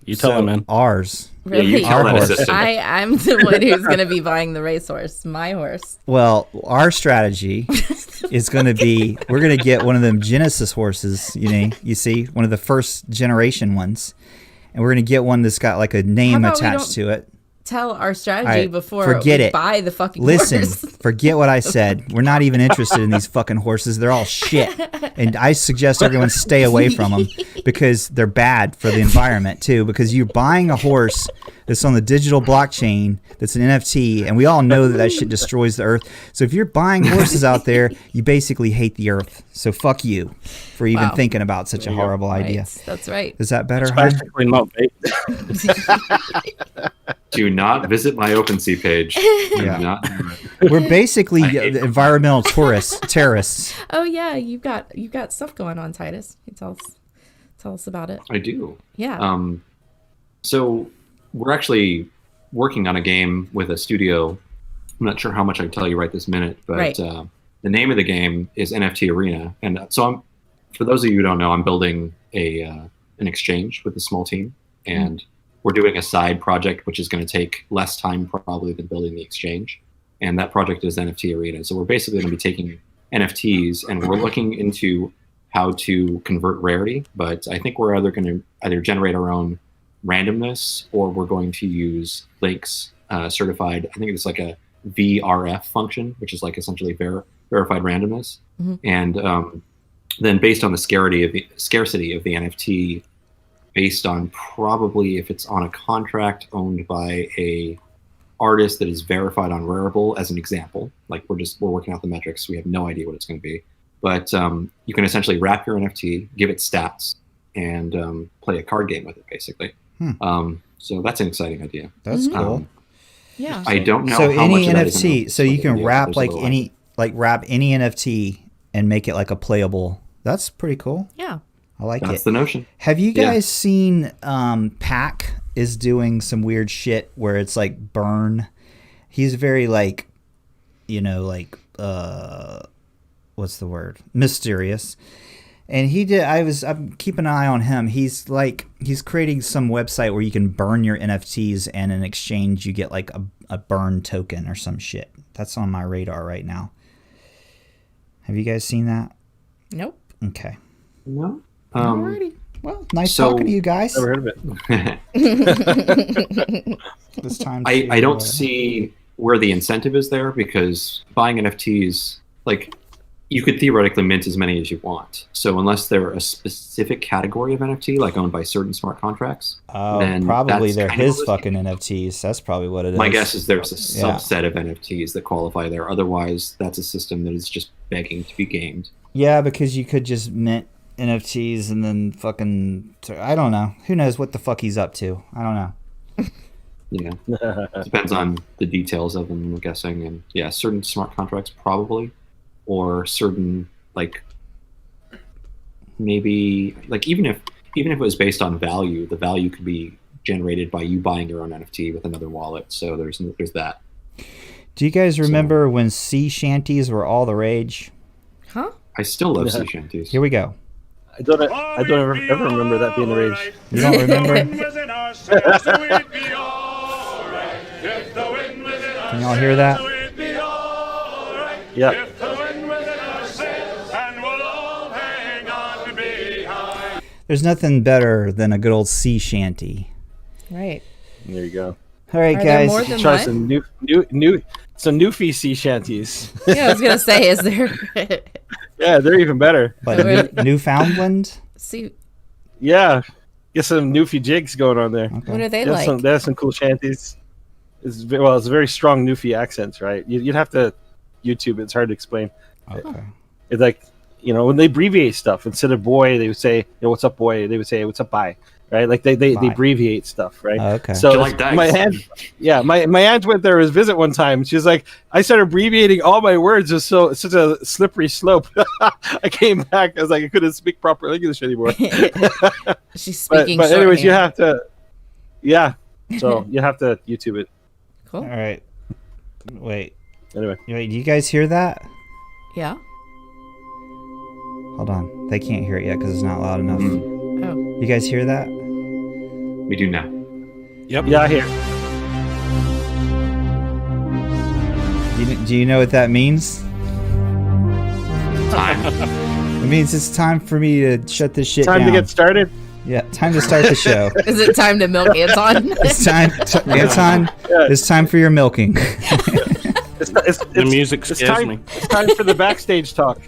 You tell him, man. Ours. Really? Yeah, you tell that assistant. I'm the one who's going to be buying the racehorse, my horse. Well, our strategy is going to be, we're going to get one of them Genesis horses, you see, one of the first generation ones, and we're going to get one that's got like a name attached to it. Tell our strategy before buy the fucking Listen, horse. Forget what I said. We're not even interested in these fucking horses. They're all shit. And I suggest everyone stay away from them because they're bad for the environment too, because you're buying a horse that's on the digital blockchain that's an NFT, and we all know that shit destroys the earth. So if you're buying horses out there, you basically hate the earth. So fuck you for even thinking about such a horrible idea. That's right. Is that better, It's huh? basically not bait. Do not visit my OpenSea page. Yeah. We're basically environmental terrorists. Oh yeah, you've got stuff going on, Titus. Can you tell us about it? I do. Yeah. So we're actually working on a game with a studio. I'm not sure how much I can tell you right this minute, but the name of the game is NFT Arena. And so for those of you who don't know, I'm building an exchange with a small team, and we're doing a side project which is going to take less time probably than building the exchange. And that project is NFT Arena. So we're basically going to be taking NFTs and we're looking into how to convert rarity, but I think we're either going to generate our own randomness, or we're going to use links certified. I think it's like a VRF function, which is like essentially verified randomness. And then based on the scarcity of the NFT, based on probably if it's on a contract owned by a artist that is verified on Rarible, as an example. Like we're working out the metrics. We have no idea what it's going to be. But you can essentially wrap your NFT, give it stats, and play a card game with it, basically. So that's an exciting idea. That's cool. Yeah. I don't know. So how any much of that NFT, so you can wrap wrap any NFT and make it like a playable. That's pretty cool. Yeah. I like it. That's the notion. Have you guys seen Pac is doing some weird shit where it's like burn? He's very like, what's the word? Mysterious. And I'm keeping an eye on him. He's creating some website where you can burn your NFTs, and in exchange you get like a burn token or some shit. That's on my radar right now. Have you guys seen that? Nope. Okay. No. Alrighty. Well, nice talking to you guys. Never heard of it. This time I don't see where the incentive is there, because buying NFTs, like, you could theoretically mint as many as you want. So unless they're a specific category of NFT, like owned by certain smart contracts, then probably that's they're kind of his risky. fucking NFTs. That's probably what it is. My guess is there's a subset of NFTs that qualify there. Otherwise, that's a system that is just begging to be gamed. Yeah, because you could just mint NFTs and then fucking... I don't know. Who knows what the fuck he's up to? I don't know. Yeah. Depends on the details of them, I'm guessing. And yeah, certain smart contracts probably. Or certain, like, maybe, like, even if it was based on value, the value could be generated by you buying your own NFT with another wallet. So there's that. Do you guys remember when sea shanties were all the rage? Huh? I still love sea shanties. Here we go. I don't ever remember that being the rage. You don't remember? Can y'all hear that? Yeah. There's nothing better than a good old sea shanty. Right. There you go. All right, Are there guys. more than Try one? some newfie sea shanties. Yeah, I was gonna say, is there? Yeah, they're even better. But Really? Newfoundland? See, Yeah, get some newfie jigs going on there. Okay. what are they They have like? they have some cool shanties. It's a very strong newfie accents, right? You'd have to YouTube it. It's hard to explain. Okay. It's like, when they abbreviate stuff, instead of boy, they would say, what's up, boy? They would say, what's up, bye? Right? Like they Bye. abbreviate stuff, right? Okay. So Do you like dice? my aunt went there as visit one time. She was like, I started abbreviating all my words. It's such a slippery slope. I came back. I was like, I couldn't speak proper English anymore. She's speaking. but anyways, you shorthand. have to, yeah. So you have to YouTube it. Cool. All right. Wait, Anyway, do you guys hear that? Yeah. Hold on. They can't hear it yet because it's not loud enough. Oh. You guys hear that? We do now. Yep. yeah, I hear. Do you know what that means? Time. It means it's time for me to shut this shit Time down. to get started. Yeah, time to start the show. Is it time to milk Anton? It's time, Anton. It's time for your milking. The music it's scares time, me. It's time for the backstage talk.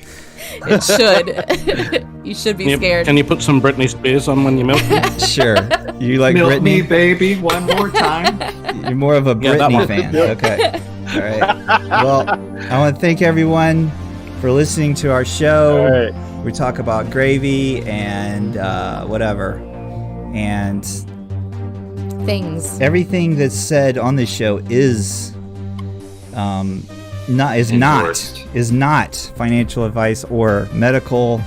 It should. You should be scared. Can you put some Britney Spears on when you milk me? Sure. You like Milk me, Britney? baby, one more time. You're more of a Yeah, that Britney one. fan. Okay. All right. Well, I want to thank everyone for listening to our show. All right. We talk about gravy and whatever. And Things. everything that's said on this show is not financial advice or medical,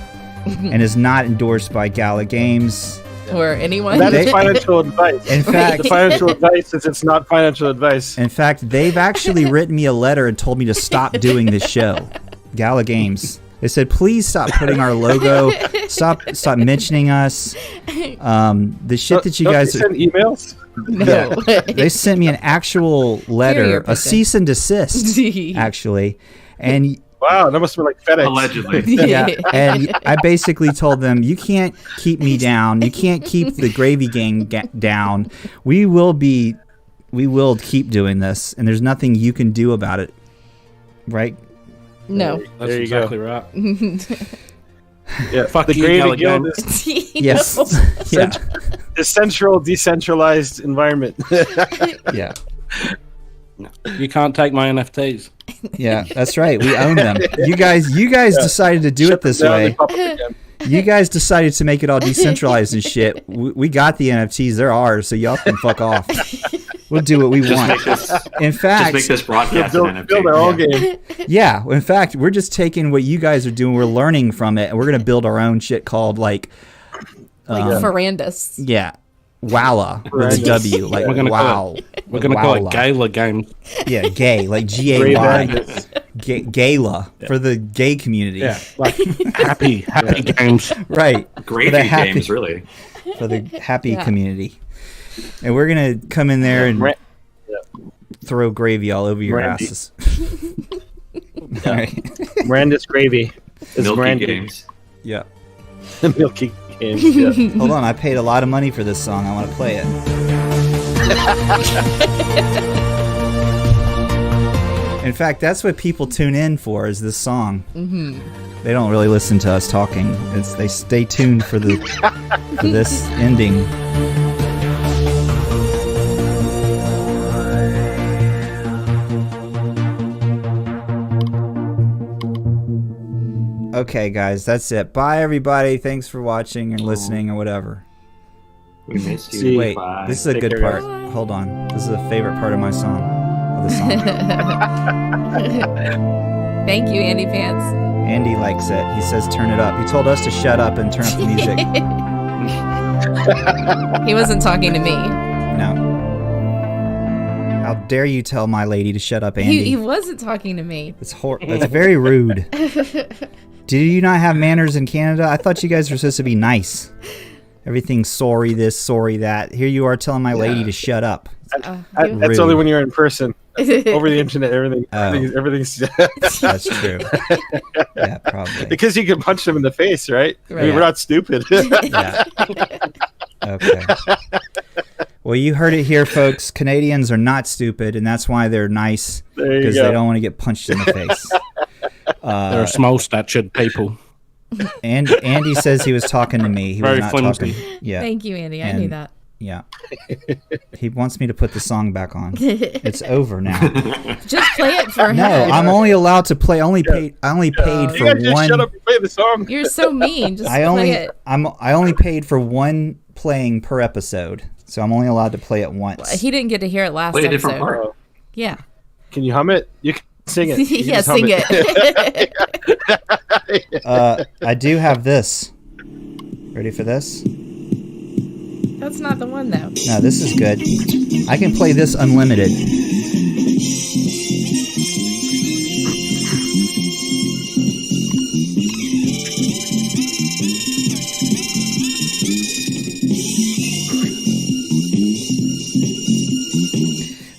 and is not endorsed by Gala Games. Or anyone. That is financial advice. In fact, The financial advice is it's not financial advice. In fact, they've actually written me a letter and told me to stop doing this show. Gala Games. They said, please stop putting our logo. Stop mentioning us. The shit that you Don't guys they send emails. No. they sent me an actual letter, your a person. cease and desist, actually. And Wow, that must have been like FedEx. Allegedly. yeah, and I basically told them, you can't keep me down. You can't keep the Gravy Gang down. We will keep doing this, and there's nothing you can do about it. Right? No. That's There you go. exactly right. Yeah, Fuck the you, Gravy Gala Guild Games. is Yes. Yeah. central, decentralized environment. Yeah. No, you can't take my NFTs. Yeah, that's right. We own them. You guys decided to do it this way. You guys decided to make it all decentralized and shit. We got the NFTs. They're ours, so y'all can fuck off. We'll do what we want. In fact, just make this broadcast an NFT. Build our own game. Yeah, in fact, we're just taking what you guys are doing. We're learning from it, and we're gonna build our own shit called Mirandus. Yeah, Walla with a W, like We're gonna wow. We're going to call it Gala Games. Yeah, gay, like GAY. Gala for the gay community. Yeah, like happy games. Right. Gravy For the happy- games, really. For the happy community. And we're going to come in there and throw gravy all over your asses. All right. Mirandus gravy. It's Milky Mirandus. games. Yeah. Milky games. Yeah. Hold on, I paid a lot of money for this song. I want to play it. In fact, that's what people tune in for, is this song. Mm-hmm. They don't really listen to us talking. They stay tuned for this ending. Okay, guys, that's it. Bye, everybody. Thanks for watching and listening or whatever. We missed you. Wait, Bye. this is a Take good care, part. guys. Hold on. This is a favorite part of my song. Of the song. Thank you, Andy Pants. Andy likes it. He says turn it up. He told us to shut up and turn up the music. He wasn't talking to me. No. How dare you tell my lady to shut up, Andy? He wasn't talking to me. That's very rude. Do you not have manners in Canada? I thought you guys were supposed to be nice. Everything's sorry this, sorry that. Here you are telling my lady to shut up. That's only when you're in person. Over the internet, everything's That's true. Yeah, probably. because you can punch them in the face, right? I mean, we're not stupid. Yeah. Okay. Well, you heard it here, folks. Canadians are not stupid, and that's why they're nice, because they don't want to get punched in the face. They're small-statured people. And Andy says he was talking to me. He Very was not flimsy. talking. Yeah. Thank you, Andy. I knew that. Yeah. He wants me to put the song back on. It's over now. Just play it for him. No, I'm only allowed to play. I only paid You for guys just one. shut up and play the song. You're so mean. Just I play it. only paid for one playing per episode, so I'm only allowed to play it once. He didn't get to hear it last Play a episode. different part. Yeah. Can you hum it? You can sing it. You can Yeah, just hum sing it. I do have this. Ready for this? That's not the one, though. No, this is good. I can play this unlimited.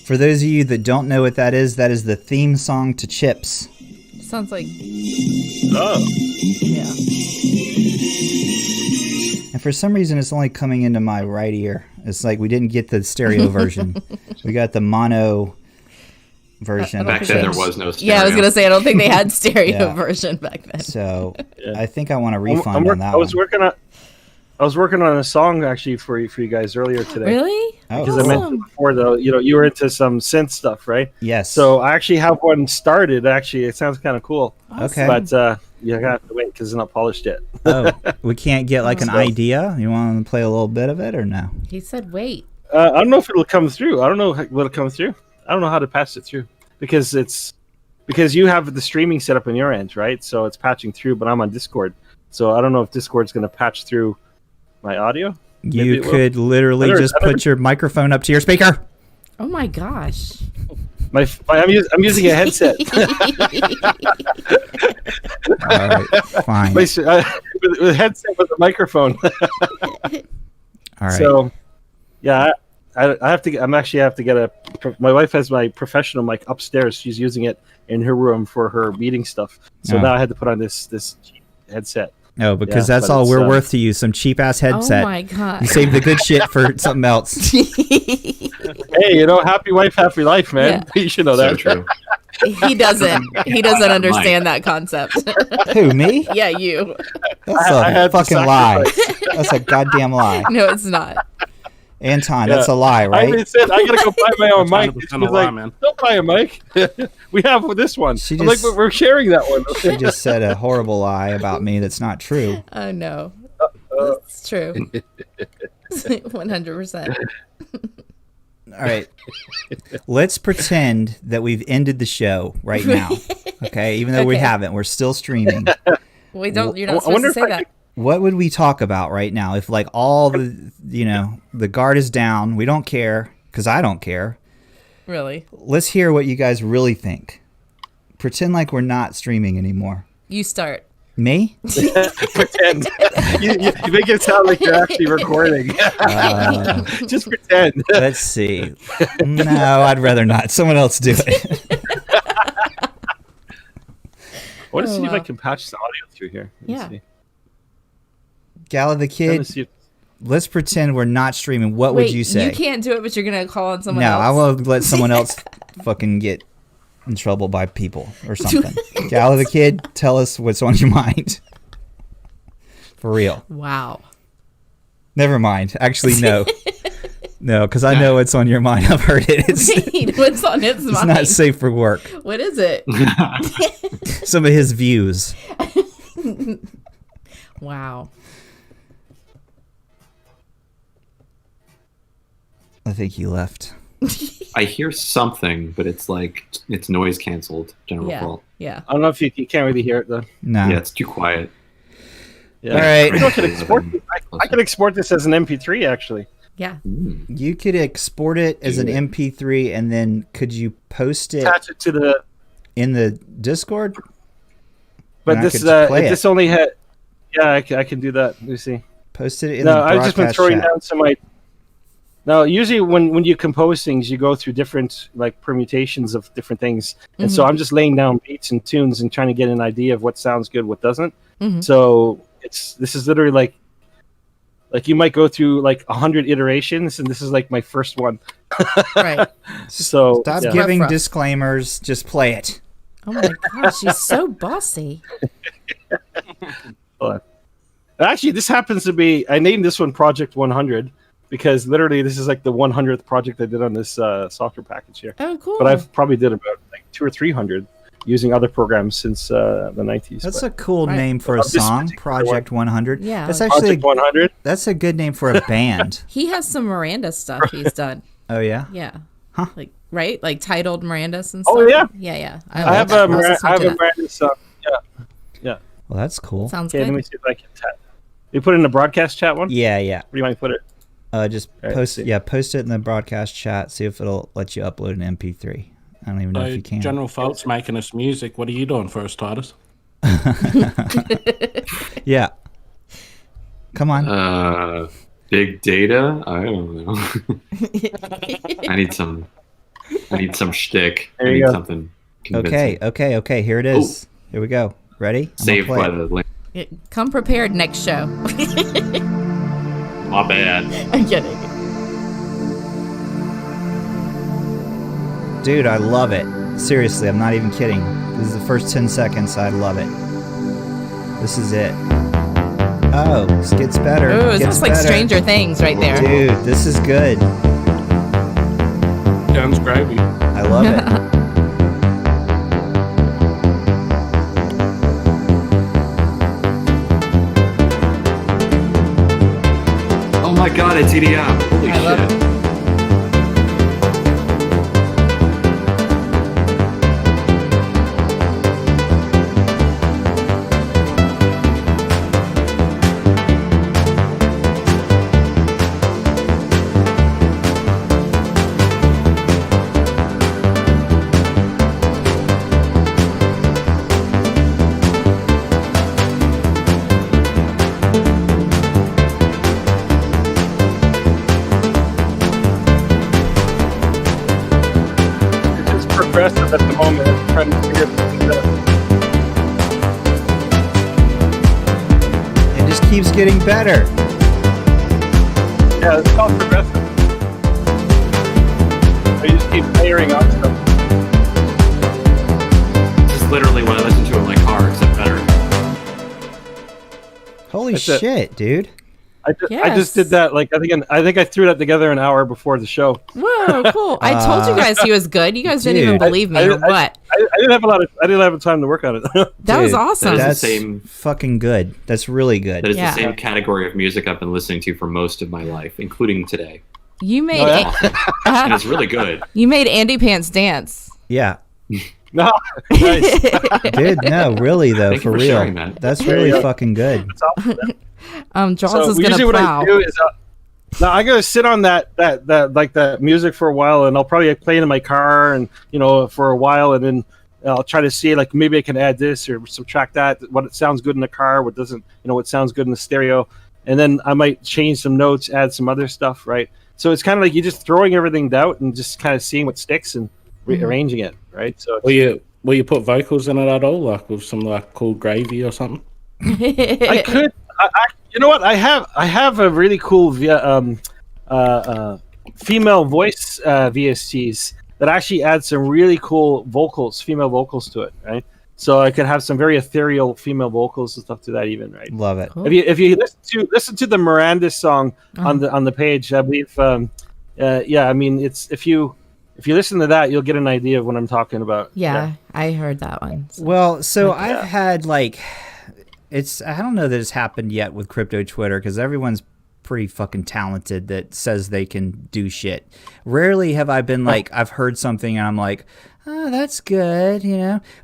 For those of you that don't know what that is the theme song to Chips. Sounds like... Oh. Yeah. And for some reason, it's only coming into my right ear. It's like we didn't get the stereo version. We got the mono version. Back then, there was no stereo. Yeah, I was going to say, I don't think they had stereo Yeah. version back then. So I think I want a refund on that I was one. working on a song actually for you guys earlier today. Really? Oh, Because cool. I mentioned before, though, you were into some synth stuff, right? Yes. So I actually have one started. Actually, it sounds kind of cool. Okay. But you have to wait because it's not polished yet. Oh, we can't get like an idea? You want to play a little bit of it or no? He said, wait. I don't know if it'll come through. I don't know will it come through. I don't know how to patch it through because you have the streaming set up on your end, right? So it's patching through, but I'm on Discord, so I don't know if Discord's going to patch through my audio. You could literally just put your microphone up to your speaker. Oh, my gosh. I'm using a headset. All right, fine. with a headset with a microphone. All right. So, yeah, I have to. I'm actually have to get a. My wife has my professional mic upstairs. She's using it in her room for her meeting stuff. So now I had to put on this cheap headset. No, because Yeah, that's but all it's, we're worth to you. Some cheap ass headset. Oh, my God. You save the good shit for something else. Hey, happy wife, happy life, man. Yeah. You should know So that. true. He doesn't understand that concept. Who, me? Yeah, you. That's I a had to fucking lie. sacrifice. That's a goddamn lie. No, it's not. Anton, that's a lie, I right? even said I gotta go buy my own mic. She's 100% a like, lie, man. don't buy a mic. We have this one. She I'm like, just- we're sharing that one. She just said a horrible lie about me that's not true. Oh no, it's true. 100%. All right. Let's pretend that we've ended the show right now. Okay? Even though we Okay. haven't, we're still streaming. We don't. You're not I supposed wonder to if say I that. What would we talk about right now if like all the, the guard is down, we don't care cuz I don't care. Really? Let's hear what you guys really think. Pretend like we're not streaming anymore. You start. Me? Pretend. You make it sound like you're actually recording. Just pretend. Let's see. No, I'd rather not. Someone else do it. I want to see if I can patch the audio through here. Let me Yeah. see. Gala the Trying to Kid, see if- let's pretend we're not streaming. What Wait, would you say? you can't do it, but you're gonna call on someone No, else. I will let someone else fucking get in trouble by people or something. Gala the Kid, tell us what's on your mind. For real. Wow. Never mind. Actually, no. No, because I know what's on your mind. I've heard it. Wait, what's on his It's mind? not safe for work. What is it? Some of his views. Wow. I think he left. I hear something, but it's like it's noise canceled. General Yeah. fault. Yeah. I don't know if you can't really hear it though. No. Yeah, it's too quiet. Yeah. All right. I can export. I can export this as an MP3 actually. Yeah. You could export it as an MP3 and then could you post it Attach it to the. in the Discord? But And I this could just play this only had. Yeah, I can do that. Let me see. Post it in the No, I've broadcast just been throwing chat. down some like. Now, usually when you compose things, you go through different like permutations of different things, and so I'm just laying down beats and tunes and trying to get an idea of what sounds good, what doesn't. So this is literally like you might go through like 100 iterations, and this is like my first one. Right. So Stop yeah. giving Rough. disclaimers. Just play it. Oh my gosh, she's so bossy. Hold on. Actually, this happens to be. I named this one Project 100 because literally this is like the 100th project I did on this software package here. Oh, cool. But I've probably did about like 200 or 300 using other programs since the 90s. That's but a cool Right. name for a Of this song, particular Project 100. Yeah. That's actually Project 100. that's a good name for a band. He has some Miranda stuff he's done. Oh yeah. Yeah. Huh. Like right, like titled Miranda's and stuff. Oh, yeah. Yeah. I have love a that. I was listening to that. Miranda song. Yeah. Well, that's cool. Sounds Okay, good. let me see if I can tap. You put it in the broadcast chat one? Yeah, yeah. Where do you want to put it? Just All right, post let's see. post it in the broadcast chat. See if it'll let you upload an MP3. I don't even know if you can. General Fault's making us music. What are you doing first, Titus? Yeah. Come on. Big data? I don't know. I need some shtick. There I you need go. something convincing. Okay. Here it is. Here we go. Ready? I'm Saved gonna play by it. the link. Come prepared next show. My bad. I'm kidding. Dude, I love it. Seriously, I'm not even kidding. This is the first 10 seconds. I love it. This is it. Oh, this gets better. Ooh, this gets looks like better. Stranger Things right there. Dude, this is good. Sounds gravy. I love it. Oh my god, it's EDM. Holy I love shit. It's just progressive at the moment. I'm trying to figure things out. It just keeps getting better. Yeah, it's all progressive. I just keep layering on stuff. This is literally what I listen to in my car, except better. Holy That's it. shit, dude. I just did that. Like I think I threw that together an hour before the show. Whoa, cool! I told you guys he was good. You guys didn't even believe me, or what? I didn't have time to work on it. That was awesome. That's the same fucking good. That's really good. That is the same category of music I've been listening to for most of my life, including today. You made and it's really good. You made Andy Pants dance. Yeah. No, nice. Dude, no, really though, Thank for you for real. that. That's really fucking good. Jaws so is gonna usually plow. what I do is now I gotta sit on that like that music for a while, and I'll probably play it in my car, and for a while, and then I'll try to see like maybe I can add this or subtract that. What sounds good in the car, what doesn't, what sounds good in the stereo, and then I might change some notes, add some other stuff, right? So it's kind of like you're just throwing everything out and just kind of seeing what sticks and rearranging it, right? So will you put vocals in it at all, like with some like cool gravy or something? I could. You know what? I have a really cool female voice VSTs that actually add some really cool vocals, female vocals to it, right? So I could have some very ethereal female vocals and stuff to that, even, right? Love it. Cool. If you listen to the Mirandus song on the page, I believe. I mean, it's if you listen to that, you'll get an idea of what I'm talking about. Yeah. I heard that one. So. Well, so I've had like, I don't know that it's happened yet with crypto Twitter because everyone's pretty fucking talented that says they can do shit. Rarely have I been like, I've heard something and I'm like, oh, that's good,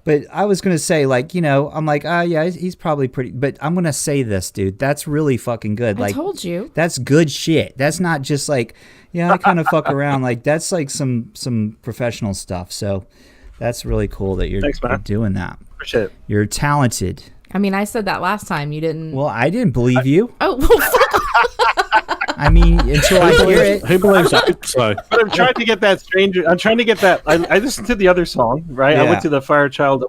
But I was going to say like, I'm like, yeah, he's probably pretty, but I'm going to say this, dude, that's really fucking good. I Like, told you. That's good shit. That's not just like, yeah, I kind of fuck around. Like that's like some professional stuff. So that's really cool that you're doing that. Appreciate it. You're talented. I mean, I said that last time. You didn't. Well, I didn't believe you. Oh, well, fuck. I mean, until I hear it. Who believes that? So, but I'm trying to get that stranger. I'm trying to get that. I listened to the other song, right? Yeah. I went to the Fire Child.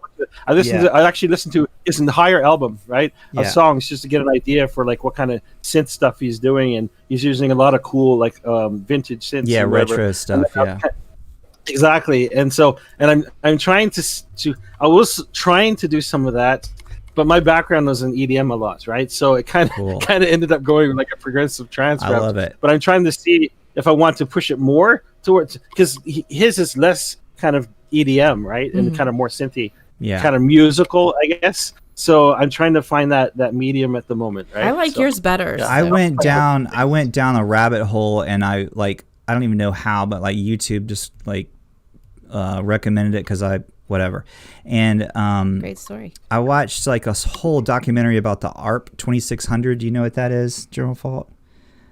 I actually listened to his entire album, right, of songs, just to get an idea for like what kind of synth stuff he's doing, and he's using a lot of cool like vintage synths. Yeah, retro stuff. Yeah. Exactly, and I'm trying to. I was trying to do some of that. But my background was in EDM a lot, right? So it kind of ended up going like a progressive trance rap. I love it. But I'm trying to see if I want to push it more towards, because his is less kind of EDM, right, and kind of more synthy, kind of musical, I guess. So I'm trying to find that medium at the moment, right? I like yours better. So. I went down a rabbit hole, and I don't even know how, but like YouTube just like recommended it because whatever. And great story. I watched like a whole documentary about the ARP 2600. Do you know what that is? General Fault?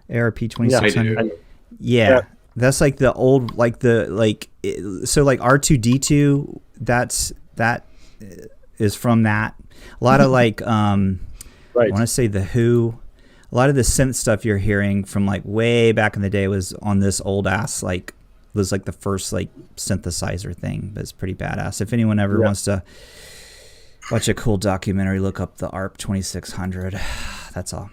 ARP 2600. Yeah. That's like the old so like R2D2, that is from that. A lot of like I want to say the Who. A lot of the synth stuff you're hearing from like way back in the day was on this old ass like was like the first like synthesizer thing, but it's pretty badass. If anyone ever wants to watch a cool documentary, look up the ARP 2600. That's all.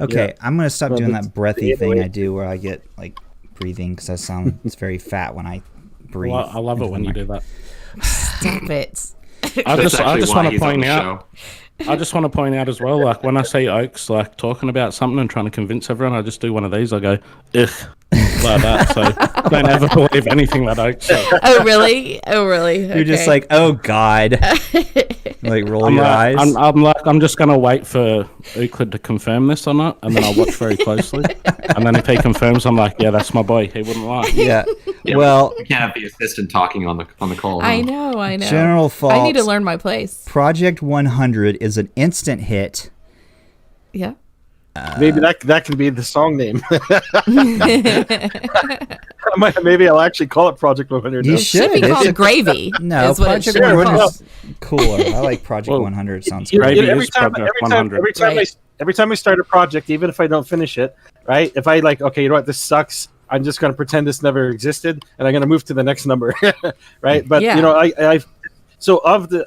Okay, I'm gonna stop doing that breathy thing I do where I get like breathing because it's very fat when I breathe. Well, I love it when you do that. Stop it. I just want to point out. I just want to point out as well, like when I see Oaks like talking about something and trying to convince everyone, I just do one of these. I go, ugh, like that. So don't ever believe anything that Oaks says. Oh really? You're just like, oh God. Like roll your eyes. I'm just gonna wait for Euclid to confirm this or not, and then I'll watch very closely. And then if he confirms, I'm like, yeah, that's my boy. He wouldn't lie. Yeah. Well, you can't have the assistant talking on the call. I know. General Fault. I need to learn my place. Project 100 is an instant hit. Yeah. Maybe that can be the song name. Maybe I'll actually call it Project 100. You should. It should be called Gravy. No, Project 100 is cooler. I like Project 100. Sounds great. Every time I start a project, even if I don't finish it, right? If I like, okay, you know what, this sucks. I'm just going to pretend this never existed, and I'm going to move to the next number, right? But I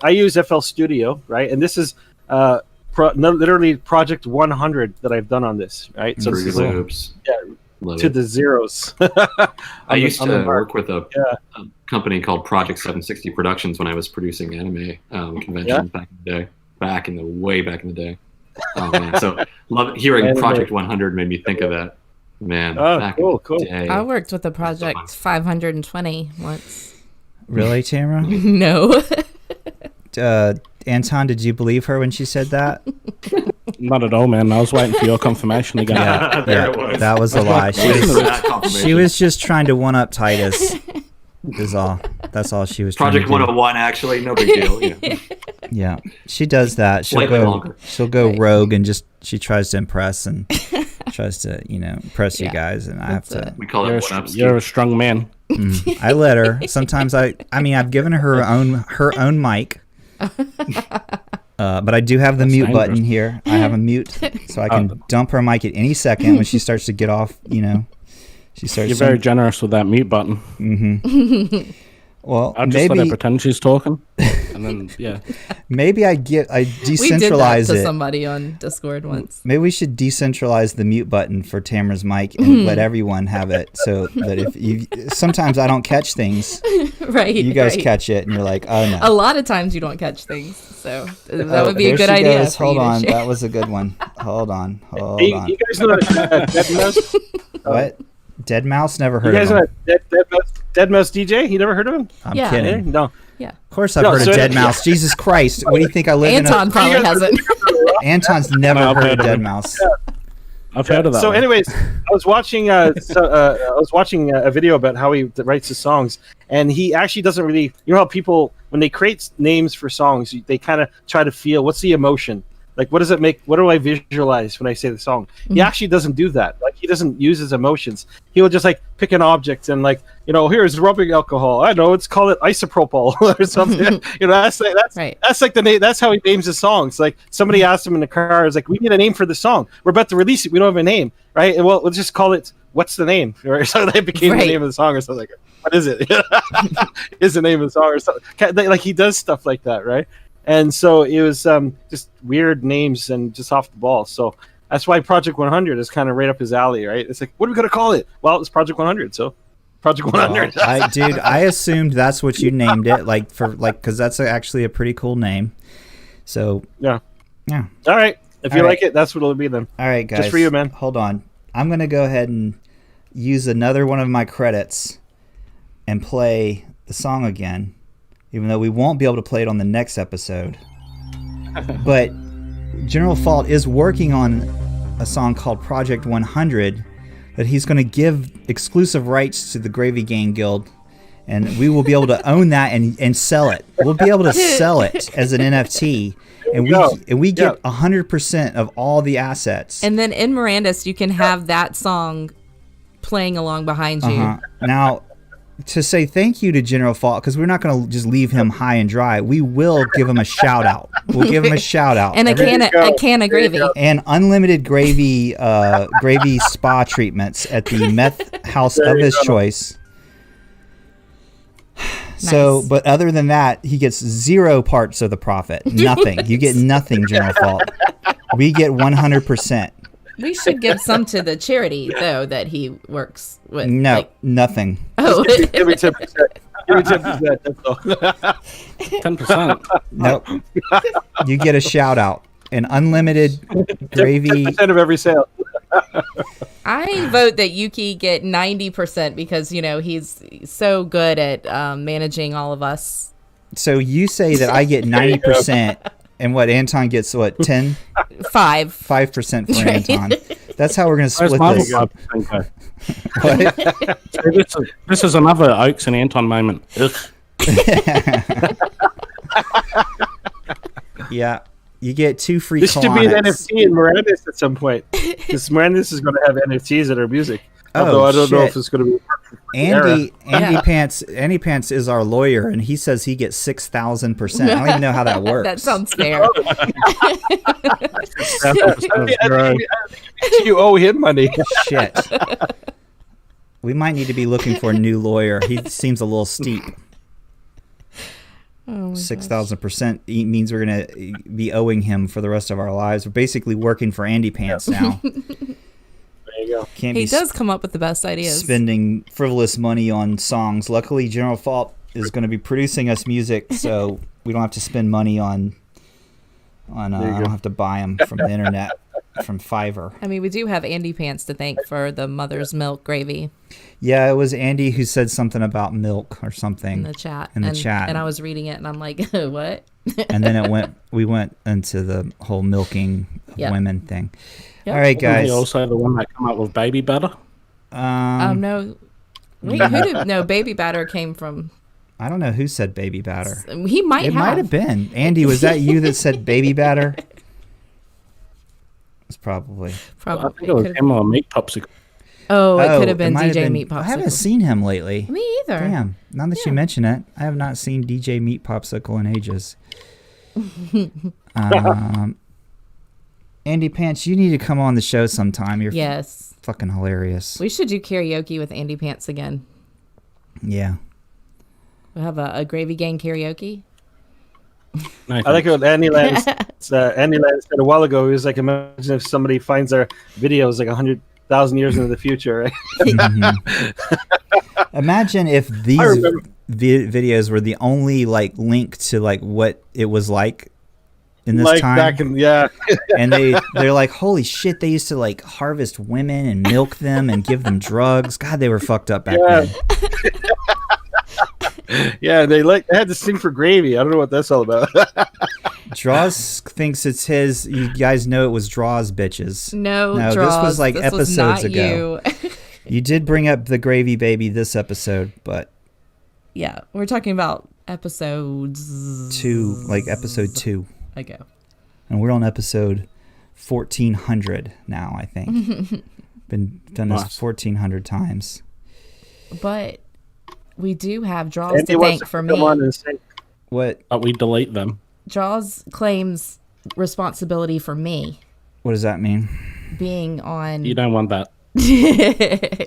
use FL Studio, right? And this is literally Project 100 that I've done on this, right? So this is to the zeros. I used to work with a company called Project 760 Productions when I was producing anime conventions back in the day. Way back in the day. Oh man, so hearing Project 100 made me think of that. Man, cool. I worked with a Project 520 once. Really, Tamara? No. Anton, did you believe her when she said that? Not at all, man. I was waiting for your confirmation again. That was a lie. She was just trying to one up Titus. Is all. That's all she was trying Project to do. 101, actually, no big deal. Yeah. Yeah, she does that. She'll go rogue and she tries to impress and tries to impress you guys, and I have to. We call it one-ups. You're a strong man. I let her. Sometimes I've given her her own mic. But I do have the mute button here. I have a mute, so I can dump her mic at any second when she starts to get off. She starts. You're very generous with that mute button. Mm-hmm. Well, I'll just let her pretend she's talking, and then maybe I decentralize we did that to somebody on Discord once. Maybe we should decentralize the mute button for Tamara's mic and let everyone have it, so that if sometimes I don't catch things, right? You guys catch it, and you're like, oh no. A lot of times you don't catch things, so that would be a good idea. Hold on, that was a good one. Hold on. You guys know Dead Mouse? What? Dead Mouse? Never heard of him. You guys know Dead Mouse DJ? You never heard of him? I'm kidding. No. Yeah. Of course I've heard of Dead Mouse. Jesus Christ. What do you think I live Anton in? probably hasn't. Anton's never heard of Dead Mouse. I've heard of that. So, anyways, I was watching a video about how he writes his songs, and he actually doesn't really. You know how people, when they create names for songs, they kind of try to feel what's the emotion. Like, what does it make? What do I visualize when I say the song? He actually doesn't do that. Like, he doesn't use his emotions. He will just pick an object and here's rubbing alcohol. I know, let's call it isopropyl or something. That's like the name. That's how he names his songs. Like, somebody asked him in the car, is like, we need a name for the song. We're about to release it. We don't have a name, right? And we'll just call it. What's the name? Right? So that became the name of the song or something. What is it? Is the name of the song or something? Like, he does stuff like that, right? And so it was just weird names and just off the ball. So that's why Project 100 is kind of right up his alley, right? It's like, what are we going to call it? Well, it's Project 100, so Project 100. I assumed that's what you named it, because that's actually a pretty cool name. So yeah. All right, if you like it, that's what it'll be then. All right, guys, just for you, man. Hold on, I'm going to go ahead and use another one of my credits and play the song again. Even though we won't be able to play it on the next episode. But General Fault is working on a song called Project 100 that he's going to give exclusive rights to the Gravy Gang Guild. And we will be able to own that and sell it. We'll be able to sell it as an NFT. And we get 100% of all the assets. And then in Mirandus, you can have that song playing along behind you. Now, to say thank you to General Fault, because we're not going to just leave him high and dry. We will give him a shout out. We'll give him a shout out. And a can of gravy. And unlimited gravy spa treatments at the meth house of his choice. So, but other than that, he gets 0 parts of the profit. Nothing. You get nothing, General Fault. We get 100%. We should give some to the charity, though, that he works with. No, nothing. Oh. Give me 10%. Give me 10%. That's all. 10%. Nope. You get a shout out. An unlimited gravy. 10% of every sale. I vote that Yuki get 90% because, he's so good at managing all of us. So you say that I get 90%. And what, Anton gets what, 10? 5% for Anton. That's how we're going to split this. What? This is another Oaks and Anton moment. Yeah. You get 2 free This should be an NFT in Mirandus at some point. Because Mirandus is going to have NFTs that are music. Although I don't know if it's going to be Andy Pants is our lawyer, and he says he gets 6,000%. I don't even know how that works. That sounds fair. You owe him money. Shit. We might need to be looking for a new lawyer. He seems a little steep. 6,000% means we're going to be owing him for the rest of our lives. We're basically working for Andy Pants now. He does come up with the best ideas. Spending frivolous money on songs. Luckily, General Fault is going to be producing us music, so we don't have to spend money on On I don't have to buy them from the internet, from Fiverr. I mean, we do have Andy Pants to thank for the mother's milk gravy. Yeah, it was Andy who said something about milk or something in the chat. chat. And I was reading it, and I'm like, what? And then we went into the whole milking of women thing. Yep. All right, guys. Wasn't he also the one that came up with baby batter? No. Wait, who did? No, baby batter came from. I don't know who said baby batter. He might have. It might have been. Andy, was that you that said baby batter? It's probably. I think it was him or Meat Popsicle. Oh, it could have been DJ Meat Popsicle. I haven't seen him lately. Me either. Damn. Now that you mention it, I have not seen DJ Meat Popsicle in ages. Andy Pants, you need to come on the show sometime. You're fucking hilarious. We should do karaoke with Andy Pants again. Yeah. We'll have a Gravy Gang karaoke. I like what Andy Land said a while ago. He was like, imagine if somebody finds our videos like 100,000 years into the future, right? Imagine if these videos were the only like link to like what it was like in this time. Back in, and they're like, holy shit, they used to like harvest women and milk them and give them drugs. God, they were fucked up back then. Yeah, they had to sing for gravy. I don't know what that's all about. Draws thinks it's his. You guys know it was Draws, bitches. No, Draws, this was like this episodes was not ago. You did bring up the gravy baby this episode, but yeah, we're talking about episodes 2, like episode 2 ago, and we're on episode 1400 now. I think been done this 1400 times, but. We do have Draws to thank for me. What? But we delete them. Draws claims responsibility for me. What does that mean? Being on. You don't want that.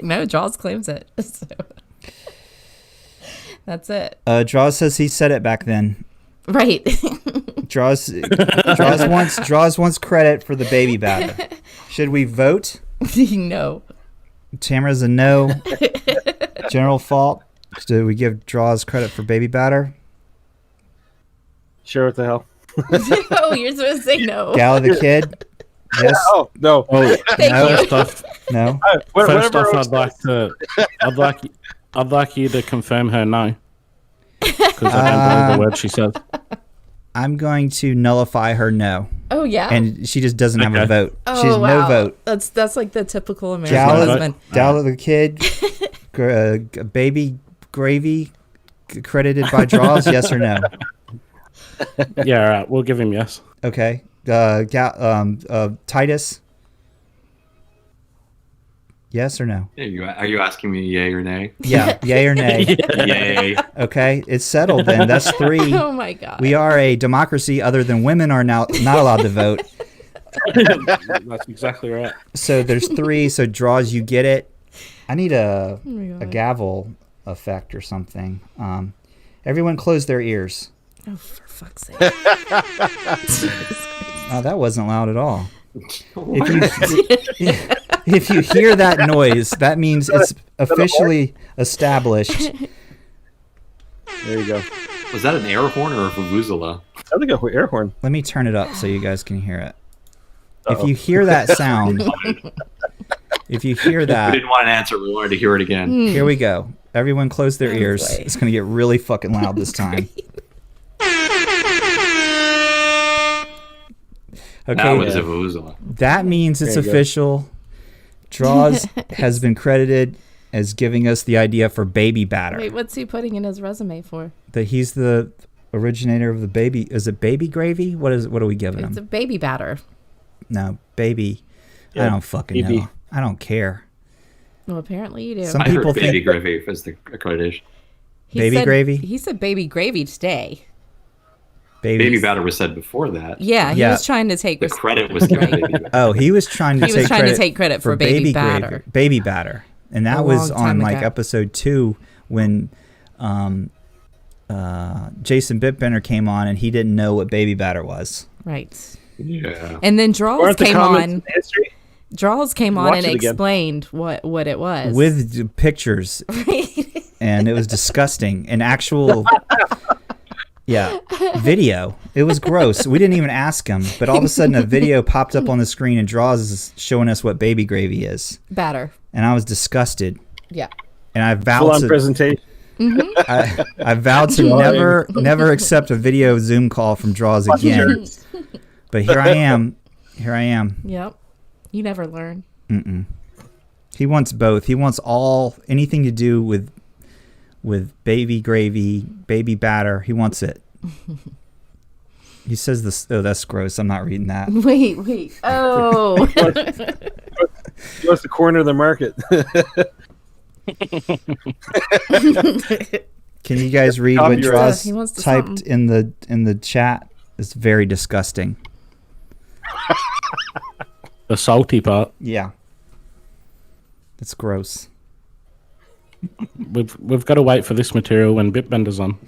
No, Draws claims it. So. That's it. Draws says he said it back then. Right. Draws wants credit for the baby batter. Should we vote? No. Tamara's a no. General Fault. Do we give Draws credit for baby batter? Sure, what the hell? Oh, you're supposed to say no. Gala the Kid? Yes. Oh no. Oh, Thank you. First off, no. First off, I'd like you to confirm her no, because I don't believe the word she says. I'm going to nullify her no. Oh yeah. And she just doesn't have a vote. Oh, She has no vote. That's like the typical American husband. Gala the Kid, baby gravy, credited by Draws. Yes or no? Yeah, all right. We'll give him yes. Okay. Titus. Yes or no? Are you asking me yay or nay? Yeah, yay or nay. Yay. Okay, it's settled then. That's 3. Oh my god. We are a democracy other than women are now not allowed to vote. That's exactly right. So there's 3, so Draws, you get it. I need a gavel effect or something. Everyone close their ears. Oh, for fuck's sake. Oh, that wasn't loud at all. If you hear that noise, that means it's officially established. There you go. Was that an air horn or a vuvuzela? I think an air horn. Let me turn it up so you guys can hear it. If you hear that sound, if you hear that... We didn't want an answer. We wanted to hear it again. Here we go. Everyone close their ears. It's going to get really fucking loud this time. Okay, that was a vuvuzela. That means it's official. Draws has been credited as giving us the idea for baby batter. Wait, what's he putting in his resume for? That he's the originator of the baby. Is it baby gravy? What are we giving him? It's a baby batter. No, baby. Yeah, I don't fucking know. I don't care. Well, apparently you do. Some people think baby gravy is the accreditation. Gravy? He said baby gravy today. Baby batter was said before that. Yeah, he was trying to take the credit was given to baby batter. Oh, he was trying to take credit for baby batter. Gravy, baby batter. And that was on like episode 2 when Jason Bitbender came on and he didn't know what baby batter was. Right. Yeah. And then Draws came on. Draws came on and again. explained what it was. With pictures. And it was disgusting. And actual Yeah, video. It was gross. We didn't even ask him, but all of a sudden a video popped up on the screen and Draws is showing us what baby gravy is. Batter. And I was disgusted. Yeah. And I vowed Full-on to presentation. I vowed to never accept a video Zoom call from Draws again. But here I am. Yep. You never learn. He wants both. He wants anything to do with baby gravy, baby batter. He wants it. He says this. Oh, that's gross. I'm not reading that. Wait. Oh. He wants to corner the market. Can you guys read what Draws He wants to typed in the chat? It's very disgusting. The salty part. Yeah. It's gross. We've got to wait for this material when Bitbender's on.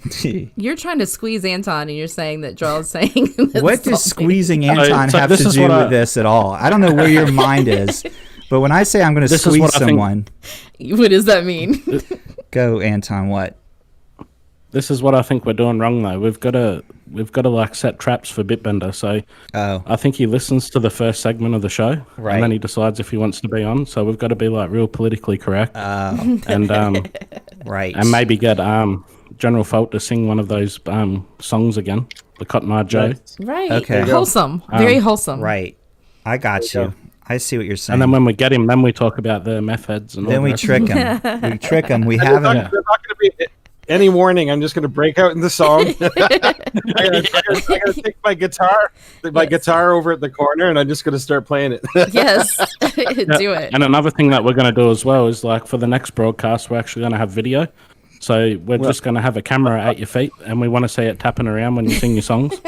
You're trying to squeeze Anton, and you're saying that Draw's saying. What does squeezing Anton have to do with this at all? I don't know where your mind is, but when I say I'm going to squeeze someone, what does that mean? Go, Anton. What? This is what I think we're doing wrong, though. We've got to like set traps for Bitbender. So I think he listens to the first segment of the show, right, and then he decides if he wants to be on. So we've got to be like real politically correct, and right, and maybe get General Fault to sing one of those songs again, the Cotton Eye Joe. Right. Okay. Wholesome. Very wholesome. Right. I got you. I see what you're saying. And then when we get him, then we talk about the meth heads and then all we that. trick him. We haven't. There's not going to be any warning. I'm just going to break out in the song. I'm going to take my guitar over at the corner, and I'm just going to start playing it. Yes. Do it. And another thing that we're going to do as well is like for the next broadcast, we're actually going to have video. So we're just going to have a camera at your feet, and we want to see it tapping around when you sing your songs.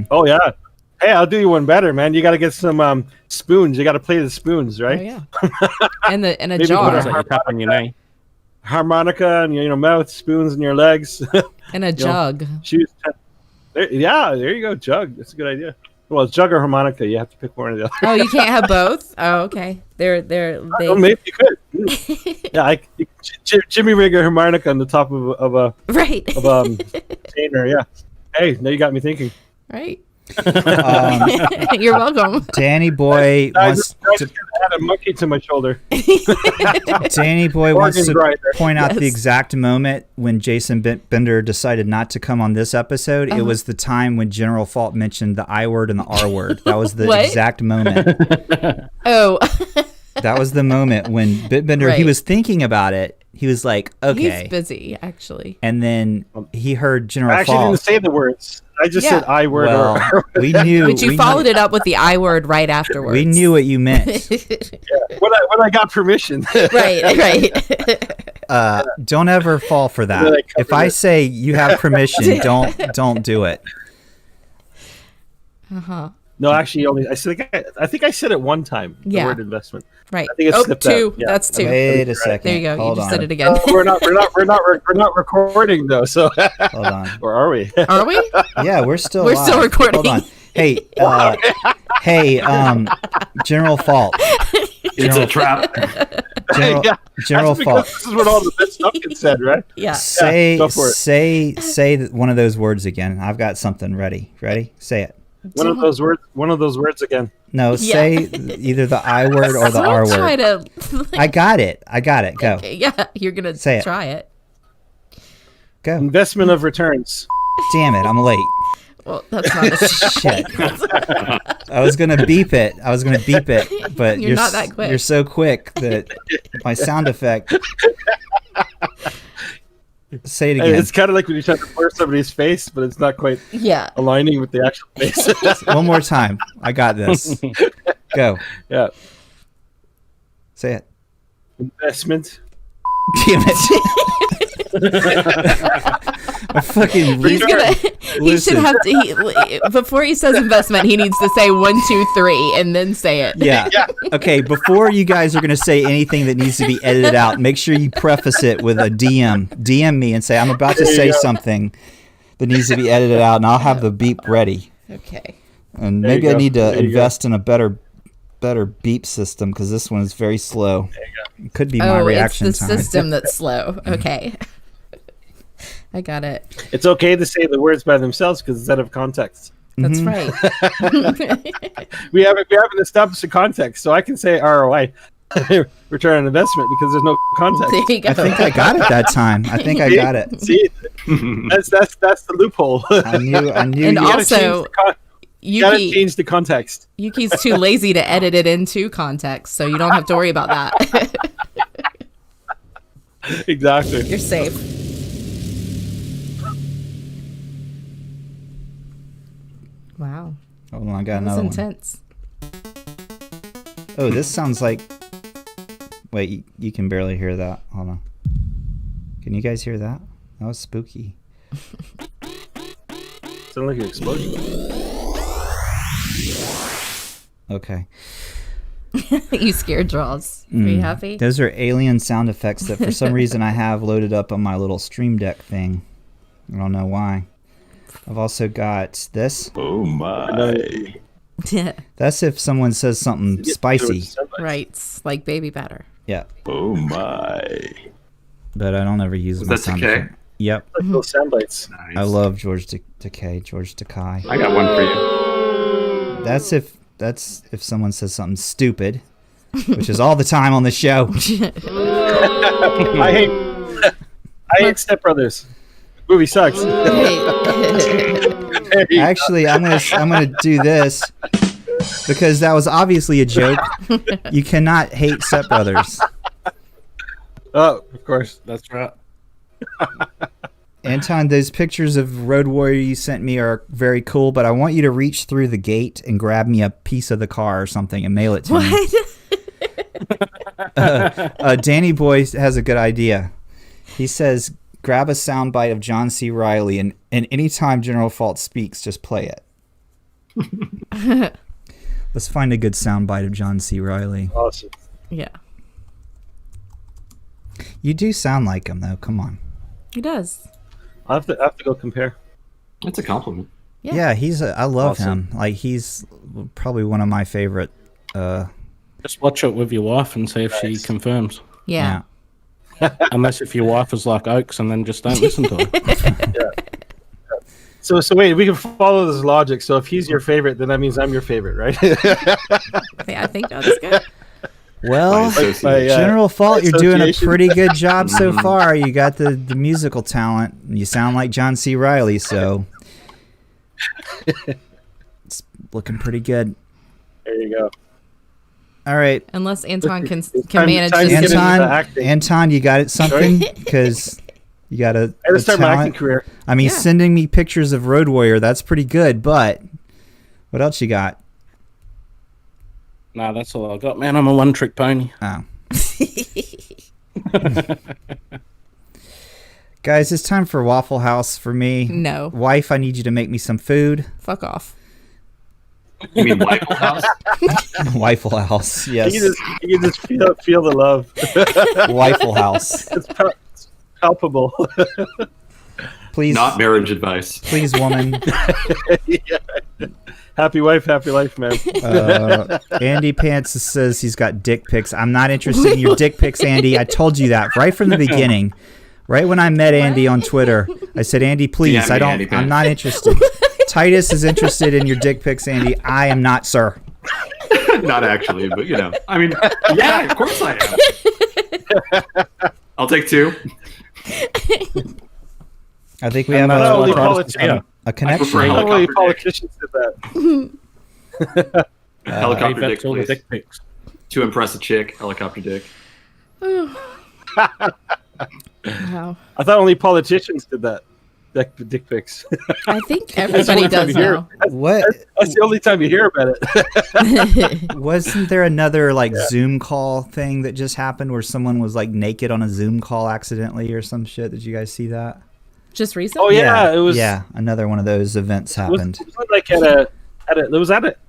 Oh, yeah. Hey, I'll do you one better, man. You got to get some spoons. You got to play the spoons, right? Oh, yeah. and a jar. You tap on your knee. Harmonica and mouth, spoons in your legs. And a jug. Shoes. There you go, jug. That's a good idea. Well, it's jug or harmonica. You have to pick one or the other. Oh, you can't have both? Oh, okay. They. Oh, maybe you could. Yeah, Jimmy rig a harmonica on the top of a right of container. Yeah. Hey, now you got me thinking. Right. You're welcome. Danny Boy wants to add a monkey to my shoulder. Danny Boy wants to point out the exact moment when Jason Bender decided not to come on this episode. It was the time when General Fault mentioned the I word and the R word. That was the exact moment. Oh. That was the moment when Bitbender, he was thinking about it. He was like, okay. He's busy, actually. And then he heard General Fault. I actually didn't say the words. I just said I word. Well, we knew. But you followed it up with the I word right afterwards. We knew what you meant. When I got permission. Right. Don't ever fall for that. If I say you have permission, don't do it. No, actually, I think I said it one time. The word investment. Right. I think it's two. Yeah. That's two. Wait a second. There you go. Hold you just on. said it again. We're not recording though. So hold on. Or are we? Are we? Yeah, we're still. We're live. still recording. Hold on. Hey, General Fault. It's a trap. General Fault. This is what all the best stuff gets said, right? Yeah. Say go for it. say one of those words again. I've got something ready. Ready? Say it. One of those words again. No, say either the I word or the R word. I got it. Go. Okay, yeah, you're gonna say try it. Go. Investment of returns. Damn it! I'm late. Well, that's not a shit. I was gonna beep it, but you're not that quick. You're so quick that my sound effect. Say it again. It's kind of like when you try to blur somebody's face, but it's not quite aligning with the actual face. One more time. I got this. Go. Yeah. Say it. Investment. Damn it. I fucking he should have to before he says investment, he needs to say 1, 2, 3 and then say it. Yeah. Okay, before you guys are going to say anything that needs to be edited out, make sure you preface it with a DM me and say I'm about to say something that needs to be edited out, and I'll have the beep ready. Okay. And maybe I need to invest in a better beep system because this one is very slow. It could be my reaction it's the time. system that's slow. Okay. I got it. It's okay to say the words by themselves because it's out of context. That's right. We haven't established a context, so I can say ROI, return on investment, because there's no context. There you go. I think I got it that time. I think I got it. See, that's the loophole. I knew. And also, you gotta change the context. Yuki's too lazy to edit it into context, so you don't have to worry about that. Exactly. You're safe. Wow. Hold on, I got That was another one. intense. Oh, this sounds like. Wait, you can barely hear that. Hold on. Can you guys hear that? That was spooky. Sound like an explosion. Okay. You scared draws. Are you happy? Those are alien sound effects that for some reason I have loaded up on my little Stream Deck thing. I don't know why. I've also got this. Oh my. That's if someone says something spicy. Right, like baby batter. Yeah. Oh my. But I don't ever use Was my that sound Decay? effect. Yep. Like those sound bites. Nice. I love George Takei. George Takai. I got one for you. That's if someone says something stupid, which is all the time on the show. I hate Step Brothers. Movie sucks. Actually, I'm gonna do this because that was obviously a joke. You cannot hate Step Brothers. Oh, of course. That's right. Anton, those pictures of Road Warrior you sent me are very cool, but I want you to reach through the gate and grab me a piece of the car or something and mail it to me. Danny Boy has a good idea. He says, grab a soundbite of John C. Reilly, and anytime General Fault speaks, just play it. Let's find a good soundbite of John C. Reilly. Awesome. Yeah, You do sound like him, though. Come on. he does. I have to go compare. That's a compliment. Yeah, I love Awesome. him. Like, he's probably one of my favorite. Just watch it with your wife and see if she confirms. Yeah. Unless if your wife is like Oaks and then just don't listen to her. So wait, we can follow this logic. So if he's your favorite, then that means I'm your favorite, right? I think that's good. Well, By, General Fault, you're doing a association. pretty good job so far. You got the musical talent. You sound like John C. Reilly, so it's looking pretty good. There you go. All right, Unless Anton can time- manage time to to get into Anton, acting. Anton, you got it something because you got a I had to start my acting talent. career. I mean, Yeah. sending me pictures of Road Warrior, that's pretty good. But what else you got? Nah, that's all I got, man. I'm a one-trick pony. Oh. Guys, it's time for Waffle House for me. No. Wife, I need you to make me some food. Fuck off. You mean Waffle House? Waffle House, yes. You can just feel the love. Waffle House. It's palpable. Please, Not marriage advice. please, woman. Yeah. Happy wife, happy life, man. Andy Pants says he's got dick pics. I'm not interested in your dick pics, Andy. I told you that right from the beginning. Right when I met Andy on Twitter, I said, Andy, please, DM me, Andy I'm Pants. not interested. Titus is interested in your dick pics, Andy. I am not, sir. Not actually, but you know. I mean, yeah, of course I am. I'll take two. I think we have Not only a politicians, connection. prefer not only Helicopter dick. politicians did that. Helicopter Hey, dick, that's all the please. dick pics. To impress a chick, helicopter dick. Wow. I thought only politicians did that. Dick pics. I think everybody does now. What? That's the only time you hear about it. Wasn't there another Zoom call thing that just happened where someone was naked on a Zoom call accidentally or some shit? Did you guys see that? Just recently? Oh yeah, it was. Yeah, another one of those events happened. Was it like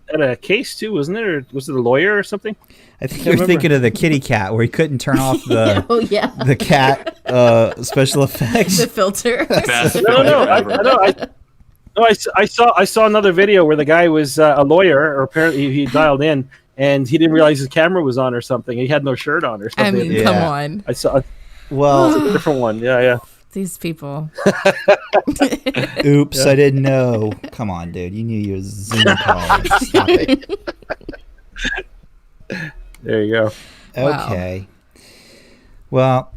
at a case too, wasn't it? Or was it a lawyer or something? I think you're thinking of the kitty cat where he couldn't turn off the Oh, yeah. the cat special effects. The filter. Best No, film ever. I saw another video where the guy was a lawyer, or apparently he dialed in and he didn't realize his camera was on or something. He had no shirt on or I something. mean, Yeah. come on. I saw Well, a different one. Yeah. These people. Oops, I didn't know. Come on, dude. You knew your Zoom call. Stop it. There you go. Okay. Well,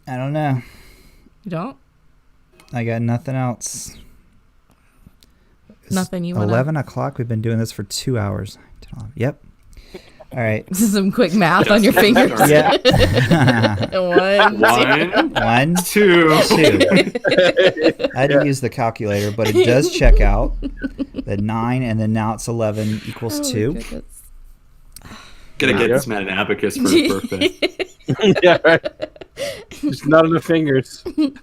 I don't know. You don't? I got nothing else. It's Nothing you want 11 o'clock. We've been doing this for 2 hours. Yep. All right. This is some quick math on your fingers. Yeah. One, two. I had to use the calculator, but it does check out. The 9 and then now it's 11 equals 2. Goodness. Gonna get this man an abacus for his birthday. Yeah, right. Just not enough fingers. And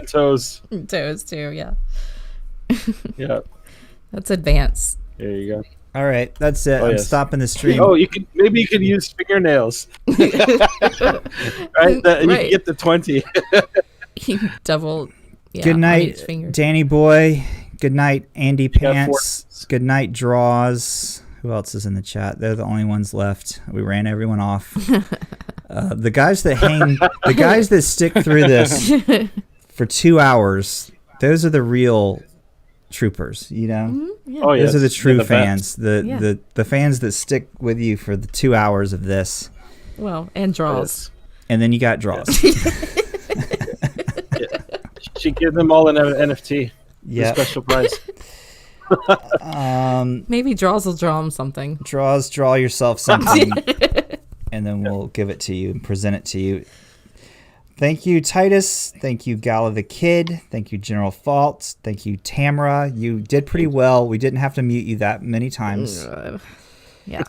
toes. Toes too, yeah. Yeah. That's advanced. There you go. All right, that's it. Oh, I'm yes. stopping the stream. Oh, maybe you could use fingernails. Right? You can get the 20. Double. Yeah, Good on night, each finger. Danny Boy. Good night, Andy got Pants. Good night, Draws. Who else is in the chat? They're the only ones left. We ran everyone off. The guys that stick through this for 2 hours, those are the real troopers, you know? Mm-hmm. Yeah. Oh, yes. Those are the true the fans. The fans that stick with you for the 2 hours of this. Well, and draws. And then you got Draws. She give them all an NFT. Yeah. Special prize. Maybe draws will draw him something. Draws, draw yourself something, and then we'll give it to you and present it to you. Thank you, Titus. Thank you, Gala the Kid. Thank you, General Fault. Thank you, Tamara. You did pretty well. We didn't have to mute you that many times. Yeah.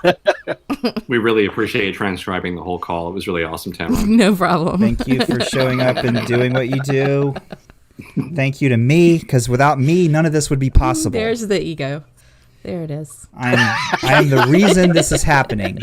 We really appreciate transcribing the whole call. It was really awesome, Tamara. No problem. Thank you for showing up and doing what you do. Thank you to me, because without me, none of this would be possible. There's the ego. There it is. I am the reason this is happening.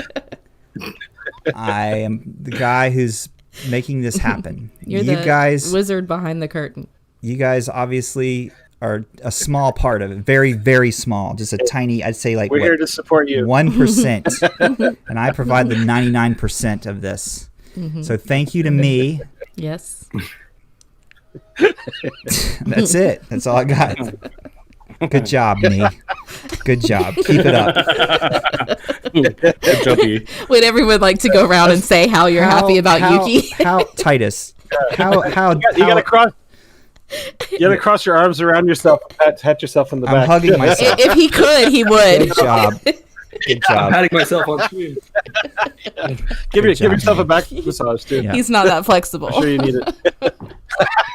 I am the guy who's making this happen. You're you the guys, wizard behind the curtain. You guys obviously are a small part of it. Very, very small. Just a tiny, I'd say like we're here to support you. 1%. And I provide the 99% of this. Mm-hmm. So thank you to me. Yes. That's it. That's all I got. Good job, me. Good job. Keep it up. Good job, you. Would everyone like to go around and say how you're happy about Yuki? How Titus? How You gotta cross your arms around yourself, pat yourself on the back. I'm hugging myself. If he could, he would. Good job. Good I'm job. patting myself on screen. Give job, yourself man. a back massage too. Yeah. He's not that flexible. I'm sure you need it.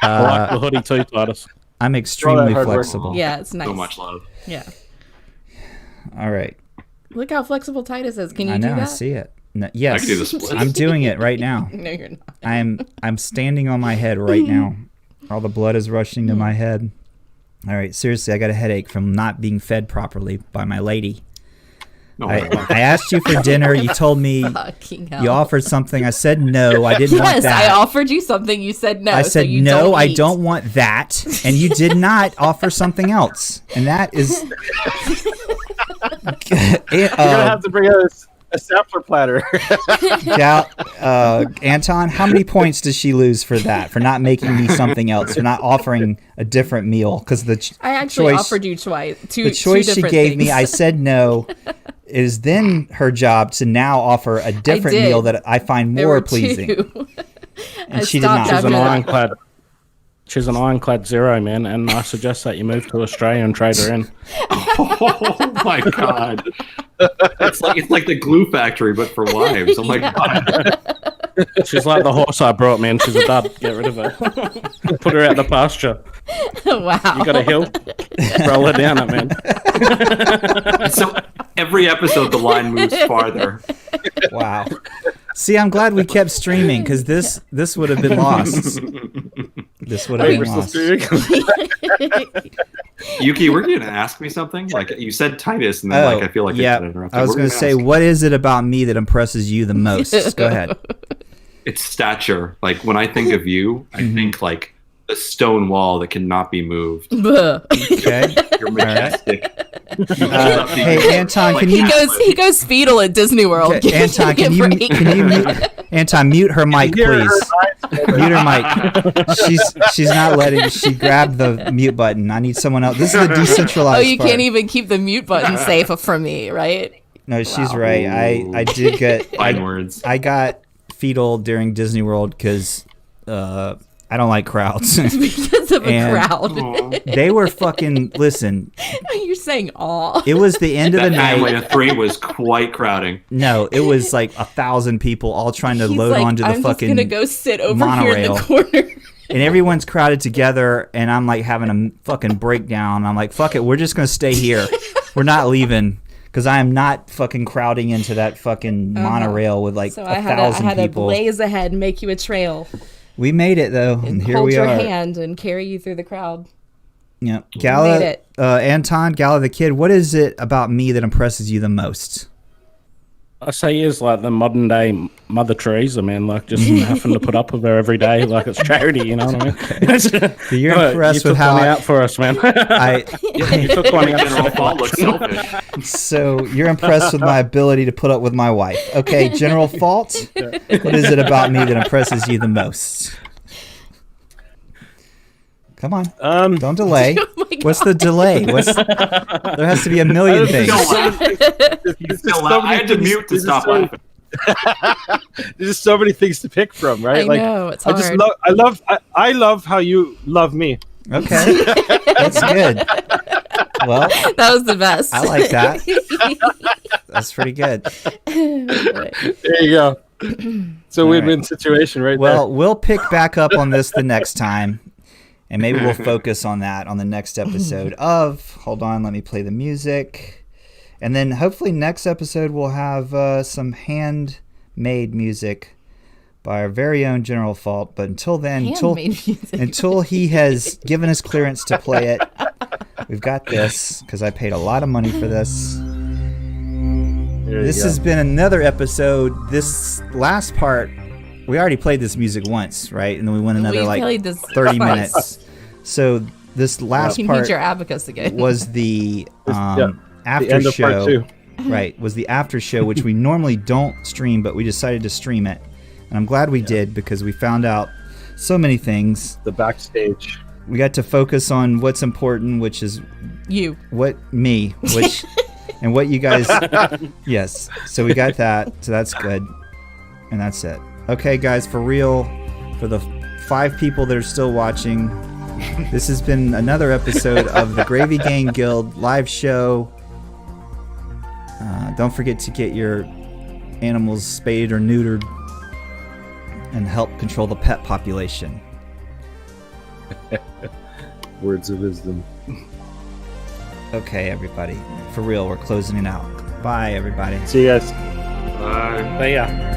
I like the hoodie too, Titus. I'm extremely hard work. flexible. Yeah, it's nice. So much love. Yeah. All right. Look how flexible Titus is. Can you I know. do that? I see it. No, I yes. can do the split. I'm doing it right now. No, you're not. I'm standing on my head right now. All the blood is rushing to my head. All right, seriously, I got a headache from not being fed properly by my lady. No, I asked you for dinner. You told me Fucking hell. you offered something. I said no. I didn't want Yes, that. I offered you something. You said no. I so said you no. I eat. don't want that, and you did not offer something else, and that is. You're gonna have to bring a sampler platter. Anton, how many points does she lose for that? For not making me something else? For not offering a different meal? Because I actually offered you twice. The choice she gave me, I said no. It is then her job to now offer a different meal that I find more pleasing. And she did not. She's an ironclad. She's an ironclad zero, man, and I suggest that you move to Australia and trade her in. Oh my god! It's like the glue factory, but for wives. Oh my god! She's like the horse I brought, man. She's a dud. Get rid of her. Put her out the pasture. Wow. You got a hill? Roll her down it, man. So every episode, the line moves farther. Wow. See, I'm glad we kept streaming because this would have been lost. This would have been lost. Yuki, were you going to ask me something? Like you said Titus, and then I feel like yeah. I was going to say, what is it about me that impresses you the most? Go ahead. It's stature. Like when I think of you, I think like the stone wall that cannot be moved. Okay. You're majestic. Hey Anton, can you? He goes fetal at Disney World. Okay, Anton, can you Anton, mute her mic, please. Mute her mic. She's not letting. She grabbed the mute button. I need someone else. This is the decentralized. Oh, you part. can't even keep the mute button safe from me, right? No, she's right. I did get Fine words. I got fetal during Disney World because I don't like crowds. Because of a crowd. They were fucking. Listen. You're saying aw. It was the end of the night. Family of 3 was quite crowding. No, it was like 1,000 people all trying to load onto the I'm fucking just gonna go sit over monorail. here in the corner. And everyone's crowded together, and I'm like having a fucking breakdown. I'm like, fuck it, we're just gonna stay here. We're not leaving. Because I am not fucking crowding into that fucking monorail with like 1,000 people. I had to blaze ahead and make you a trail. We made it though, and here hold we your are. hand and carry you through the crowd. Yeah, Gala, made it. Anton, Gala the Kid. What is it about me that impresses you the most? I say he is like the modern day Mother Teresa, man. Like just having to put up with her every day, like it's charity. You know what I mean? So you're impressed with how one out for us, man. You took one out. General Fault looks selfish. So you're impressed with my ability to put up with my wife. Okay, General Fault. What is it about me that impresses you the most? Come on, don't delay. Oh What's the delay? There has to be a million things. I had to mute to stop laughing. There's just so many things to pick from, right? I know, it's hard. I love how you love me. Okay, that's good. Well, that was the best. I like that. That's pretty good. There you go. It's a win-win situation, right? Well, we'll pick back up on this the next time. And maybe we'll focus on that on the next episode of, hold on, let me play the music. And then hopefully next episode we'll have some handmade music by our very own General Fault. But until then, until he has given us clearance to play it, we've got this because I paid a lot of money for this. This has been another episode. This last part, we already played this music once, right? And then we went another like 30 minutes. So this last part your abacus again. was the after the end of show. part 2. Right, was the after show, which we normally don't stream, but we decided to stream it. And I'm glad we did because we found out so many things. The backstage. We got to focus on what's important, which is which and what you guys yes. So we got that. So that's good. And that's it. Okay, guys, for real, for the 5 people that are still watching, this has been another episode of the Gravy Gang Guild live show. Don't forget to get your animals spayed or neutered and help control the pet population. Words of wisdom. Okay, everybody. For real, we're closing it out. Bye, everybody. See you guys. Bye. But yeah.